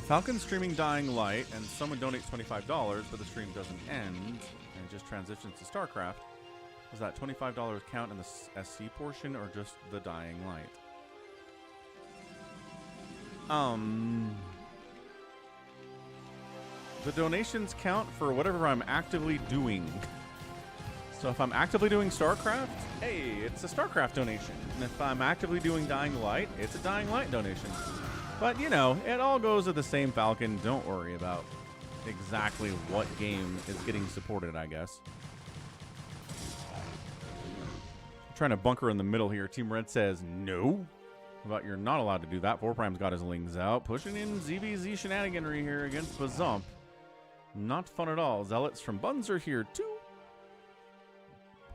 [SPEAKER 1] Falcon streaming Dying Light, and someone donates $25, but the stream doesn't end, and it just transitions to StarCraft. Does that $25 count in the SC portion, or just the Dying Light? The donations count for whatever I'm actively doing. So if I'm actively doing StarCraft, hey, it's a StarCraft donation. And if I'm actively doing Dying Light, it's a Dying Light donation. But, you know, it all goes to the same Falcon. Don't worry about exactly what game is getting supported, I guess. I'm trying to bunker in the middle here. Team Red says no. But you're not allowed to do that. 4Prime's got his lings out. Pushing in ZVZ shenaniganry here against Bazump. Not fun at all. Zealots from Buns are here, too.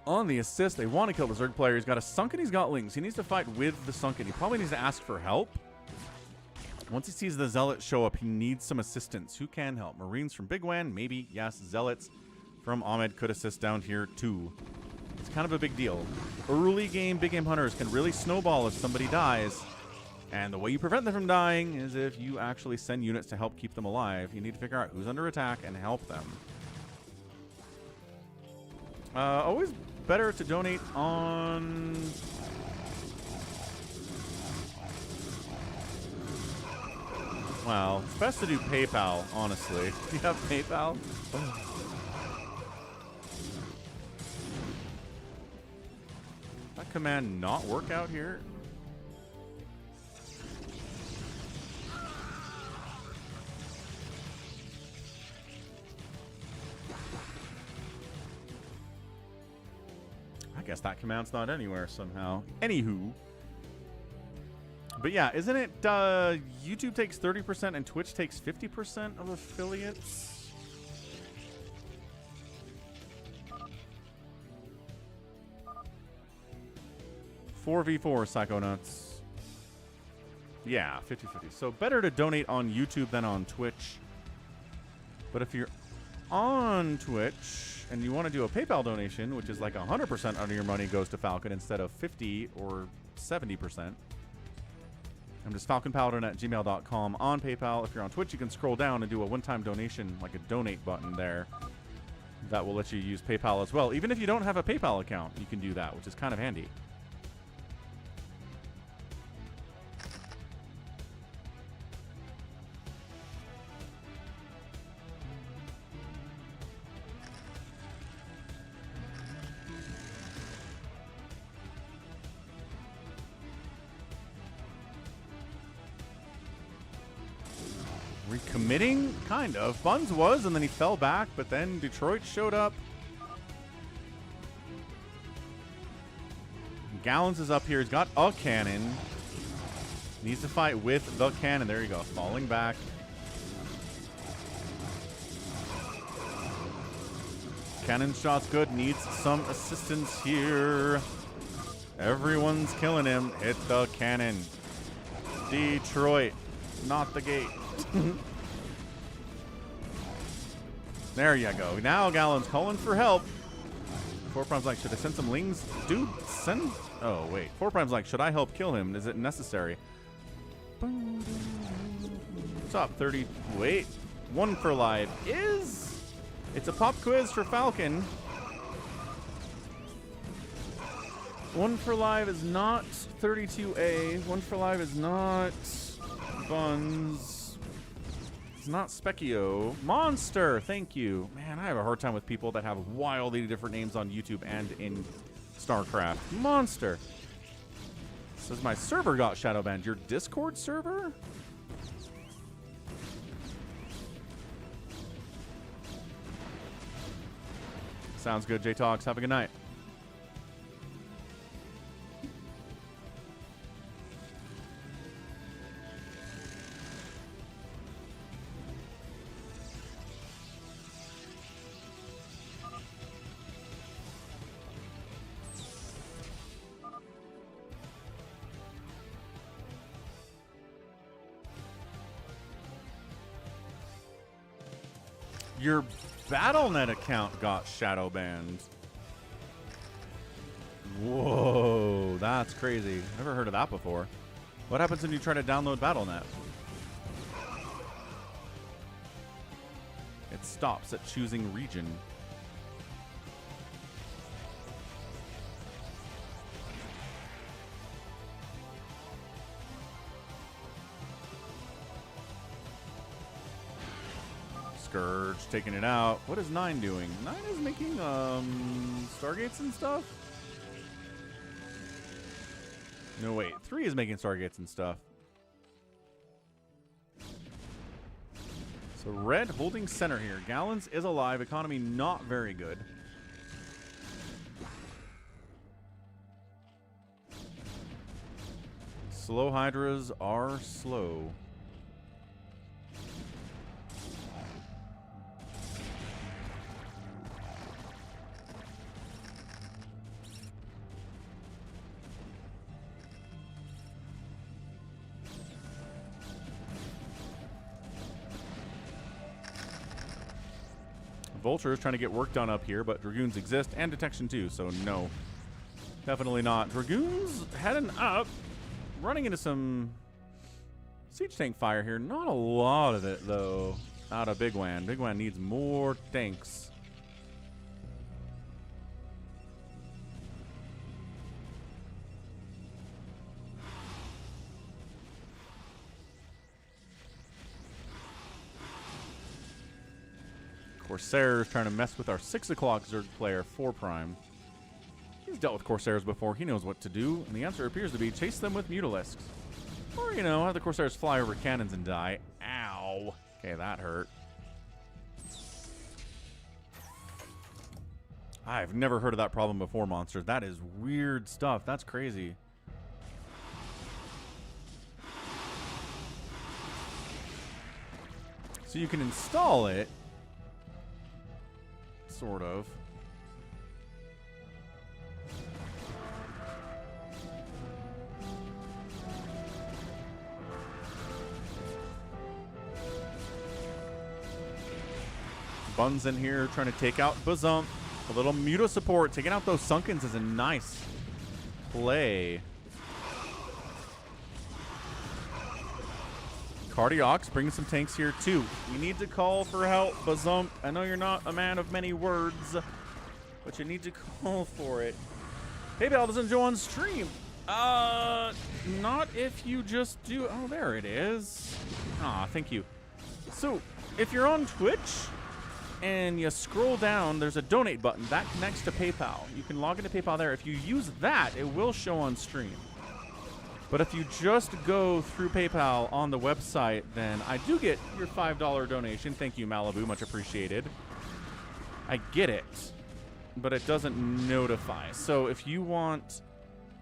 [SPEAKER 1] On the assist, they want to kill the Zerg player. He's got a Sunken, he's got lings. He needs to fight with the Sunken. He probably needs to ask for help. Once he sees the Zealot show up, he needs some assistance. Who can help? Marines from Big Wan? Maybe. Yes. Zealots from Ahmed could assist down here, too. It's kind of a big deal. Early game Big Game Hunters can really snowball if somebody dies. And the way you prevent them from dying is if you actually send units to help keep them alive. You need to figure out who's under attack and help them. Always better to donate on... Well, it's best to do PayPal, honestly. Do you have PayPal? That command not work out here? I guess that command's not anywhere somehow. Anywho. But yeah, isn't it YouTube takes 30% and Twitch takes 50% of affiliates? $4v4 Psychonauts. Yeah, 50-50. So better to donate on YouTube than on Twitch. But if you're on Twitch and you want to do a PayPal donation, which is like 100% of your money goes to Falcon instead of 50 or 70%. I'm just falconpaladin@gmail.com on PayPal. If you're on Twitch, you can scroll down and do a one-time donation, like a donate button there. That will let you use PayPal as well. Even if you don't have a PayPal account, you can do that, which is kind of handy. Recommitting? Kind of. Buns was, and then he fell back, but then Detroit showed up. Gallons is up here. He's got a cannon. Needs to fight with the cannon. There you go. Falling back. Cannon shot's good. Needs some assistance here. Everyone's killing him. Hit the cannon. Detroit. Not the gate. There you go. Now Gallon's calling for help. 4Prime's like, should I send some lings? Dude, send... Oh, wait. 4Prime's like, should I help kill him? Is it necessary? What's up, 30? Wait. 1 for live is... It's a pop quiz for Falcon. 1 for live is not 32A. 1 for live is not Buns. It's not Specchio. Monster, thank you. Man, I have a hard time with people that have wildly different names on YouTube and in StarCraft. Monster. Says my server got shadow banned. Your Discord server? Sounds good, J-Talks. Have a good night. Your BattleNet account got shadow banned. Whoa, that's crazy. Never heard of that before. What happens when you try to download BattleNet? It stops at choosing region. Scourge taking it out. What is 9 doing? 9 is making Stargates and stuff? No, wait. 3 is making Stargates and stuff. So red holding center here. Gallons is alive. Economy not very good. Slow Hydras are slow. Vulture is trying to get work done up here, but Dragoons exist and detection too, so no. Definitely not. Dragoons heading up, running into some siege tank fire here. Not a lot of it, though, out of Big Wan. Big Wan needs more tanks. Corsairs trying to mess with our 6 o'clock Zerg player, 4 Prime. He's dealt with Corsairs before. He knows what to do. And the answer appears to be chase them with Mutalisks. Or, you know, have the Corsairs fly over cannons and die. Ow. Okay, that hurt. I've never heard of that problem before, Monsters. That is weird stuff. That's crazy. So you can install it. Sort of. Bun's in here trying to take out Bazump. A little Muta support. Taking out those Sunkens is a nice play. Cardiox bringing some tanks here too. We need to call for help, Bazump. I know you're not a man of many words, but you need to call for it. PayPal doesn't join stream. Not if you just do. Oh, there it is. Ah, thank you. So, if you're on Twitch and you scroll down, there's a donate button that connects to PayPal. You can log into PayPal there. If you use that, it will show on stream. But if you just go through PayPal on the website, then I do get your $5 donation. Thank you, Malibu. Much appreciated. I get it, but it doesn't notify. So if you want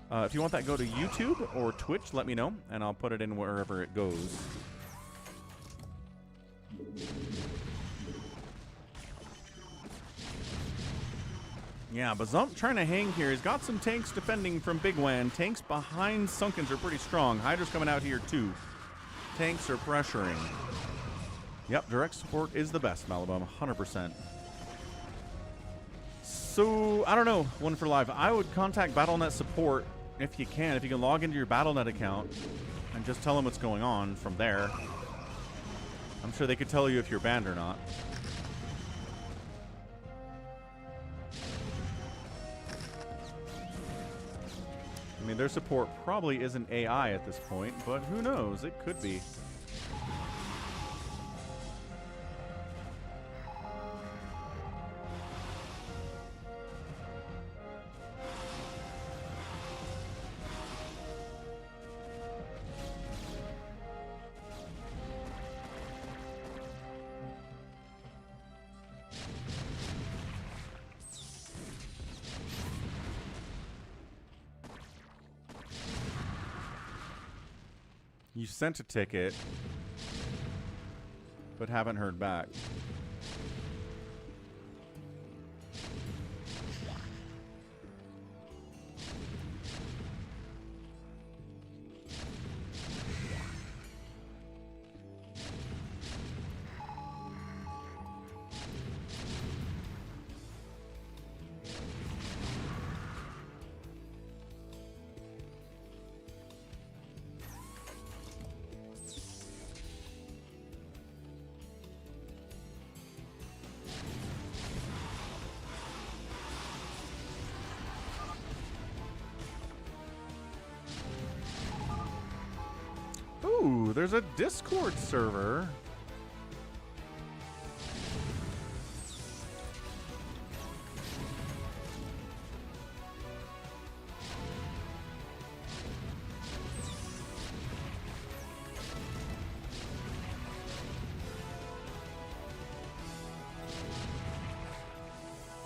[SPEAKER 1] that, go to YouTube or Twitch, let me know, and I'll put it in wherever it goes. Yeah, Bazump trying to hang here. He's got some tanks defending from Big Wan. Tanks behind Sunkens are pretty strong. Hydra's coming out here too. Tanks are pressuring. Yep, direct support is the best, Malabum, 100%. So, I don't know, one for live. I would contact BattleNet support if you can. If you can log into your BattleNet account and just tell them what's going on from there. I'm sure they could tell you if you're banned or not. I mean, their support probably isn't AI at this point, but who knows? It could be. You sent a ticket, but haven't heard back. Ooh, there's a Discord server.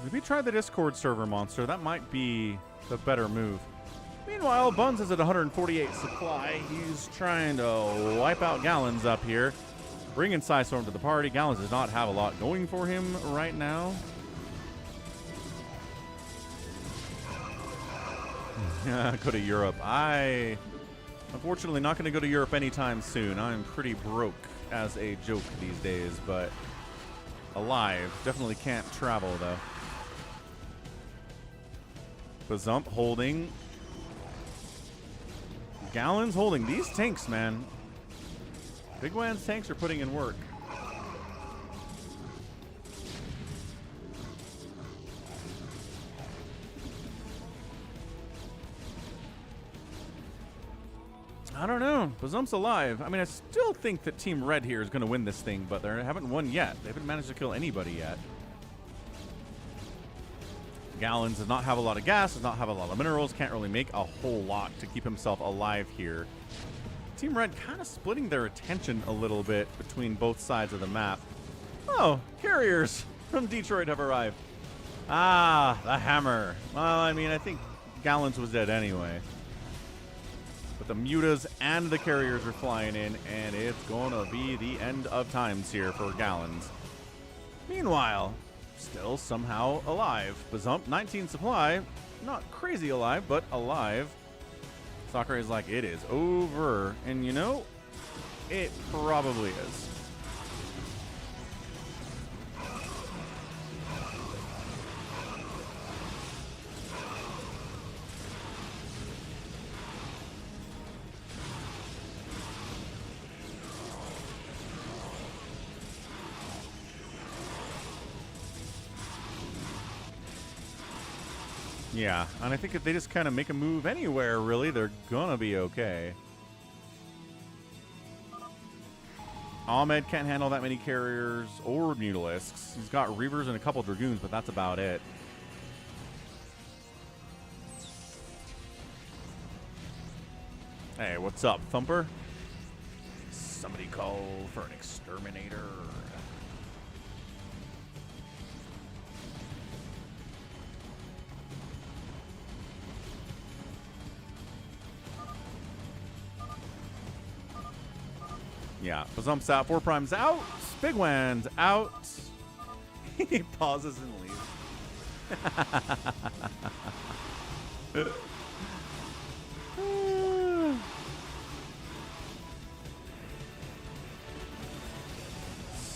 [SPEAKER 1] Maybe try the Discord server, monster. That might be the better move. Meanwhile, Buns is at 148 supply. He's trying to wipe out Gallons up here. Bringing Psystorm to the party. Gallons does not have a lot going for him right now. Go to Europe. Unfortunately, not going to go to Europe anytime soon. I'm pretty broke as a joke these days, but alive. Definitely can't travel, though. Bazump holding. Gallons holding. These tanks, man. Big Wan's tanks are putting in work. I don't know. Bazump's alive. I mean, I still think that Team Red here is going to win this thing, but they haven't won yet. They haven't managed to kill anybody yet. Gallons does not have a lot of gas, does not have a lot of minerals, can't really make a whole lot to keep himself alive here. Team Red kind of splitting their attention a little bit between both sides of the map. Oh, carriers from Detroit have arrived. Ah, the hammer. Well, I mean, I think Gallons was dead anyway. But the mutas and the carriers are flying in, and it's going to be the end of times here for Gallons. Meanwhile, still somehow alive. Bazump, 19 supply. Not crazy alive, but alive. Sakura is like, it is over. And you know, it probably is. Yeah, and I think if they just kind of make a move anywhere, really, they're gonna be okay. Ahmed can't handle that many carriers or Mutalisks. He's got Reavers and a couple Dragoons, but that's about it. Hey, what's up, Thumper? Somebody call for an exterminator. Yeah, Bazump's out, 4 Prime's out, Big Wan's out. He pauses and leaves.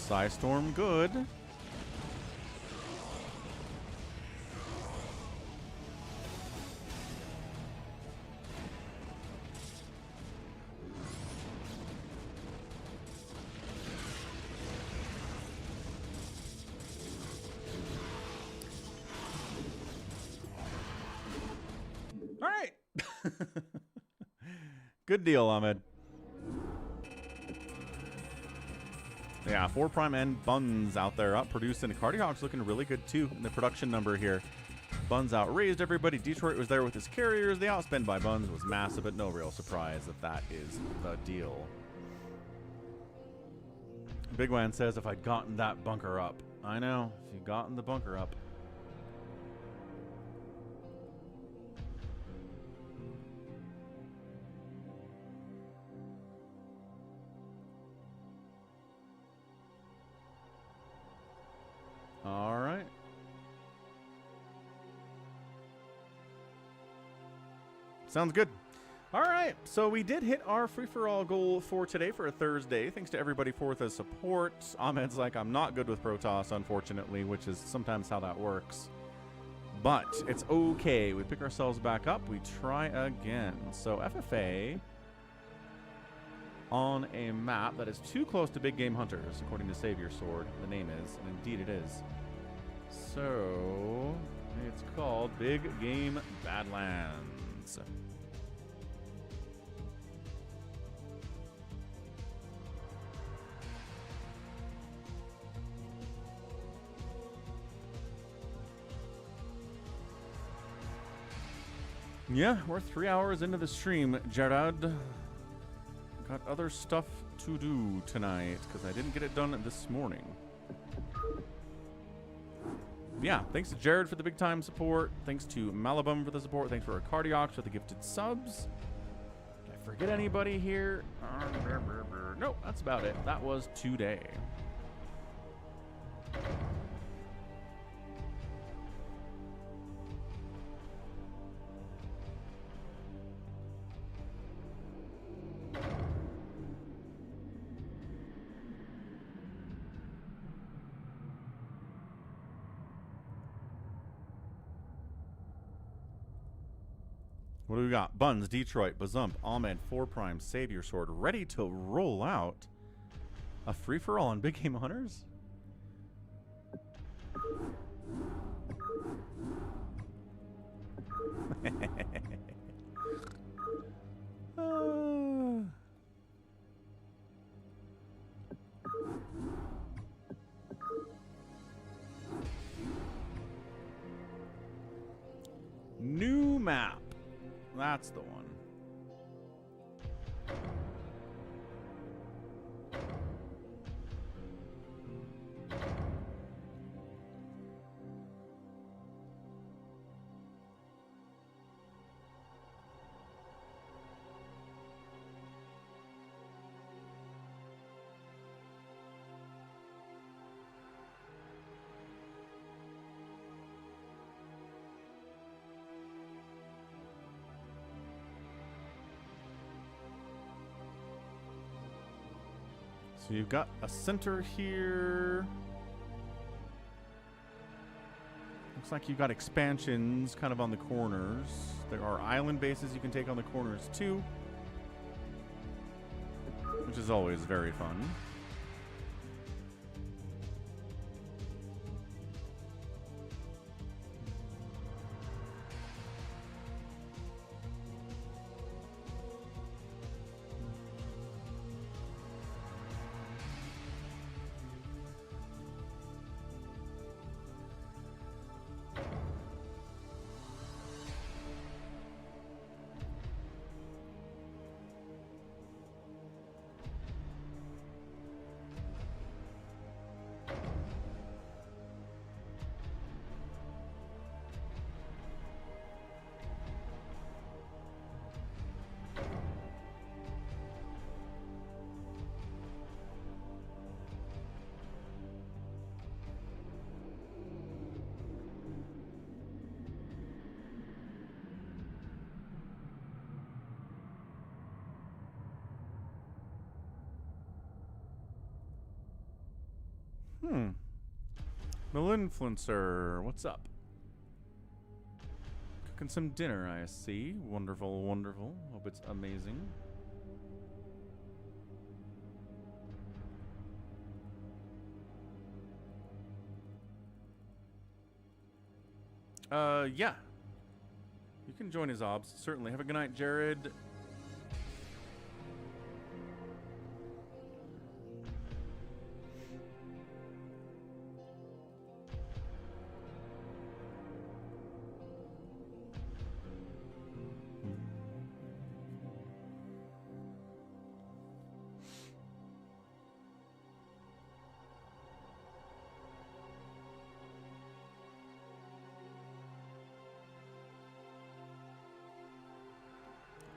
[SPEAKER 1] Psystorm good. All right. Good deal, Ahmed. Yeah, 4 Prime and Buns out there out producing. Cardiog's looking really good too in the production number here. Buns outraised everybody. Detroit was there with his carriers. The outspend by Buns was massive, but no real surprise that that is the deal. Big Wan says, if I'd gotten that bunker up. I know, if you'd gotten the bunker up. All right. Sounds good. All right, so we did hit our free-for-all goal for today for a Thursday. Thanks to everybody for the support. Ahmed's like, I'm not good with Protoss, unfortunately, which is sometimes how that works. But it's okay. We pick ourselves back up. We try again. So FFA on a map that is too close to Big Game Hunters, according to Savior Sword. The name is, and indeed it is. So it's called Big Game Badlands. Yeah, we're 3 hours into the stream, Gerard. Got other stuff to do tonight, because I didn't get it done this morning. Yeah, thanks to Jared for the big time support. Thanks to Malabum for the support. Thanks for our Cardiox for the gifted subs. Did I forget anybody here? Nope, that's about it. That was today. What do we got? Buns, Detroit, Bazump, Ahmed, 4 Prime, Savior Sword, ready to roll out. A free-for-all on Big Game Hunters? New map. That's the one. So you've got a center here. Looks like you've got expansions kind of on the corners. There are island bases you can take on the corners too, which is always very fun. Malinfluencer, what's up? Cooking some dinner, I see. Wonderful, wonderful. Hope it's amazing. Yeah. You can join his obs, certainly. Have a good night, Jared.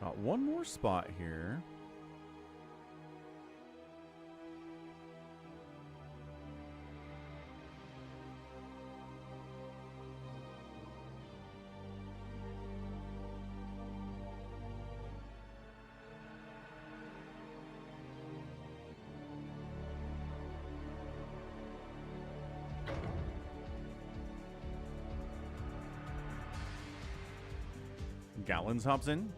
[SPEAKER 1] Got one more spot here. Gallons hops in.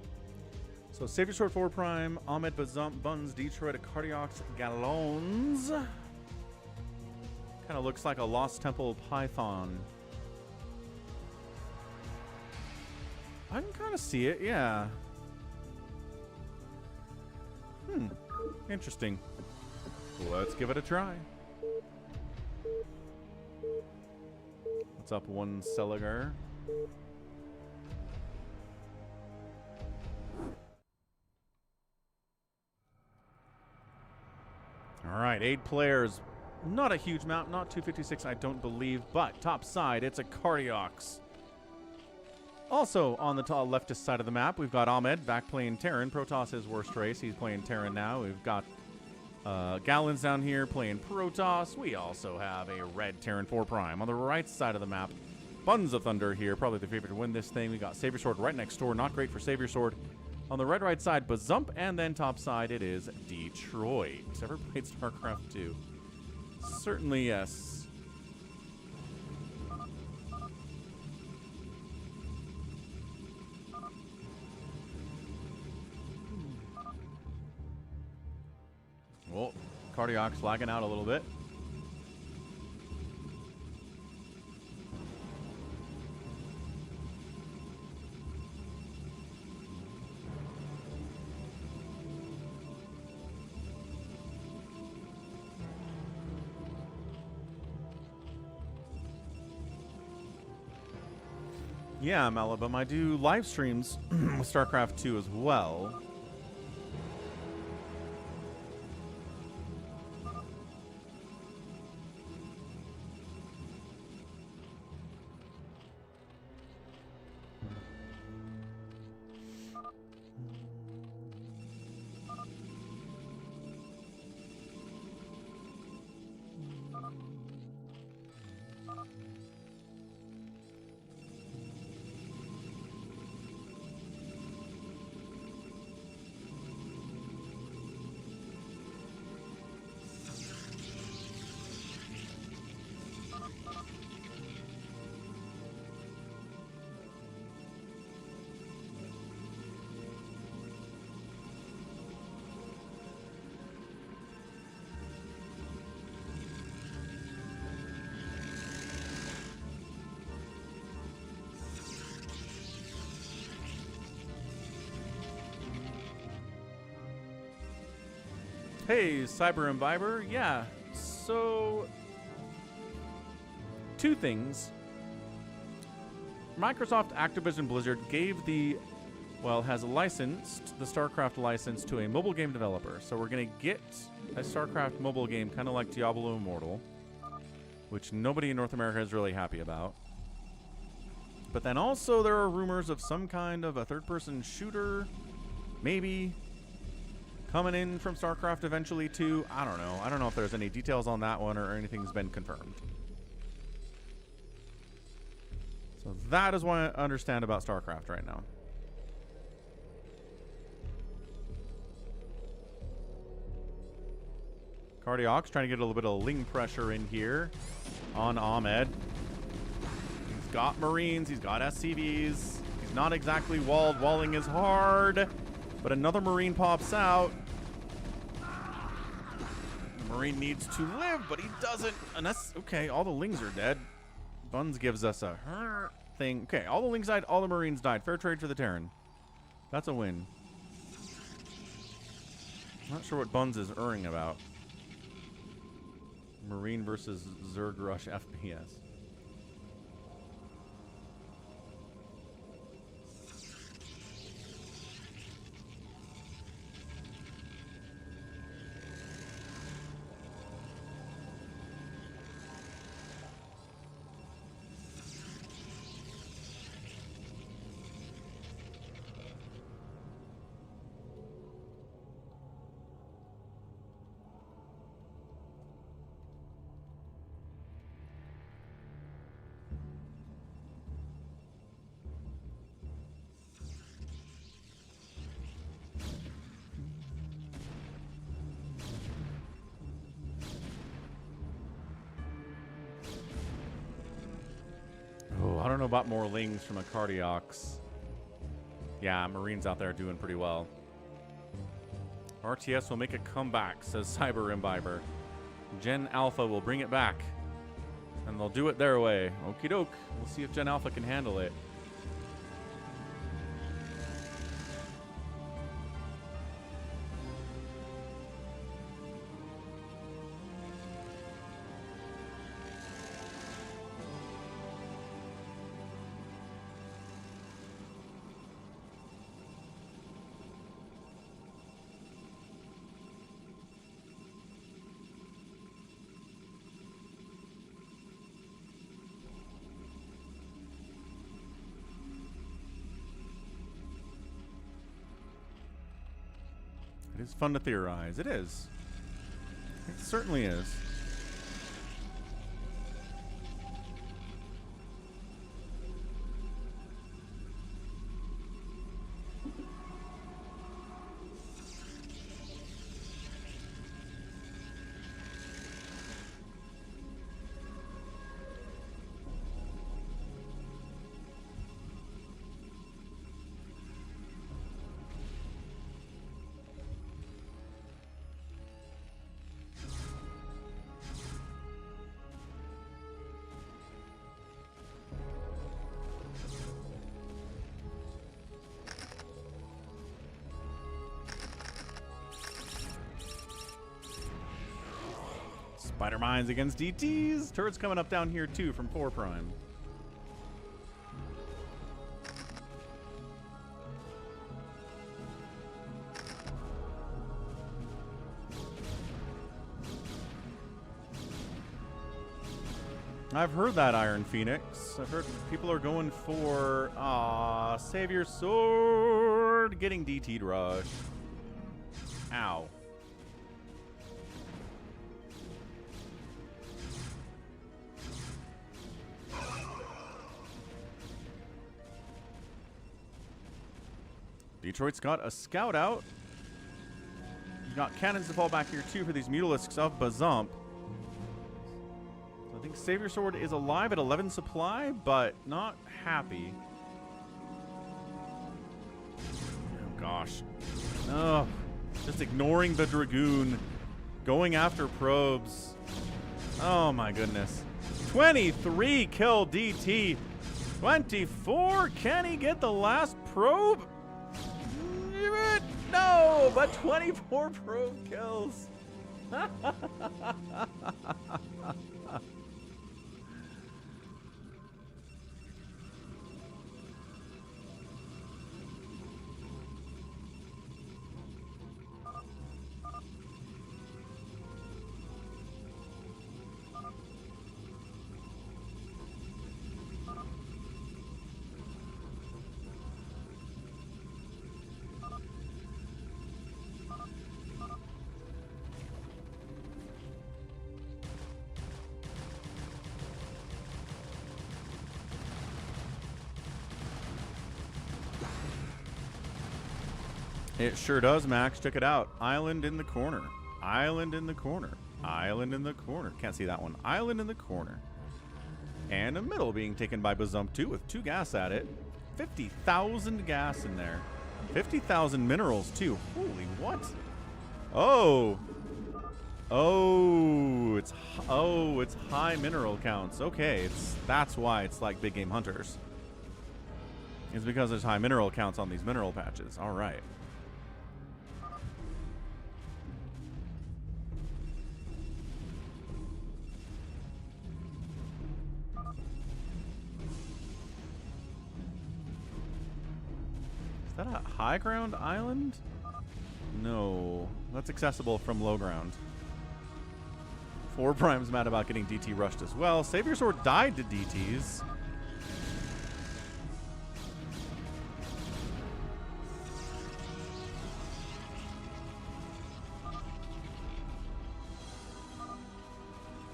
[SPEAKER 1] So Savior Sword 4 Prime, Ahmed Bazump, Buns, Detroit, Cardiox, Gallons. Kind of looks like a Lost Temple Python. I can kind of see it, yeah. Interesting. Let's give it a try. What's up, one Seliger? All right, 8 players. Not a huge amount, not 256, I don't believe, but top side, it's a Cardiox. Also on the leftist side of the map, we've got Ahmed back playing Terran. Protoss his worst race. He's playing Terran now. We've got Gallons down here playing Protoss. We also have a red Terran 4 Prime. On the right side of the map, Buns of Thunder here, probably the favorite to win this thing. We got Savior Sword right next door. Not great for Savior Sword. On the red right side, Bazump, and then top side, it is Detroit. Ever played StarCraft 2? Certainly, yes. Well, Cardiox lagging out a little bit. Yeah, Malabum, I do live streams with StarCraft 2 as well. Hey, Cyber Imbiber. Yeah, so 2 things. Microsoft, Activision Blizzard gave has licensed the StarCraft license to a mobile game developer. So we're going to get a StarCraft mobile game kind of like Diablo Immortal, which nobody in North America is really happy about. But then also there are rumors of some kind of a third-person shooter, maybe, coming in from StarCraft eventually too. I don't know. I don't know if there's any details on that one or anything's been confirmed. So that is what I understand about StarCraft right now. Cardiox trying to get a little bit of ling pressure in here on Ahmed. He's got Marines. He's got SCVs. He's not exactly walled. Walling is hard. But another Marine pops out. The Marine needs to live, but he doesn't. Unless, okay, all the Lings are dead. Buns gives us a thing. Okay, all the Lings died, all the Marines died. Fair trade for the Terran. That's a win. Not sure what Buns is erring about. Marine versus Zerg Rush FPS. I don't know about more Lings from a Cardiox. Yeah, Marines out there doing pretty well. RTS will make a comeback, says Cyber Imbiber. Gen Alpha will bring it back. And they'll do it their way. Okie doke. We'll see if Gen Alpha can handle it. It is fun to theorize. It is. It certainly is. Spider Mines against DTs. Turrets coming up down here too from 4 Prime. I've heard that, Iron Phoenix. I've heard people are going for Savior Sword getting DT'd rush. Ow. Detroit's got a scout out. You've got cannons to fall back here too for these Mutalisks of Bazump. So I think Savior Sword is alive at 11 supply, but not happy. Oh gosh. Oh, just ignoring the Dragoon. Going after probes. Oh my goodness. 23 kill DT. 24. Can he get the last probe? No, but 24 probe kills. It sure does, Max. Check it out. Island in the corner. Island in the corner. Island in the corner. Can't see that one. Island in the corner. And a middle being taken by Bazump 2 with 2 gas at it. 50,000 gas in there. 50,000 minerals too. Holy what? Oh. Oh, it's high mineral counts. Okay, that's why it's like Big Game Hunters. It's because there's high mineral counts on these mineral patches. All right. Is that a high ground island? No, that's accessible from low ground. 4 Prime's mad about getting DT rushed as well. Savior Sword died to DTs.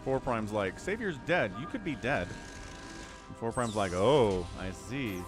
[SPEAKER 1] Four Prime's like, Savior's dead. You could be dead. And 4 Prime's like, oh, I see.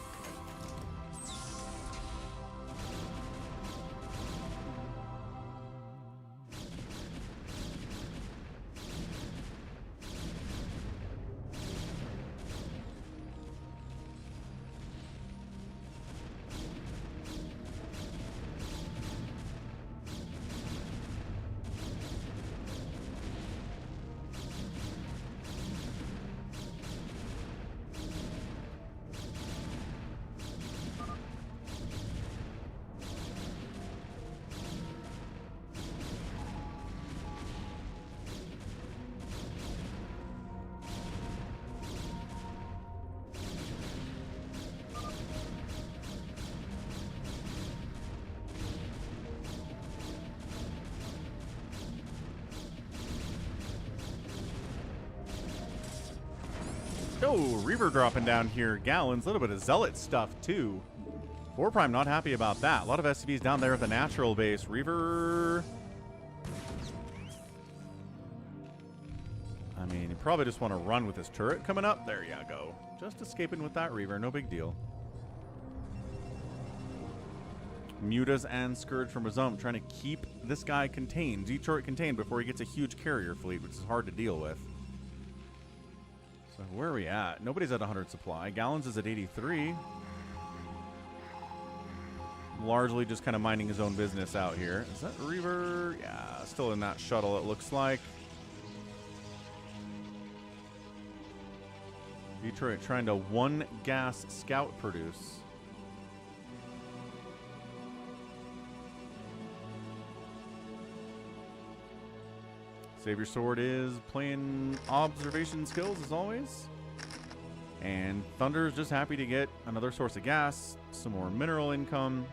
[SPEAKER 1] Oh, Reaver dropping down here. Gallons, a little bit of Zealot stuff, too. 4 Prime not happy about that. A lot of SCVs down there at the natural base. Reaver... I mean, you probably just want to run with his turret coming up. There you go. Just escaping with that Reaver. No big deal. Mutas and Scourge from Resump trying to keep this guy contained, Detroit contained, before he gets a huge carrier fleet, which is hard to deal with. So where are we at? Nobody's at 100 supply. Gallons is at 83. Largely just kind of minding his own business out here. Is that Reaver? Yeah, still in that shuttle, it looks like. Detroit trying to one gas scout produce. Savior Sword is playing observation skills as always. And Thunder's just happy to get another source of gas, some more mineral income.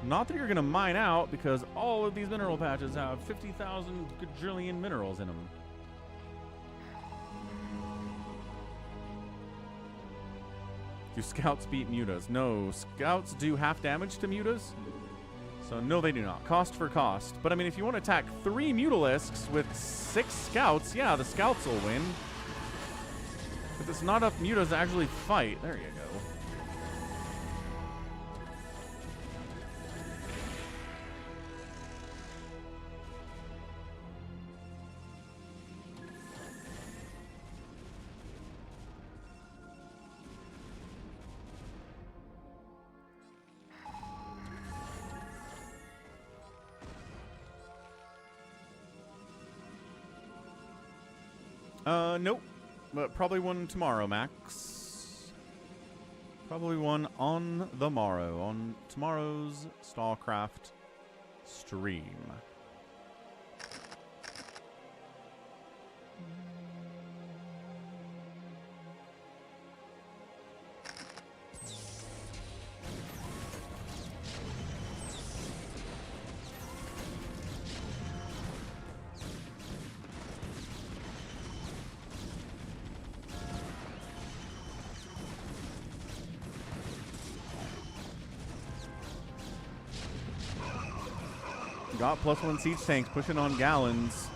[SPEAKER 1] Not that you're going to mine out, because all of these mineral patches have 50,000 gajillion minerals in them. Do scouts beat mutas? No, scouts do half damage to mutas. So no, they do not. Cost for cost. But I mean, if you want to attack 3 Mutalisks with 6 scouts, yeah, the scouts will win. But it's not enough mutas to actually fight. There you go. Nope. But probably one tomorrow, Max. Probably one on the morrow, on tomorrow's StarCraft stream. Got +1 siege tanks pushing on Gallons.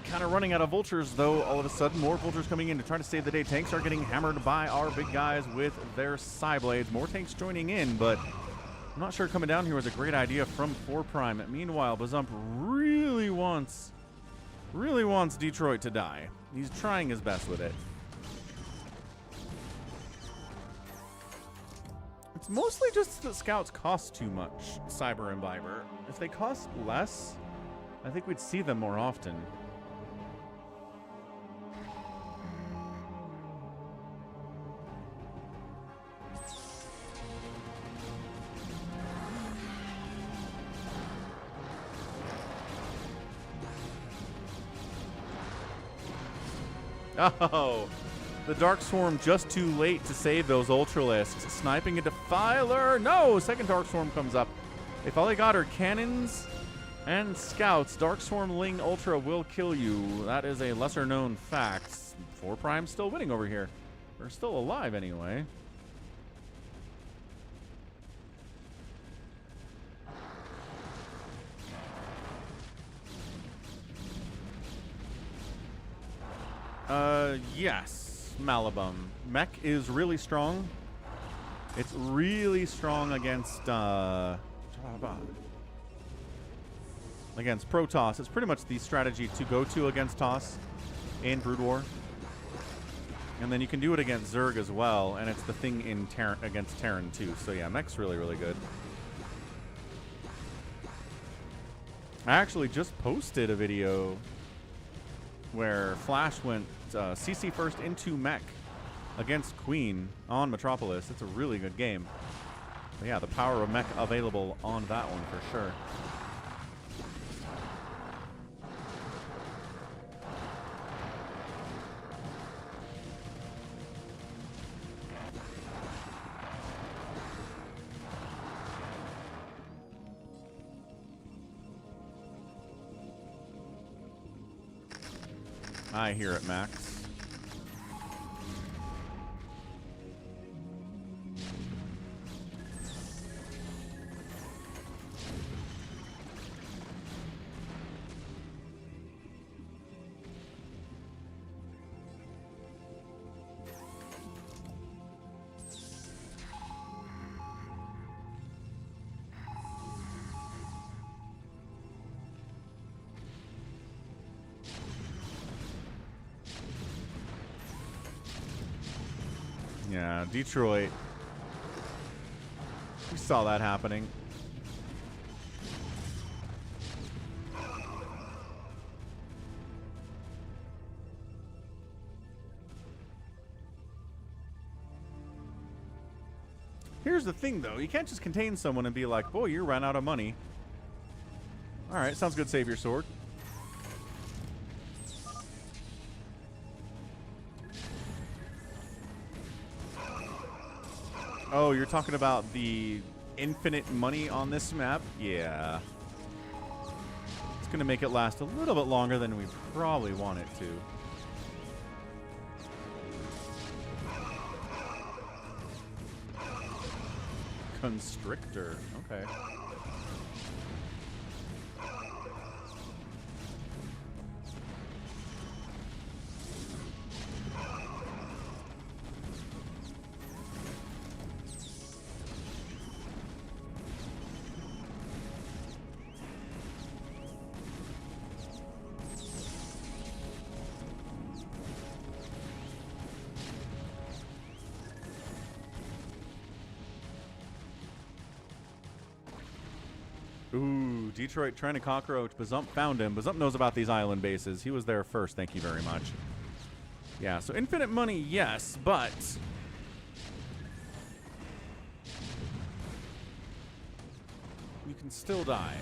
[SPEAKER 1] Kind of running out of vultures, though. All of a sudden, more vultures coming in to try to save the day. Tanks are getting hammered by our big guys with their Psy Blades. More tanks joining in, but I'm not sure coming down here was a great idea from 4 Prime. Meanwhile, Bazump really wants Detroit to die. He's trying his best with it. It's mostly just that scouts cost too much, Cyber and Viber. If they cost less, I think we'd see them more often. Oh, the Dark Swarm just too late to save those Ultralisks. Sniping a Defiler. No, second Dark Swarm comes up. If all they got are cannons and scouts, Dark Swarm Ling Ultra will kill you. That is a lesser known fact. 4 Prime still winning over here. We're still alive anyway. Yes, Malabum. Mech is really strong. It's really strong against Protoss. It's pretty much the strategy to go to against Toss in Brood War. And then you can do it against Zerg as well, and it's the thing in against Terran too. So yeah, Mech's really, really good. I actually just posted a video where Flash went CC first into Mech against Queen on Metropolis. It's a really good game. But yeah, the power of Mech available on that one for sure. I hear it, Max. Yeah, Detroit. We saw that happening. Here's the thing, though. You can't just contain someone and be like, boy, you ran out of money. All right, sounds good. Save your sword. Oh, you're talking about the infinite money on this map? Yeah. It's going to make it last a little bit longer than we probably want it to. Constrictor. Okay. Ooh, Detroit trying to cockroach. Bazump found him. Bazump knows about these island bases. He was there first. Thank you very much. Yeah, so infinite money, yes, but you can still die.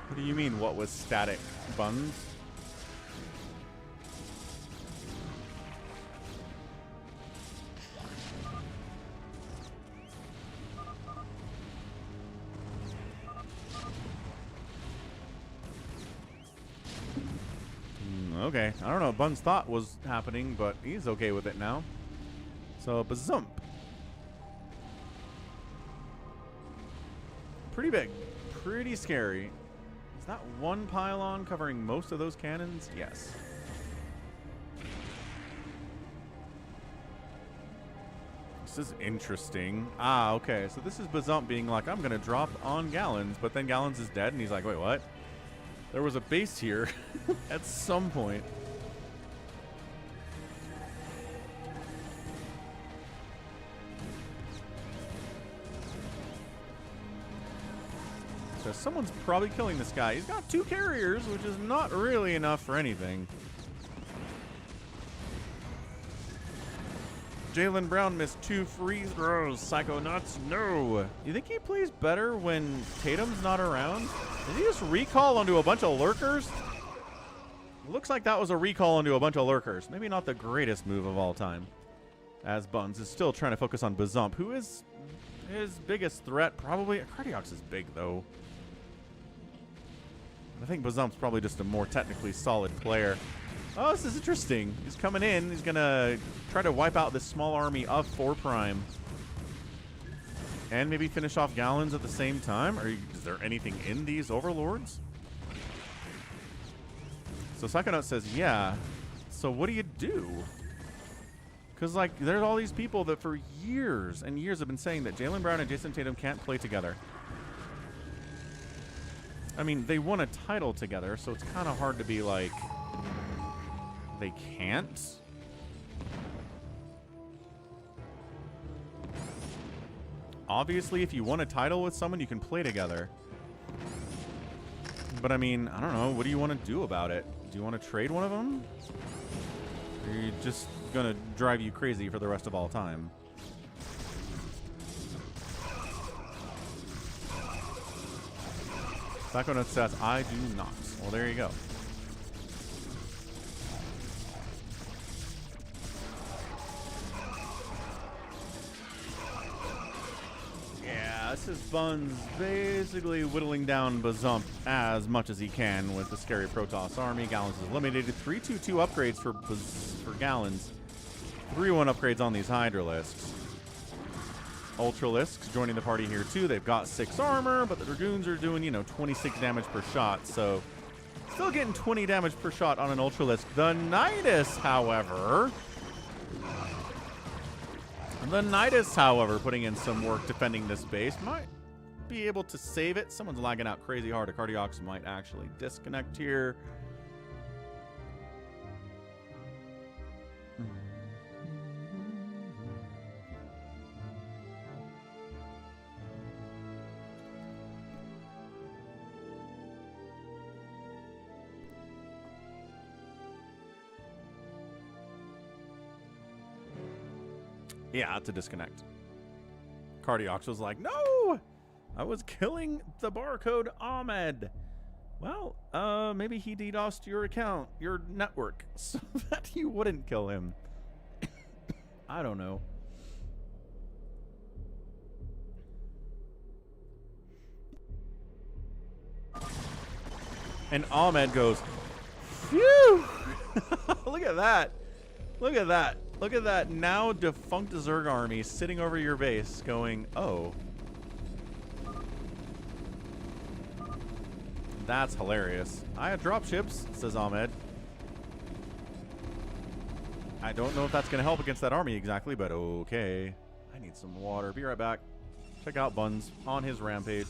[SPEAKER 1] What do you mean, what was static, Buns? Okay, I don't know what Buns thought was happening, but he's okay with it now. So, Bazump. Pretty big. Pretty scary. Is that one pylon covering most of those cannons? Yes. This is interesting. Ah, okay. So this is Bazump being like, I'm going to drop on Gallons, but then Gallons is dead, and he's like, wait, what? There was a base here at some point. So someone's probably killing this guy. He's got 2 carriers, which is not really enough for anything. Jalen Brown missed 2 free throws. Psychonauts, no. You think he plays better when Tatum's not around? Did he just recall onto a bunch of lurkers? Looks like that was a recall onto a bunch of lurkers. Maybe not the greatest move of all time. As Buns is still trying to focus on Bazump, who is his biggest threat. Probably Cardiox is big, though. I think Bazump's probably just a more technically solid player. Oh, this is interesting. He's coming in. He's going to try to wipe out this small army of 4 Prime. And maybe finish off Gallons at the same time? Or is there anything in these Overlords? So Psychonaut says, yeah. So what do you do? Because, like, there's all these people that for years and years have been saying that Jalen Brown and Jason Tatum can't play together. I mean, they won a title together, so it's kind of hard to be like, they can't. Obviously, if you won a title with someone, you can play together. But I mean, I don't know. What do you want to do about it? Do you want to trade one of them? Or are you just going to drive you crazy for the rest of all time? Psychonaut says, I do not. Well, there you go. Yeah, this is Buns basically whittling down Bazump as much as he can with the scary Protoss army. Gallons is eliminated. 3-2-2 upgrades for Gallons. 3-1 upgrades on these Hydralisks. Ultralisks joining the party here too. They've got 6 armor, but the Dragoons are doing, you know, 26 damage per shot. So still getting 20 damage per shot on an Ultralisk. The Nidus, however... putting in some work defending this base. Might be able to save it. Someone's lagging out crazy hard. A Cardiox might actually disconnect here. Yeah, to disconnect. Cardiox was like, no! I was killing the barcode Ahmed. Well, maybe he DDoSed your account, your network, so that you wouldn't kill him. I don't know. And Ahmed goes, phew! Look at that. Look at that. Look at that now defunct Zerg army sitting over your base going, oh. That's hilarious. I had dropships, says Ahmed. I don't know if that's going to help against that army exactly, but okay. I need some water. Be right back. Check out Buns on his rampage.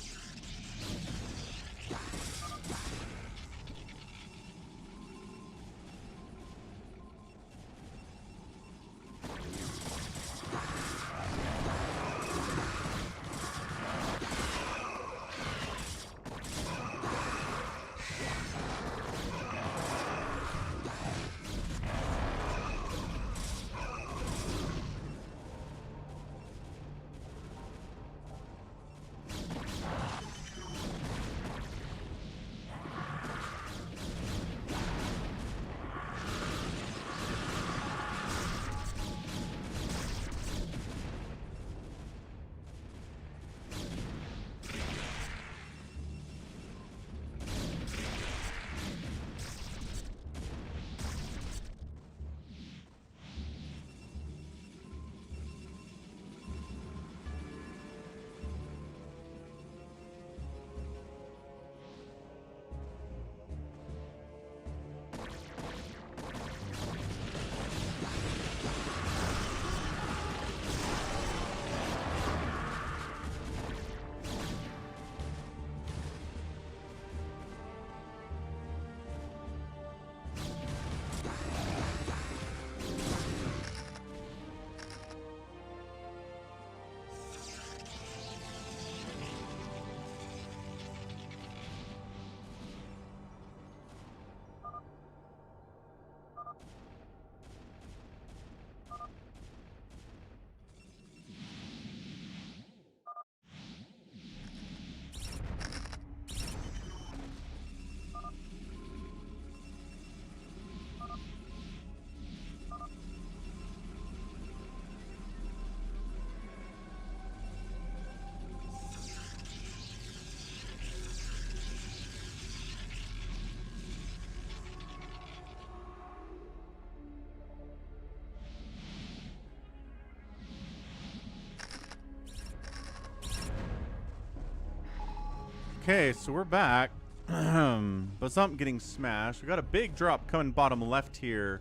[SPEAKER 1] Okay, so we're back. Bazump getting smashed. We got a big drop coming bottom left here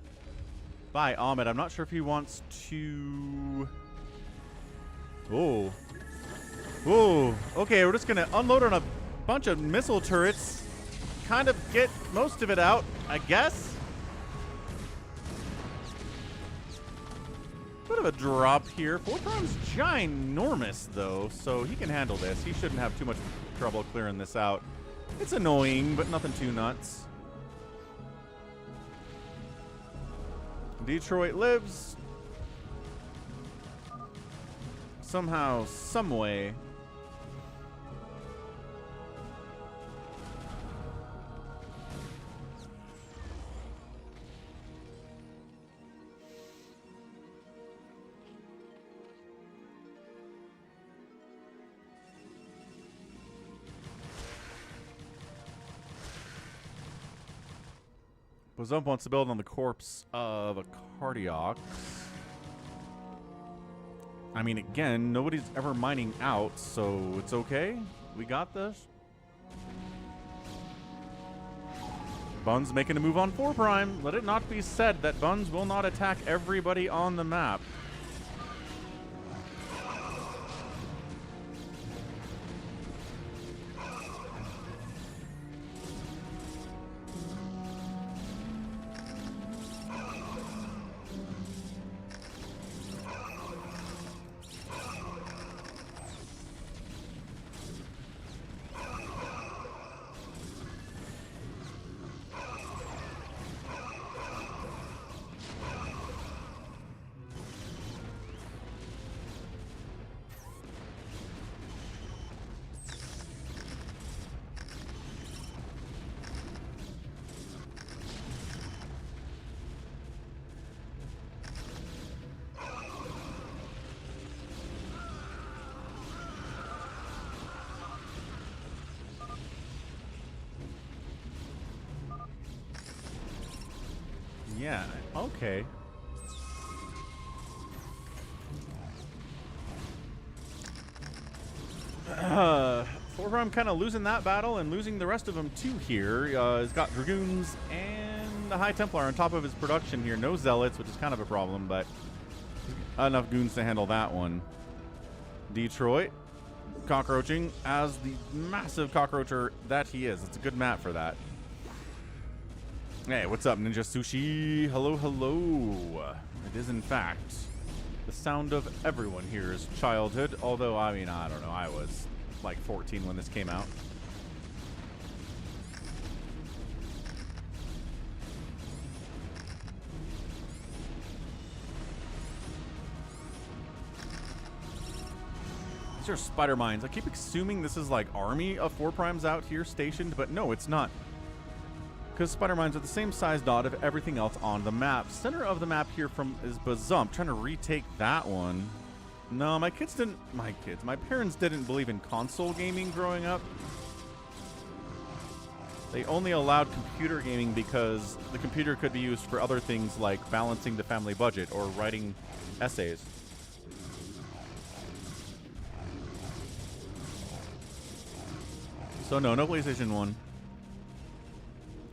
[SPEAKER 1] by Ahmed. I'm not sure if he wants to... Oh. Whoa. Okay, we're just going to unload on a bunch of missile turrets. Kind of get most of it out, I guess. Bit of a drop here. Fortron's ginormous, though, so he can handle this. He shouldn't have too much trouble clearing this out. It's annoying, but nothing too nuts. Detroit lives. Somehow, some way. Bazump wants to build on the corpse of a Cardiox. I mean, again, nobody's ever mining out, so it's okay. We got this. Buns making a move on 4 Prime. Let it not be said that Buns will not attack everybody on the map. Yeah, okay. Form kind of losing that battle and losing the rest of them too here. He's got Dragoons and the High Templar on top of his production here. No Zealots, which is kind of a problem, but enough goons to handle that one. Detroit cockroaching as the massive cockroacher that he is. It's a good map for that. Hey, what's up, Ninja Sushi? Hello, hello. It is, in fact, the sound of everyone here's childhood. Although, I mean, I don't know. I was like 14 when this came out. These are spider mines. I keep assuming this is like army of 4 primes out here stationed, but no, it's not. Because spider mines are the same size dot of everything else on the map. Center of the map here is Bazump, trying to retake that one. No, my parents didn't believe in console gaming growing up. They only allowed computer gaming because the computer could be used for other things like balancing the family budget or writing essays. So no PlayStation 1.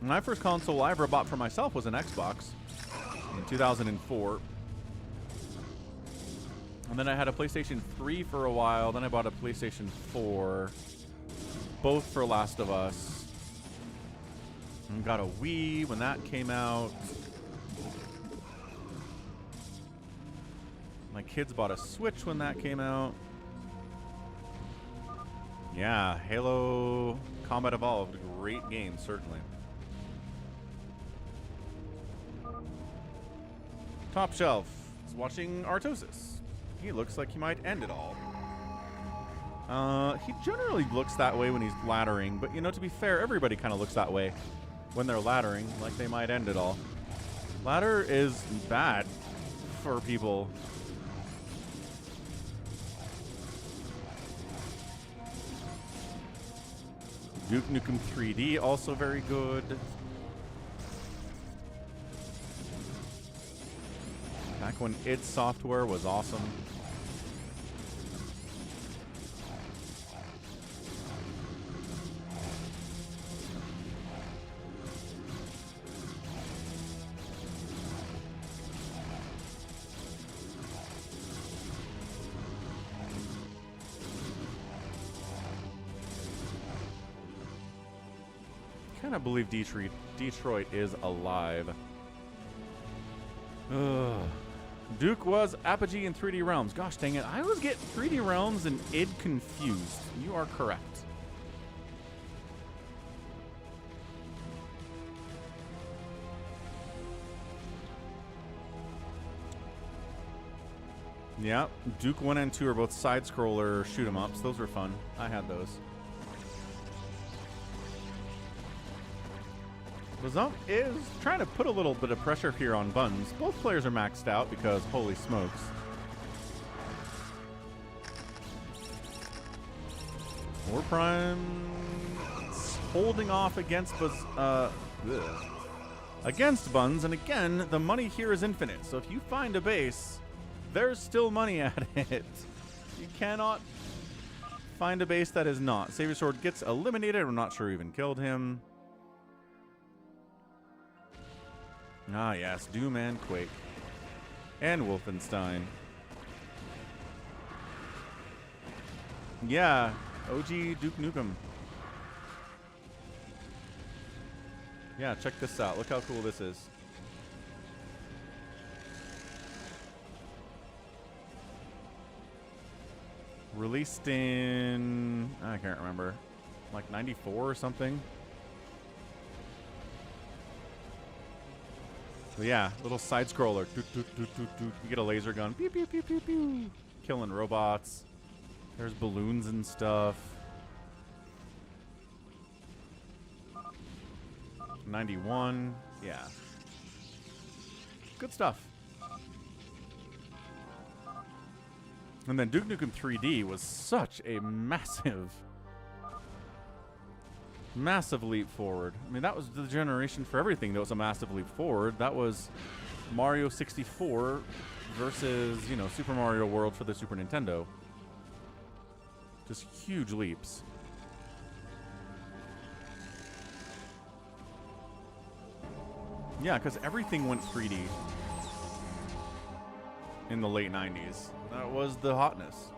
[SPEAKER 1] My first console I ever bought for myself was an Xbox in 2004. And then I had a PlayStation 3 for a while. Then I bought a PlayStation 4. Both for Last of Us. And got a Wii when that came out. My kids bought a Switch when that came out. Yeah, Halo Combat Evolved. Great game, certainly. Top Shelf is watching Artosis. He looks like he might end it all. He generally looks that way when he's laddering, but you know, to be fair, everybody kind of looks that way when they're laddering, like they might end it all. Ladder is bad for people. Duke Nukem 3D, also very good. Back when id Software was awesome. I kind of believe Detroit is alive. Ugh. Duke was Apogee in 3D Realms. Gosh dang it. I always get 3D Realms and id confused. You are correct. Yeah, Duke 1 and 2 are both side-scroller shoot-em-ups. Those were fun. I had those. Bazump is trying to put a little bit of pressure here on Buns. Both players are maxed out because holy smokes. War Prime holding off against against Buns, and again, the money here is infinite. So if you find a base, there's still money at it. You cannot find a base that is not. Savior Sword gets eliminated. I'm not sure who even killed him. Ah, yes. Doom and Quake. And Wolfenstein. Yeah. OG Duke Nukem. Yeah, check this out. Look how cool this is. Released in, I can't remember, like 94 or something. But yeah, little side scroller. Doot, doot, doot, doot, doot. You get a laser gun. Pew, pew, pew, pew, pew. Killing robots. There's balloons and stuff. 91. Yeah. Good stuff. And then Duke Nukem 3D was such a massive leap forward. I mean, that was the generation for everything that was a massive leap forward. That was Mario 64 versus, you know, Super Mario World for the Super Nintendo. Just huge leaps. Yeah, because everything went 3D in the late 90s. That was the hotness.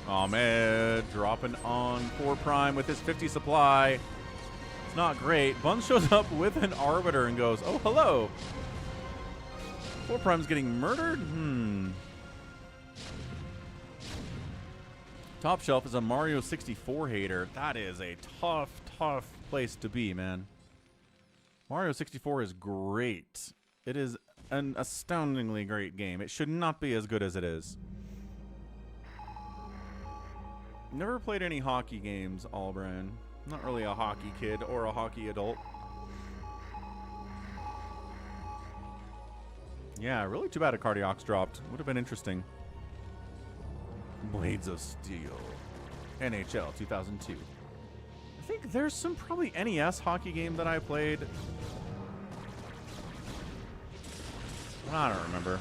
[SPEAKER 1] Ahmed dropping on 4 Prime with his 50 supply. It's not great. Buns shows up with an Arbiter and goes, oh, hello. 4 Prime's getting murdered? Top Shelf is a Mario 64 hater. That is a tough, tough place to be, man. Mario 64 is great. It is an astoundingly great game. It should not be as good as it is. Never played any hockey games, Albrand. Not really a hockey kid or a hockey adult. Yeah, really too bad a Cardiacs dropped. Would have been interesting. Blades of Steel. NHL 2002. I think there's some probably NES hockey game that I played. I don't remember.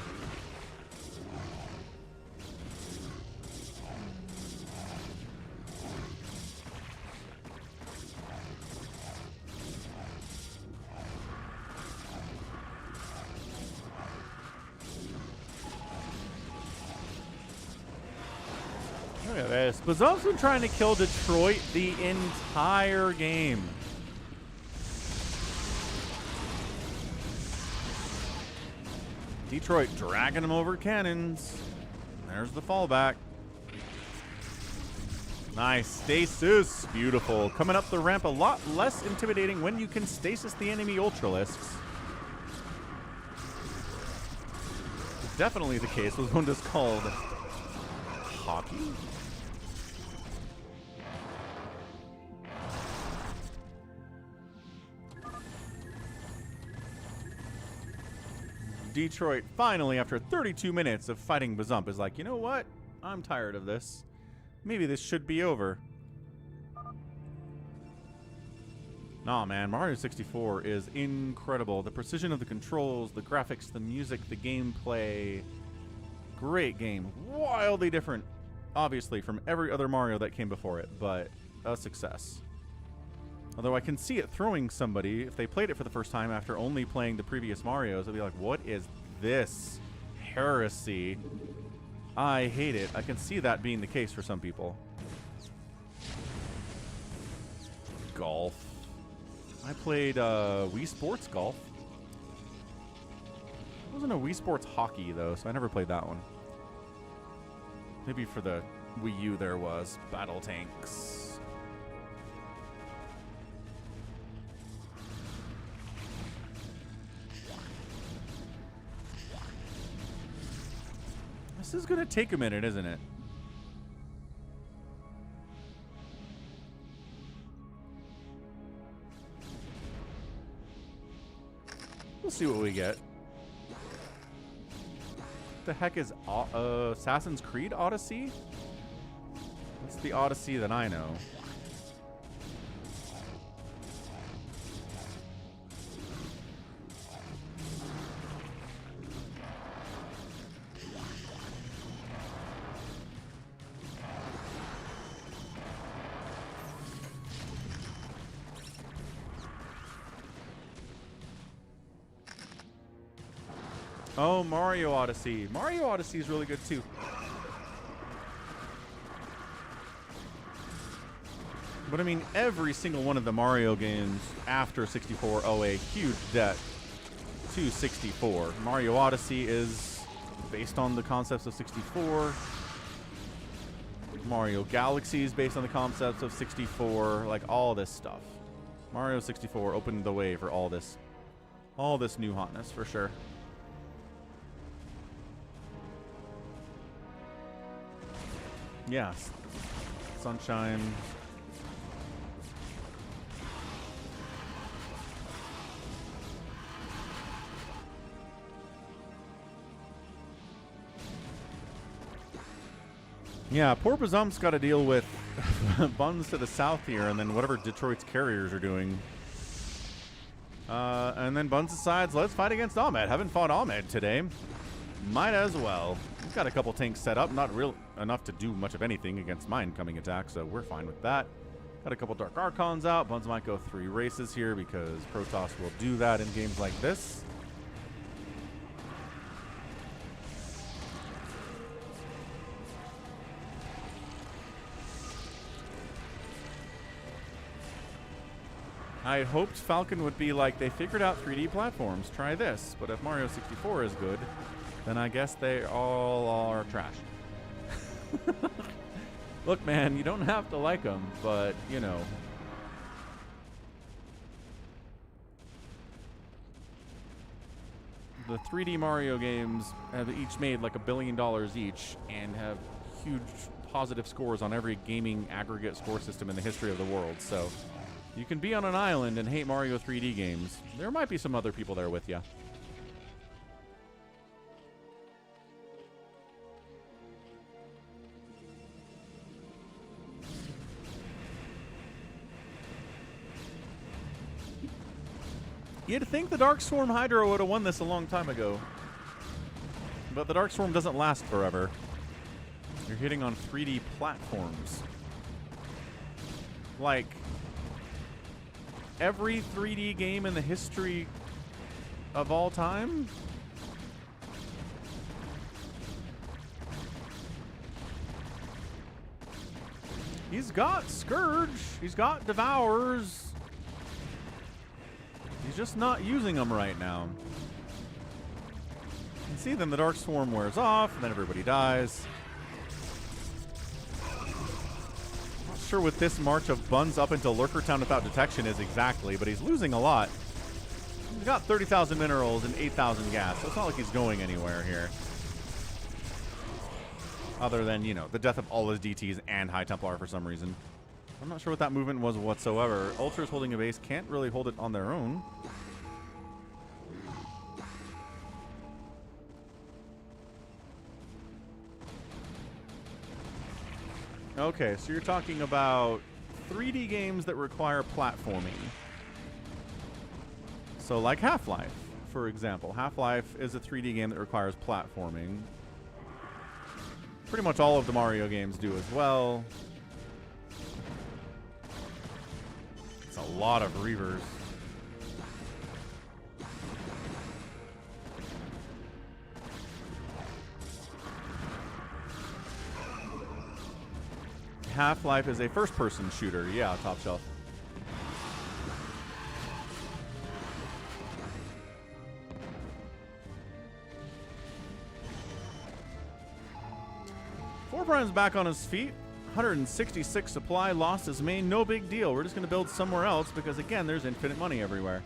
[SPEAKER 1] Look at this. Bazzo's been trying to kill Detroit the entire game. Detroit dragging him over cannons. There's the fallback. Nice. Stasis. Beautiful. Coming up the ramp a lot less intimidating when you can stasis the enemy Ultralisks. It's definitely the case with one that's called hockey. Detroit finally, after 32 minutes of fighting Bazump, is like, you know what? I'm tired of this. Maybe this should be over. Nah, man, Mario 64 is incredible. The precision of the controls, the graphics, the music, the gameplay. Great game. Wildly different, obviously, from every other Mario that came before it, but a success. Although I can see it throwing somebody, if they played it for the first time after only playing the previous Marios, they'll be like, what is this heresy? I hate it. I can see that being the case for some people. Golf. I played Wii Sports Golf. It wasn't a Wii Sports Hockey, though, so I never played that one. Maybe for the Wii U there was. Battle Tanks. This is going to take a minute, isn't it? We'll see what we get. What the heck is Assassin's Creed Odyssey? That's the Odyssey that I know. Oh, Mario Odyssey. Mario Odyssey is really good too. But I mean, every single one of the Mario games after 64 owe a huge debt to 64. Mario Odyssey is based on the concepts of 64. Mario Galaxy is based on the concepts of 64. Like all this stuff. Mario 64 opened the way for all this new hotness for sure. Yes. Sunshine. Yeah, poor Bazump's got to deal with Buns to the south here, and then whatever Detroit's carriers are doing. And then Buns decides, let's fight against Ahmed. Haven't fought Ahmed today. Might as well. We've got a couple tanks set up, not real enough to do much of anything against my incoming attack, so we're fine with that. Got a couple Dark Archons out. Buns might go 3 races here because Protoss will do that in games like this. I hoped Falcon would be like, they figured out 3D platforms, try this. But if Mario 64 is good, then I guess they all are trash. Look, man, you don't have to like them, but, you know. The 3D Mario games have each made like $1 billion each and have huge positive scores on every gaming aggregate score system in the history of the world, so you can be on an island and hate Mario 3D games. There might be some other people there with you. You'd think the Dark Swarm Hydra would have won this a long time ago. But the Dark Swarm doesn't last forever. You're hitting on 3D platforms. Like, every 3D game in the history of all time? He's got Scourge. He's got Devours. He's just not using them right now. You see, then the Dark Swarm wears off, and then everybody dies. Not sure what this march of Buns up into Lurker Town without detection is exactly, but he's losing a lot. He's got 30,000 minerals and 8,000 gas, so it's not like he's going anywhere here. Other than, you know, the death of all his DTs and High Templar for some reason. I'm not sure what that movement was whatsoever. Ultras holding a base can't really hold it on their own. Okay, so you're talking about 3D games that require platforming. So like Half-Life, for example. Half-Life is a 3D game that requires platforming. Pretty much all of the Mario games do as well. It's a lot of Reavers. Half-Life is a first-person shooter. Yeah, top shelf. Four Prime's back on his feet. 166 supply, lost his main. No big deal. We're just going to build somewhere else because, again, there's infinite money everywhere.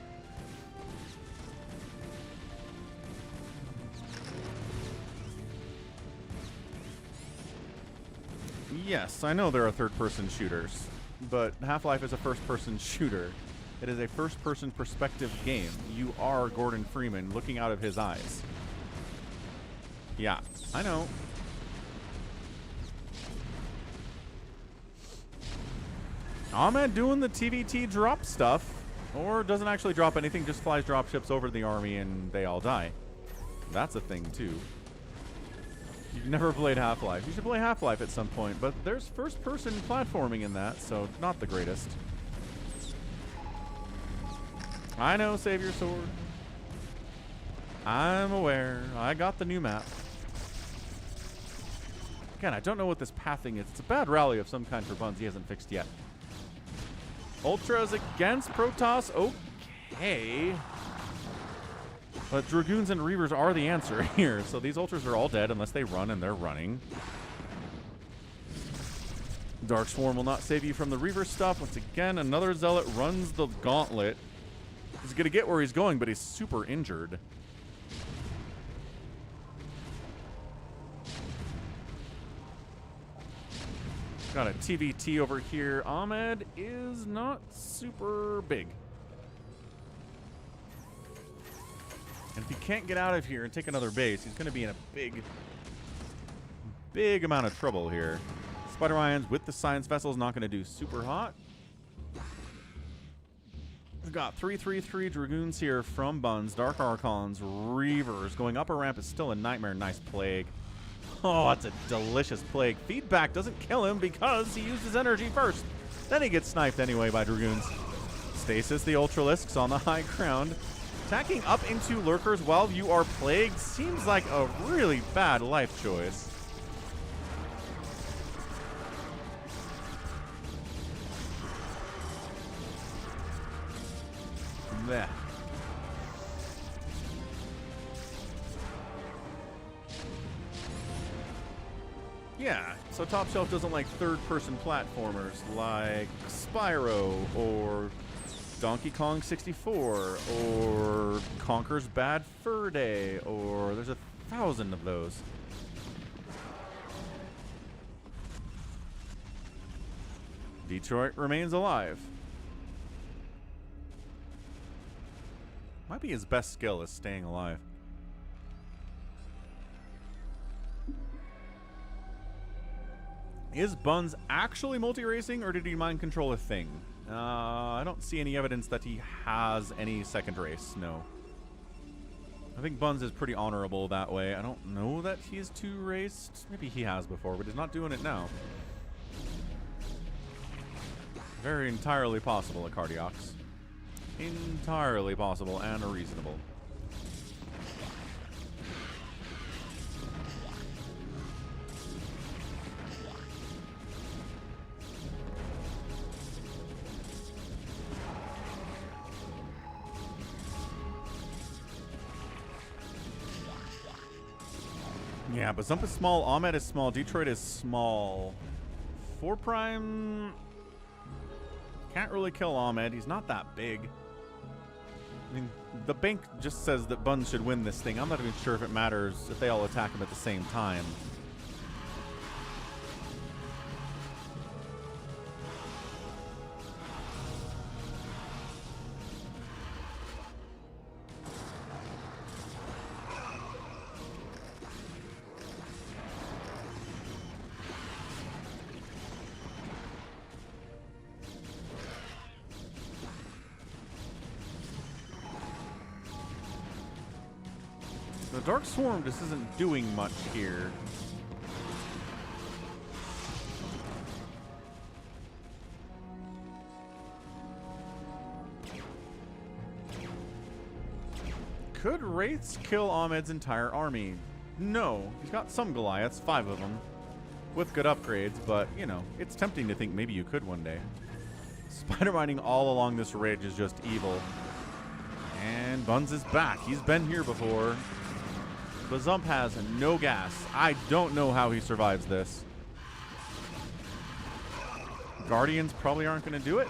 [SPEAKER 1] Yes, I know there are third-person shooters, but Half-Life is a first-person shooter. It is a first-person perspective game. You are Gordon Freeman looking out of his eyes. Yeah, I know. Ahmed doing the TVT drop stuff. Or doesn't actually drop anything, just flies dropships over the army and they all die. That's a thing, too. You've never played Half-Life. You should play Half-Life at some point, but there's first-person platforming in that, so not the greatest. I know, save your sword. I'm aware. I got the new map. Again, I don't know what this pathing is. It's a bad rally of some kind for Buns he hasn't fixed yet. Ultras against Protoss. Okay. But Dragoons and Reavers are the answer here. So these Ultras are all dead unless they run, and they're running. Dark Swarm will not save you from the Reaver stuff. Once again, another Zealot runs the gauntlet. He's going to get where he's going, but he's super injured. Got a TVT over here. Ahmed is not super big. And if he can't get out of here and take another base, he's going to be in a big amount of trouble here. Spider Ions with the Science Vessel is not going to do super hot. We've got 3/3/3 Dragoons here from Buns. Dark Archons, Reavers. Going up a ramp is still a nightmare. Nice Plague. Oh, that's a delicious Plague. Feedback doesn't kill him because he used his energy first. Then he gets sniped anyway by Dragoons. Stasis, the Ultralisks on the high ground. Attacking up into Lurkers while you are Plagued seems like a really bad life choice. Blech. Yeah, so Top Shelf doesn't like third-person platformers like Spyro or Donkey Kong 64 or Conker's Bad Fur Day, or there's 1,000 of those. Detroit remains alive. Might be his best skill is staying alive. Is Buns actually multi-racing, or did he mind control a thing? I don't see any evidence that he has any second race, no. I think Buns is pretty honorable that way. I don't know that he's two-raced. Maybe he has before, but he's not doing it now. Very entirely possible at Cardiox. Entirely possible and reasonable. Yeah, but Zump is small, Ahmed is small, Detroit is small. 4 Prime can't really kill Ahmed. He's not that big. I mean, the bank just says that Buns should win this thing. I'm not even sure if it matters if they all attack him at the same time. The Dark Swarm just isn't doing much here. Could Wraiths kill Ahmed's entire army? No. He's got some Goliaths, 5 of them, with good upgrades, but, you know, it's tempting to think maybe you could one day. Spider mining all along this ridge is just evil. And Buns is back. He's been here before. The Zump has no gas. I don't know how he survives this. Guardians probably aren't going to do it.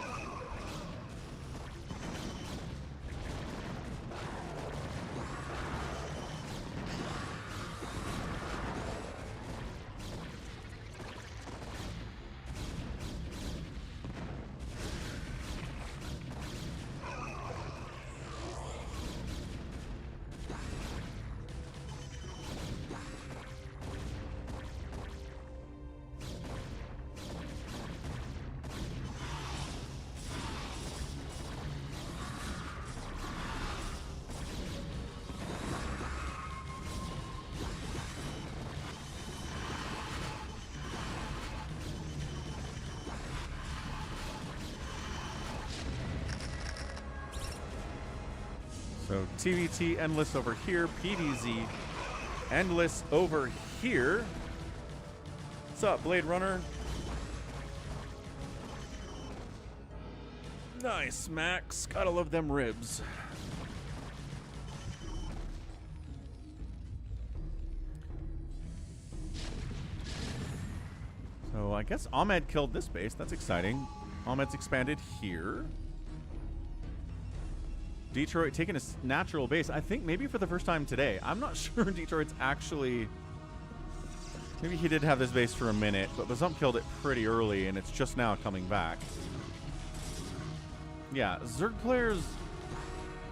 [SPEAKER 1] So TVT endless over here, PDZ endless over here. What's up, Blade Runner? Nice, Max. Gotta love them ribs. So I guess Ahmed killed this base. That's exciting. Ahmed's expanded here. Detroit taking a natural base. I think maybe for the first time today. I'm not sure Detroit's actually... Maybe he did have this base for a minute, but Bazump killed it pretty early, and it's just now coming back. Yeah, Zerg players...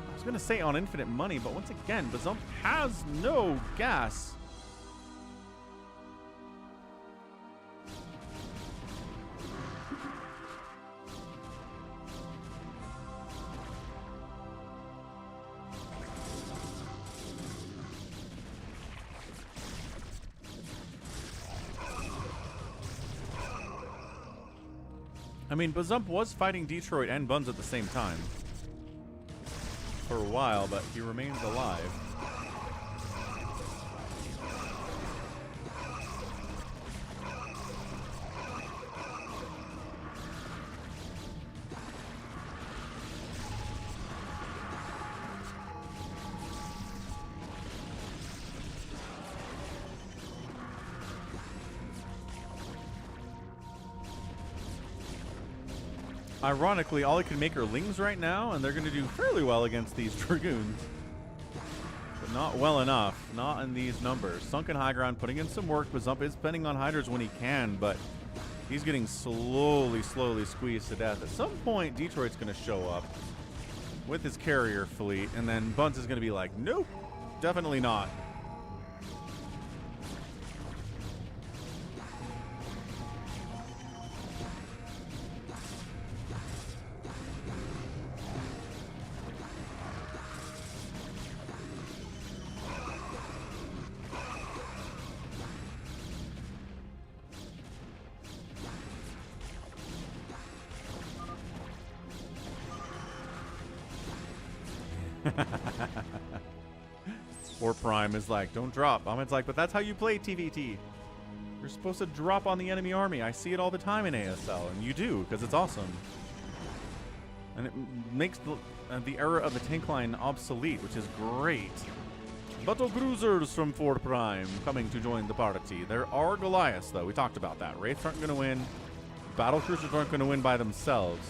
[SPEAKER 1] I was going to say on infinite money, but once again, Bazump has no gas. I mean, Bazump was fighting Detroit and Buns at the same time for a while, but he remains alive. Ironically, all he can make are Lings right now, and they're going to do fairly well against these Dragoons. But not well enough. Not in these numbers. Sunken High Ground, putting in some work. Bazump is spending on Hydras when he can, but he's getting slowly squeezed to death. At some point, Detroit's going to show up with his carrier fleet, and then Buns is going to be like, nope, definitely not. Or Prime is like, don't drop. Ahmed's like, but that's how you play TVT. You're supposed to drop on the enemy army. I see it all the time in ASL, and you do, because it's awesome. And it makes the era of the tank line obsolete, which is great. Battle cruisers from 4 Prime coming to join the party. There are Goliaths, though. We talked about that. Wraiths aren't going to win. Battle cruisers aren't going to win by themselves.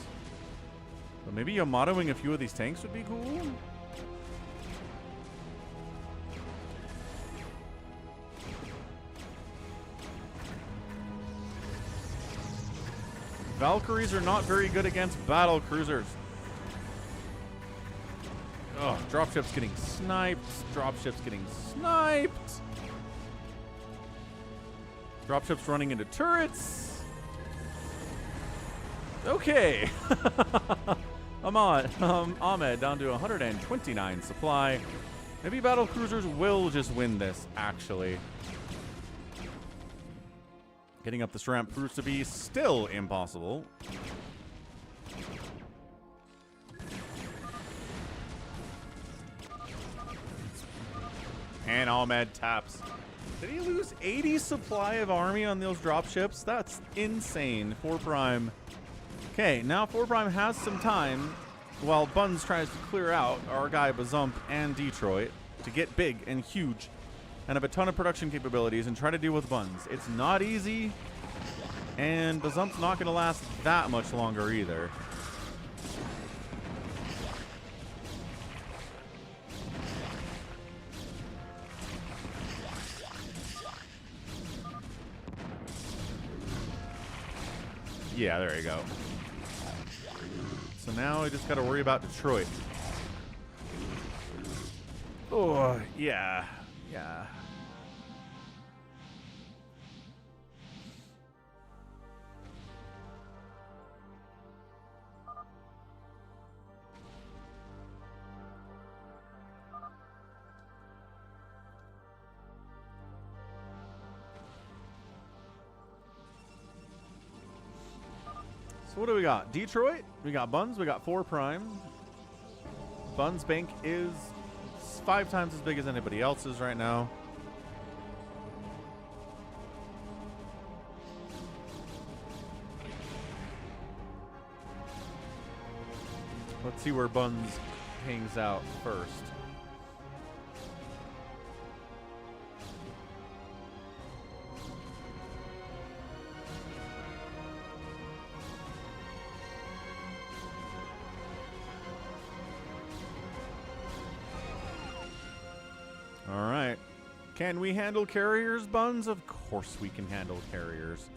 [SPEAKER 1] But maybe Yamatoing a few of these tanks would be cool. Valkyries are not very good against battle cruisers. Oh, dropship's getting sniped. Dropship's getting sniped. Dropship's running into turrets. Okay. Ahmed down to 129 supply. Maybe battle cruisers will just win this, actually. Getting up this ramp proves to be still impossible. And Ahmed taps. Did he lose 80 supply of army on those dropships? That's insane. 4 Prime. Okay, now 4 Prime has some time while Buns tries to clear out our guy Bazump and Detroit to get big and huge and have a ton of production capabilities and try to deal with Buns. It's not easy, and Bazump's not going to last that much longer either. Yeah, there you go. So now we just got to worry about Detroit. Oh, yeah. Yeah. So what do we got? Detroit, we got Buns, we got 4 Prime. Bun's bank is 5 times as big as anybody else's right now. Let's see where Buns hangs out first. All right. Can we handle carriers, Buns? Of course we can handle carriers.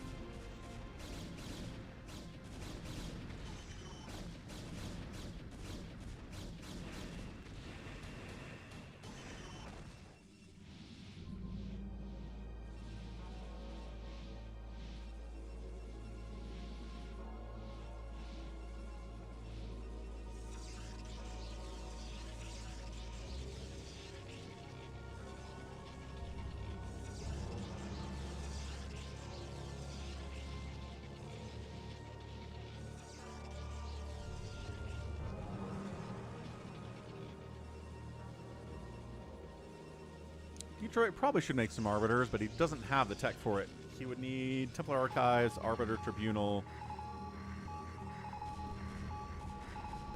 [SPEAKER 1] Detroit probably should make some Arbiters, but he doesn't have the tech for it. He would need Templar Archives, Arbiter Tribunal.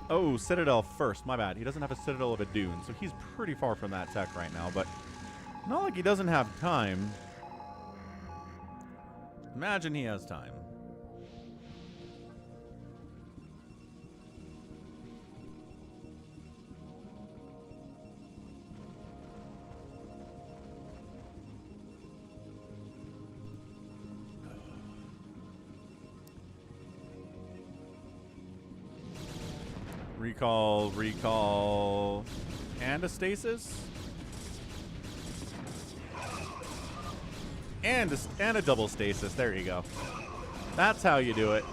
[SPEAKER 1] Oh, Citadel first. My bad. He doesn't have a Citadel of a Dune, so he's pretty far from that tech right now, but not like he doesn't have time. Imagine he has time. Recall, and a stasis, and a double stasis. There you go. That's how you do it.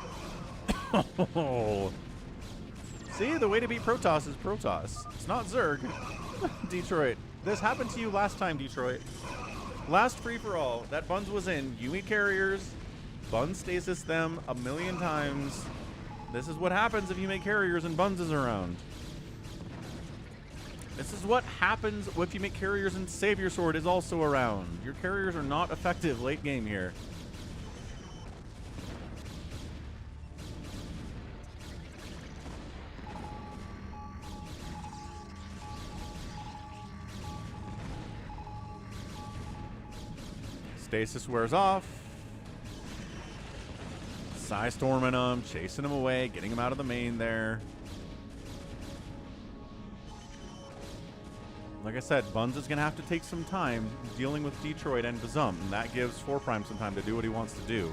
[SPEAKER 1] See, the way to beat Protoss is Protoss. It's not Zerg. Detroit. This happened to you last time, Detroit. Last free-for-all that Buns was in, you meet carriers, Buns stasis them a million times. This is what happens if you make carriers and Buns is around. This is what happens if you make carriers and Savior Sword is also around. Your carriers are not effective late game here. Stasis wears off. Psy-storming them, chasing them away, getting them out of the main there. Like I said, Buns is going to have to take some time dealing with Detroit and Bazum, and that gives 4 Prime some time to do what he wants to do.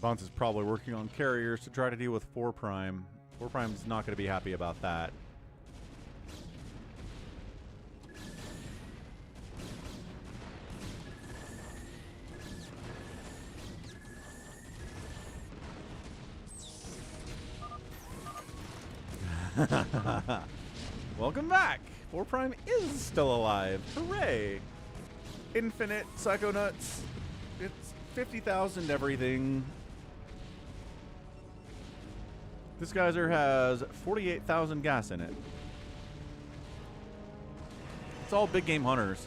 [SPEAKER 1] Buns is probably working on carriers to try to deal with 4 Prime. 4 Prime's not going to be happy about that. Welcome back! 4 Prime is still alive. Hooray! Infinite Psychonauts. It's 50,000 everything. This geyser has 48,000 gas in it. It's all big game hunters.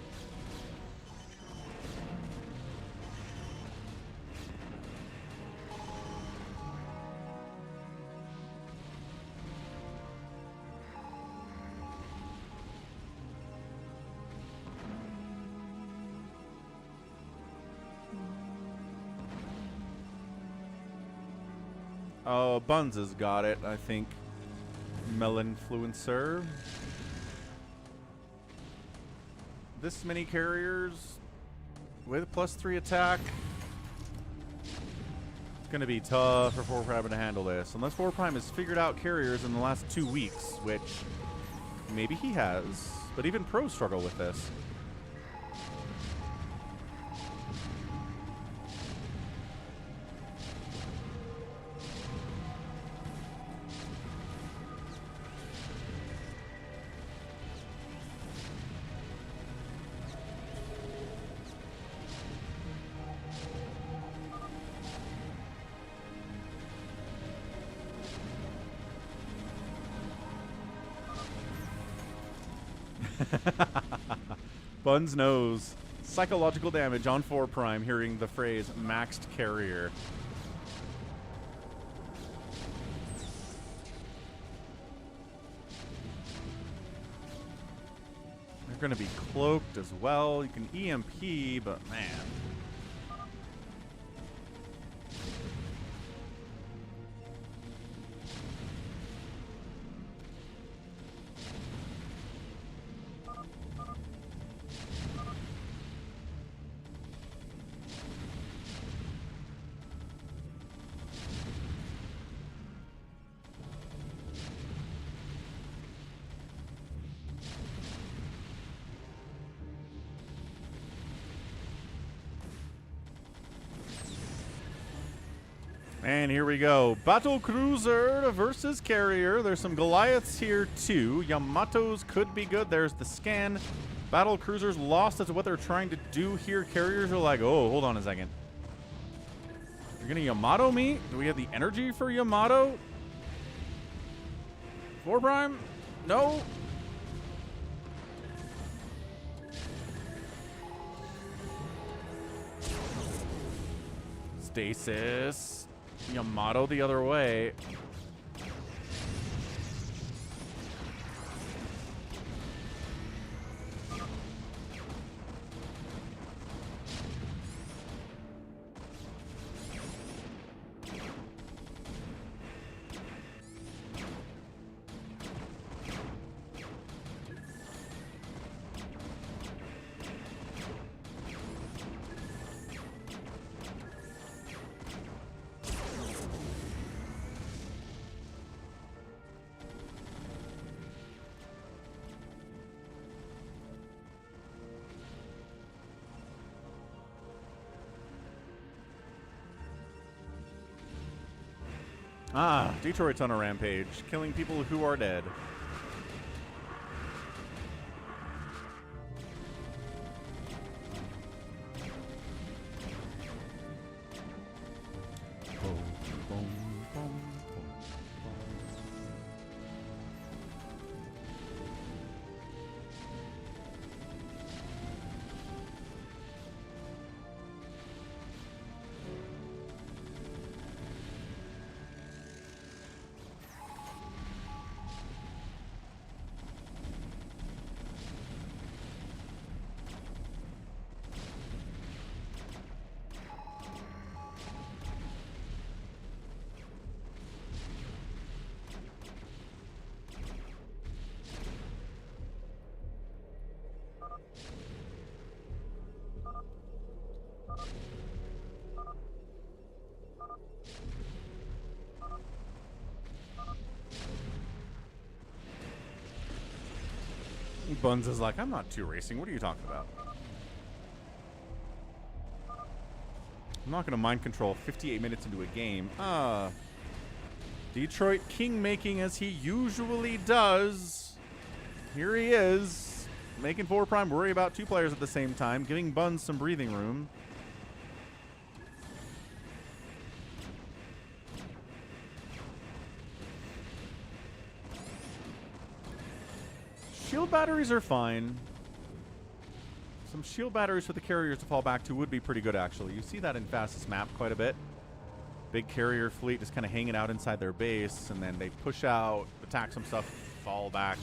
[SPEAKER 1] Oh, Buns has got it, I think. Melinfluencer. This many carriers. with +3 attack. It's going to be tough for 4 Prime to handle this. Unless 4 Prime has figured out carriers in the last 2 weeks, which maybe he has. But even pros struggle with this. Buns knows. Psychological damage on 4 Prime hearing the phrase maxed carrier. They're going to be cloaked as well. You can EMP, but man. And here we go. Battle Cruiser versus Carrier. There's some Goliaths here too. Yamatos could be good. There's the scan. Battle Cruisers lost as to what they're trying to do here. Carriers are like, oh, hold on a second. You're going to Yamato me? Do we have the energy for Yamato? 4 Prime? No. Stasis. Yamato the other way. Ah, Detroit's on a rampage, killing people who are dead. Buns is like, I'm not 2 racing. What are you talking about? I'm not going to mind control 58 minutes into a game. Detroit king making as he usually does. Here he is, making 4 Prime worry about 2 players at the same time, giving Buns some breathing room. Shield batteries are fine. Some shield batteries for the carriers to fall back to would be pretty good, actually. You see that in fastest map quite a bit. Big carrier fleet just kind of hanging out inside their base, and then they push out, attack some stuff, fall back.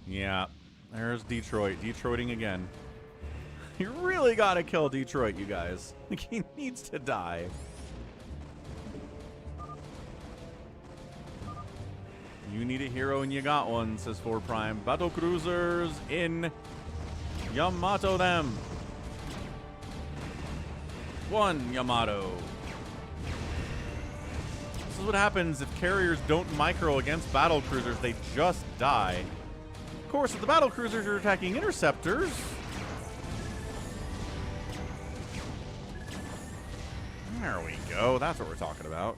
[SPEAKER 1] Yeah, there's Detroit. Detroiting again. You really gotta kill Detroit, you guys. Like, he needs to die. You need a hero and you got one, says 4 Prime. Battle cruisers in Yamato them. 1 Yamato. This is what happens if carriers don't micro against battle cruisers. They just die. Of course, if the battle cruisers are attacking interceptors, there we go. That's what we're talking about.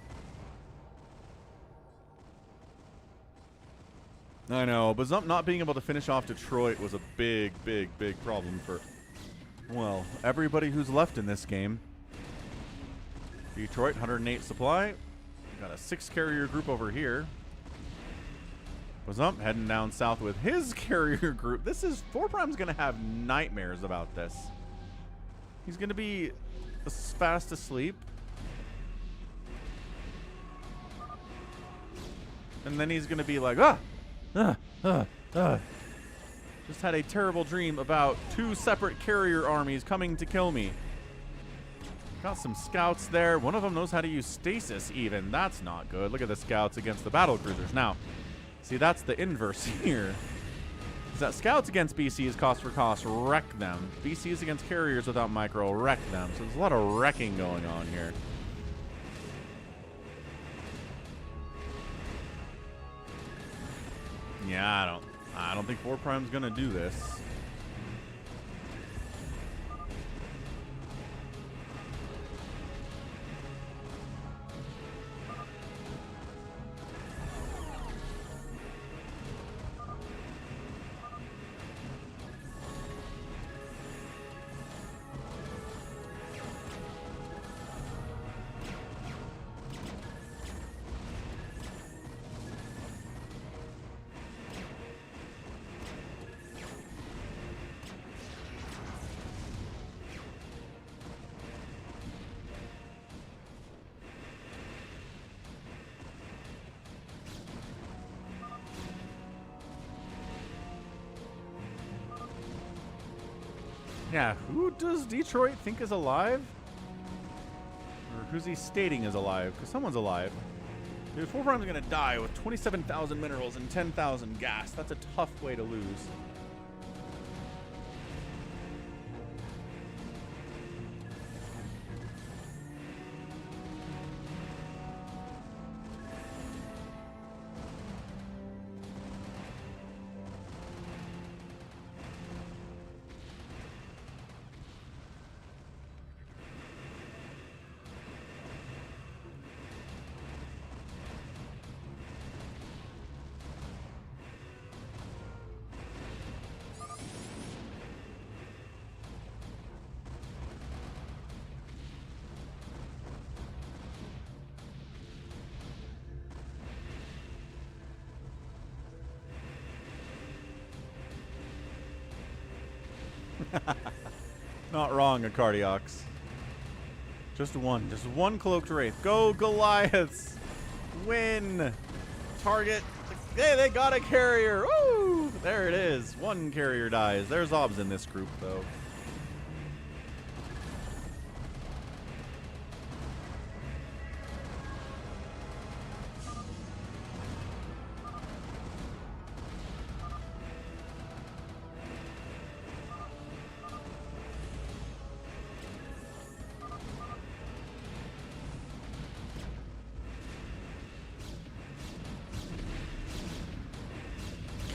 [SPEAKER 1] I know, but Zump not being able to finish off Detroit was a big, big, big problem for, well, everybody who's left in this game. Detroit, 108 supply. Got a 6 carrier group over here. Zump heading down south with his carrier group. This is, 4 Prime's going to have nightmares about this. He's going to be fast asleep. And then he's going to be like, just had a terrible dream about 2 separate carrier armies coming to kill me. Got some scouts there. One of them knows how to use stasis even. That's not good. Look at the scouts against the battle cruisers. Now, see, that's the inverse here. Is that scouts against BCs cost for cost wreck them. BCs against carriers without micro wreck them. So there's a lot of wrecking going on here. Yeah, I don't think 4 Prime's gonna do this. Yeah, who does Detroit think is alive? Or who's he stating is alive? Because someone's alive. Dude, 4 Prime's gonna die with 27,000 minerals and 10,000 gas. That's a tough way to lose. Not wrong, Acardiox. Just one cloaked wraith. Go Goliaths! Win! Target. Hey, they got a carrier! Woo! There it is. 1 carrier dies. There's obs in this group, though.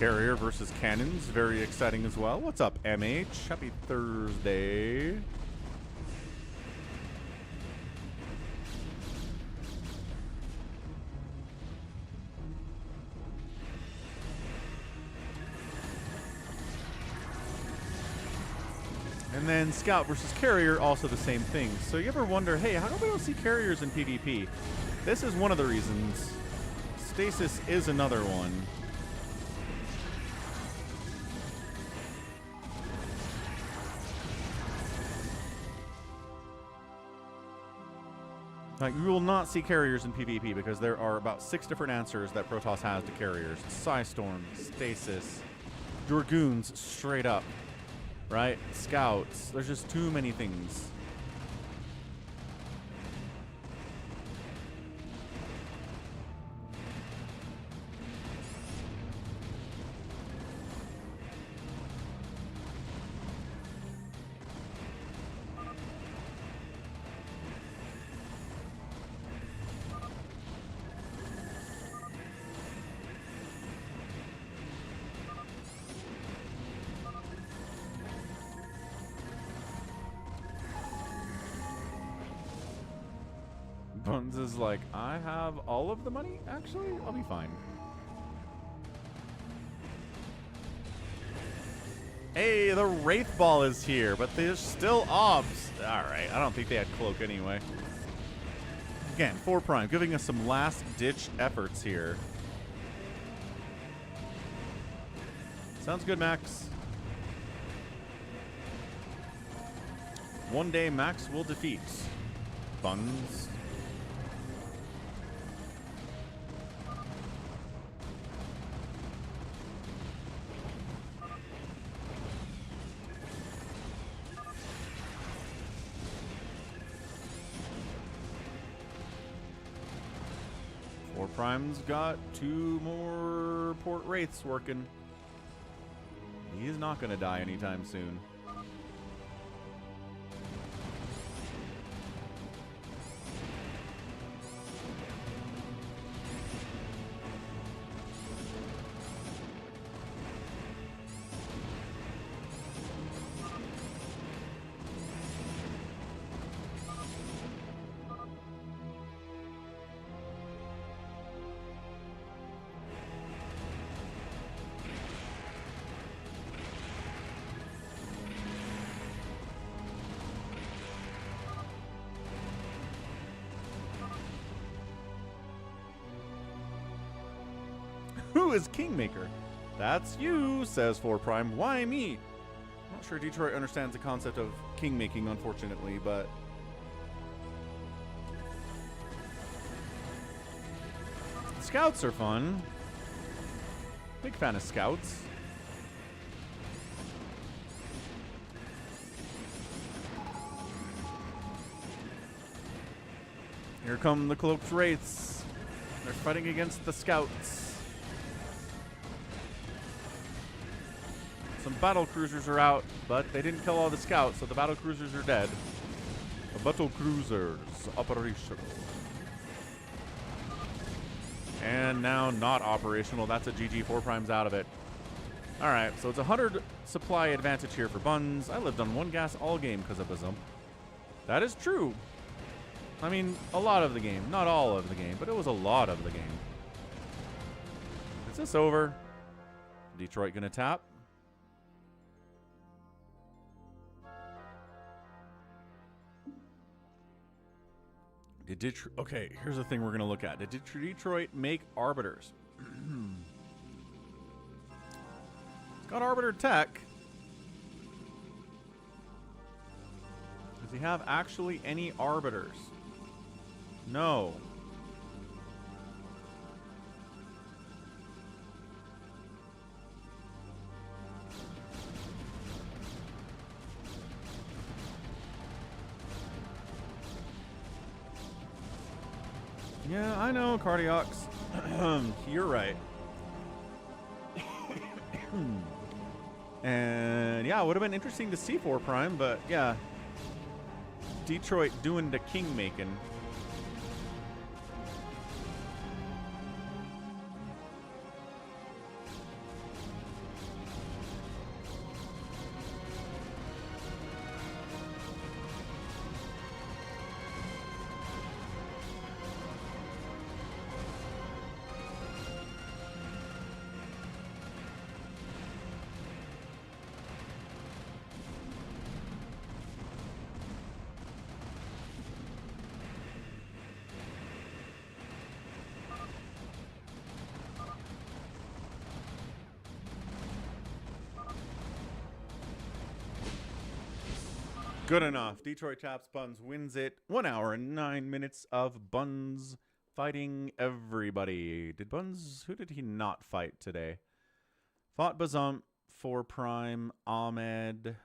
[SPEAKER 1] Carrier versus cannons, very exciting as well. What's up, MH? Happy Thursday. And then Scout versus Carrier, also the same thing. So you ever wonder, hey, how come we don't see carriers in PvP? This is one of the reasons. Stasis is another one. You will not see carriers in PvP because there are about 6 different answers that Protoss has to carriers. Psystorm, Stasis, Dragoons straight up, right? Scouts. There's just too many things. Buns is like, I have all of the money? Actually, I'll be fine. Hey, the Wraith Ball is here, but there's still obs. Alright, I don't think they had Cloak anyway. Again, 4 Prime, giving us some last-ditch efforts here. Sounds good, Max. One day, Max will defeat Buns. Prime's got 2 more Port Wraiths working. He's not going to die anytime soon. Who is Kingmaker? That's you, says 4 Prime. Why me? I'm not sure Detroit understands the concept of kingmaking, unfortunately, but... Scouts are fun. Big fan of Scouts. Here come the Cloaked Wraiths. They're fighting against the Scouts. Some battle cruisers are out, but they didn't kill all the scouts, so the battle cruisers are dead. The battle cruisers operational. And now not operational. That's a GG. 4 Prime's out of it. Alright, so it's 100 supply advantage here for Buns. I lived on 1 gas all game because of Bisu. That is true. I mean, a lot of the game. Not all of the game, but it was a lot of the game. Is this over? Detroit gonna tap? Did Detroit... Okay, here's the thing we're going to look at. Did Detroit make Arbiters? It's got Arbiter tech. Does he have actually any Arbiters? No. Yeah, I know, Cardiox. You're right. And yeah, it would have been interesting to see 4 Prime, but yeah. Detroit doing the king making. Good enough. Detroit taps Buns, wins it. 1 hour and 9 minutes of Buns fighting everybody. Did Buns... Who did he not fight today? Fought Bazump. 4 Prime, Ahmed.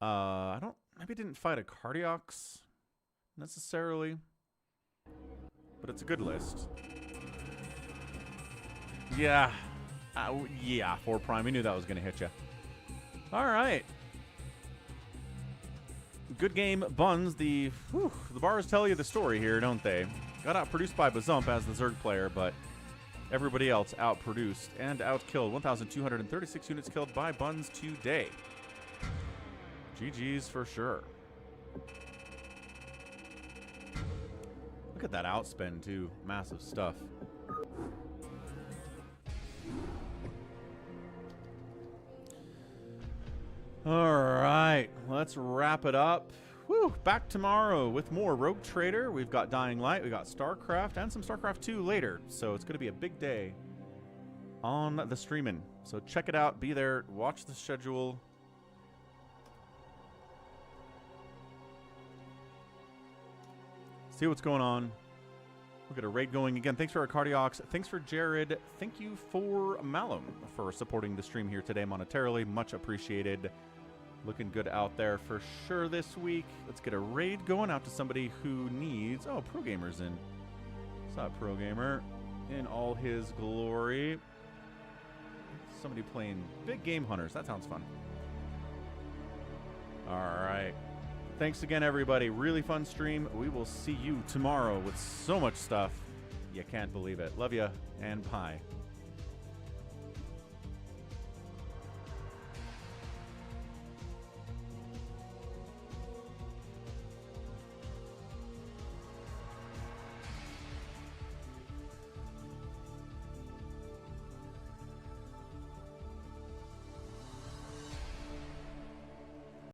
[SPEAKER 1] I don't, maybe didn't fight a Cardiox necessarily, but it's a good list. Yeah. Yeah, 4 Prime. We knew that was going to hit you. All right. Good game, Buns. The bars tell you the story here, don't they? Got outproduced by Bazump as the Zerg player, but everybody else outproduced and outkilled. 1,236 units killed by Buns today. GG's for sure. Look at that outspend, too. Massive stuff. All right, let's wrap it up. Whew, back tomorrow with more Rogue Trader. We've got Dying Light, we got StarCraft, and some StarCraft 2 later. So it's going to be a big day on the streaming. So check it out, be there, watch the schedule. See what's going on. We'll get a raid going again. Thanks for our Cardiox. Thanks for Jared. Thank you for Malum for supporting the stream here today monetarily. Much appreciated. Looking good out there for sure this week. Let's get a raid going out to somebody who needs... Oh, Pro Gamer's in. What's up, Pro Gamer? In all his glory. Somebody playing Big Game Hunters. That sounds fun. All right. Thanks again, everybody. Really fun stream. We will see you tomorrow with so much stuff. You can't believe it. Love ya and bye.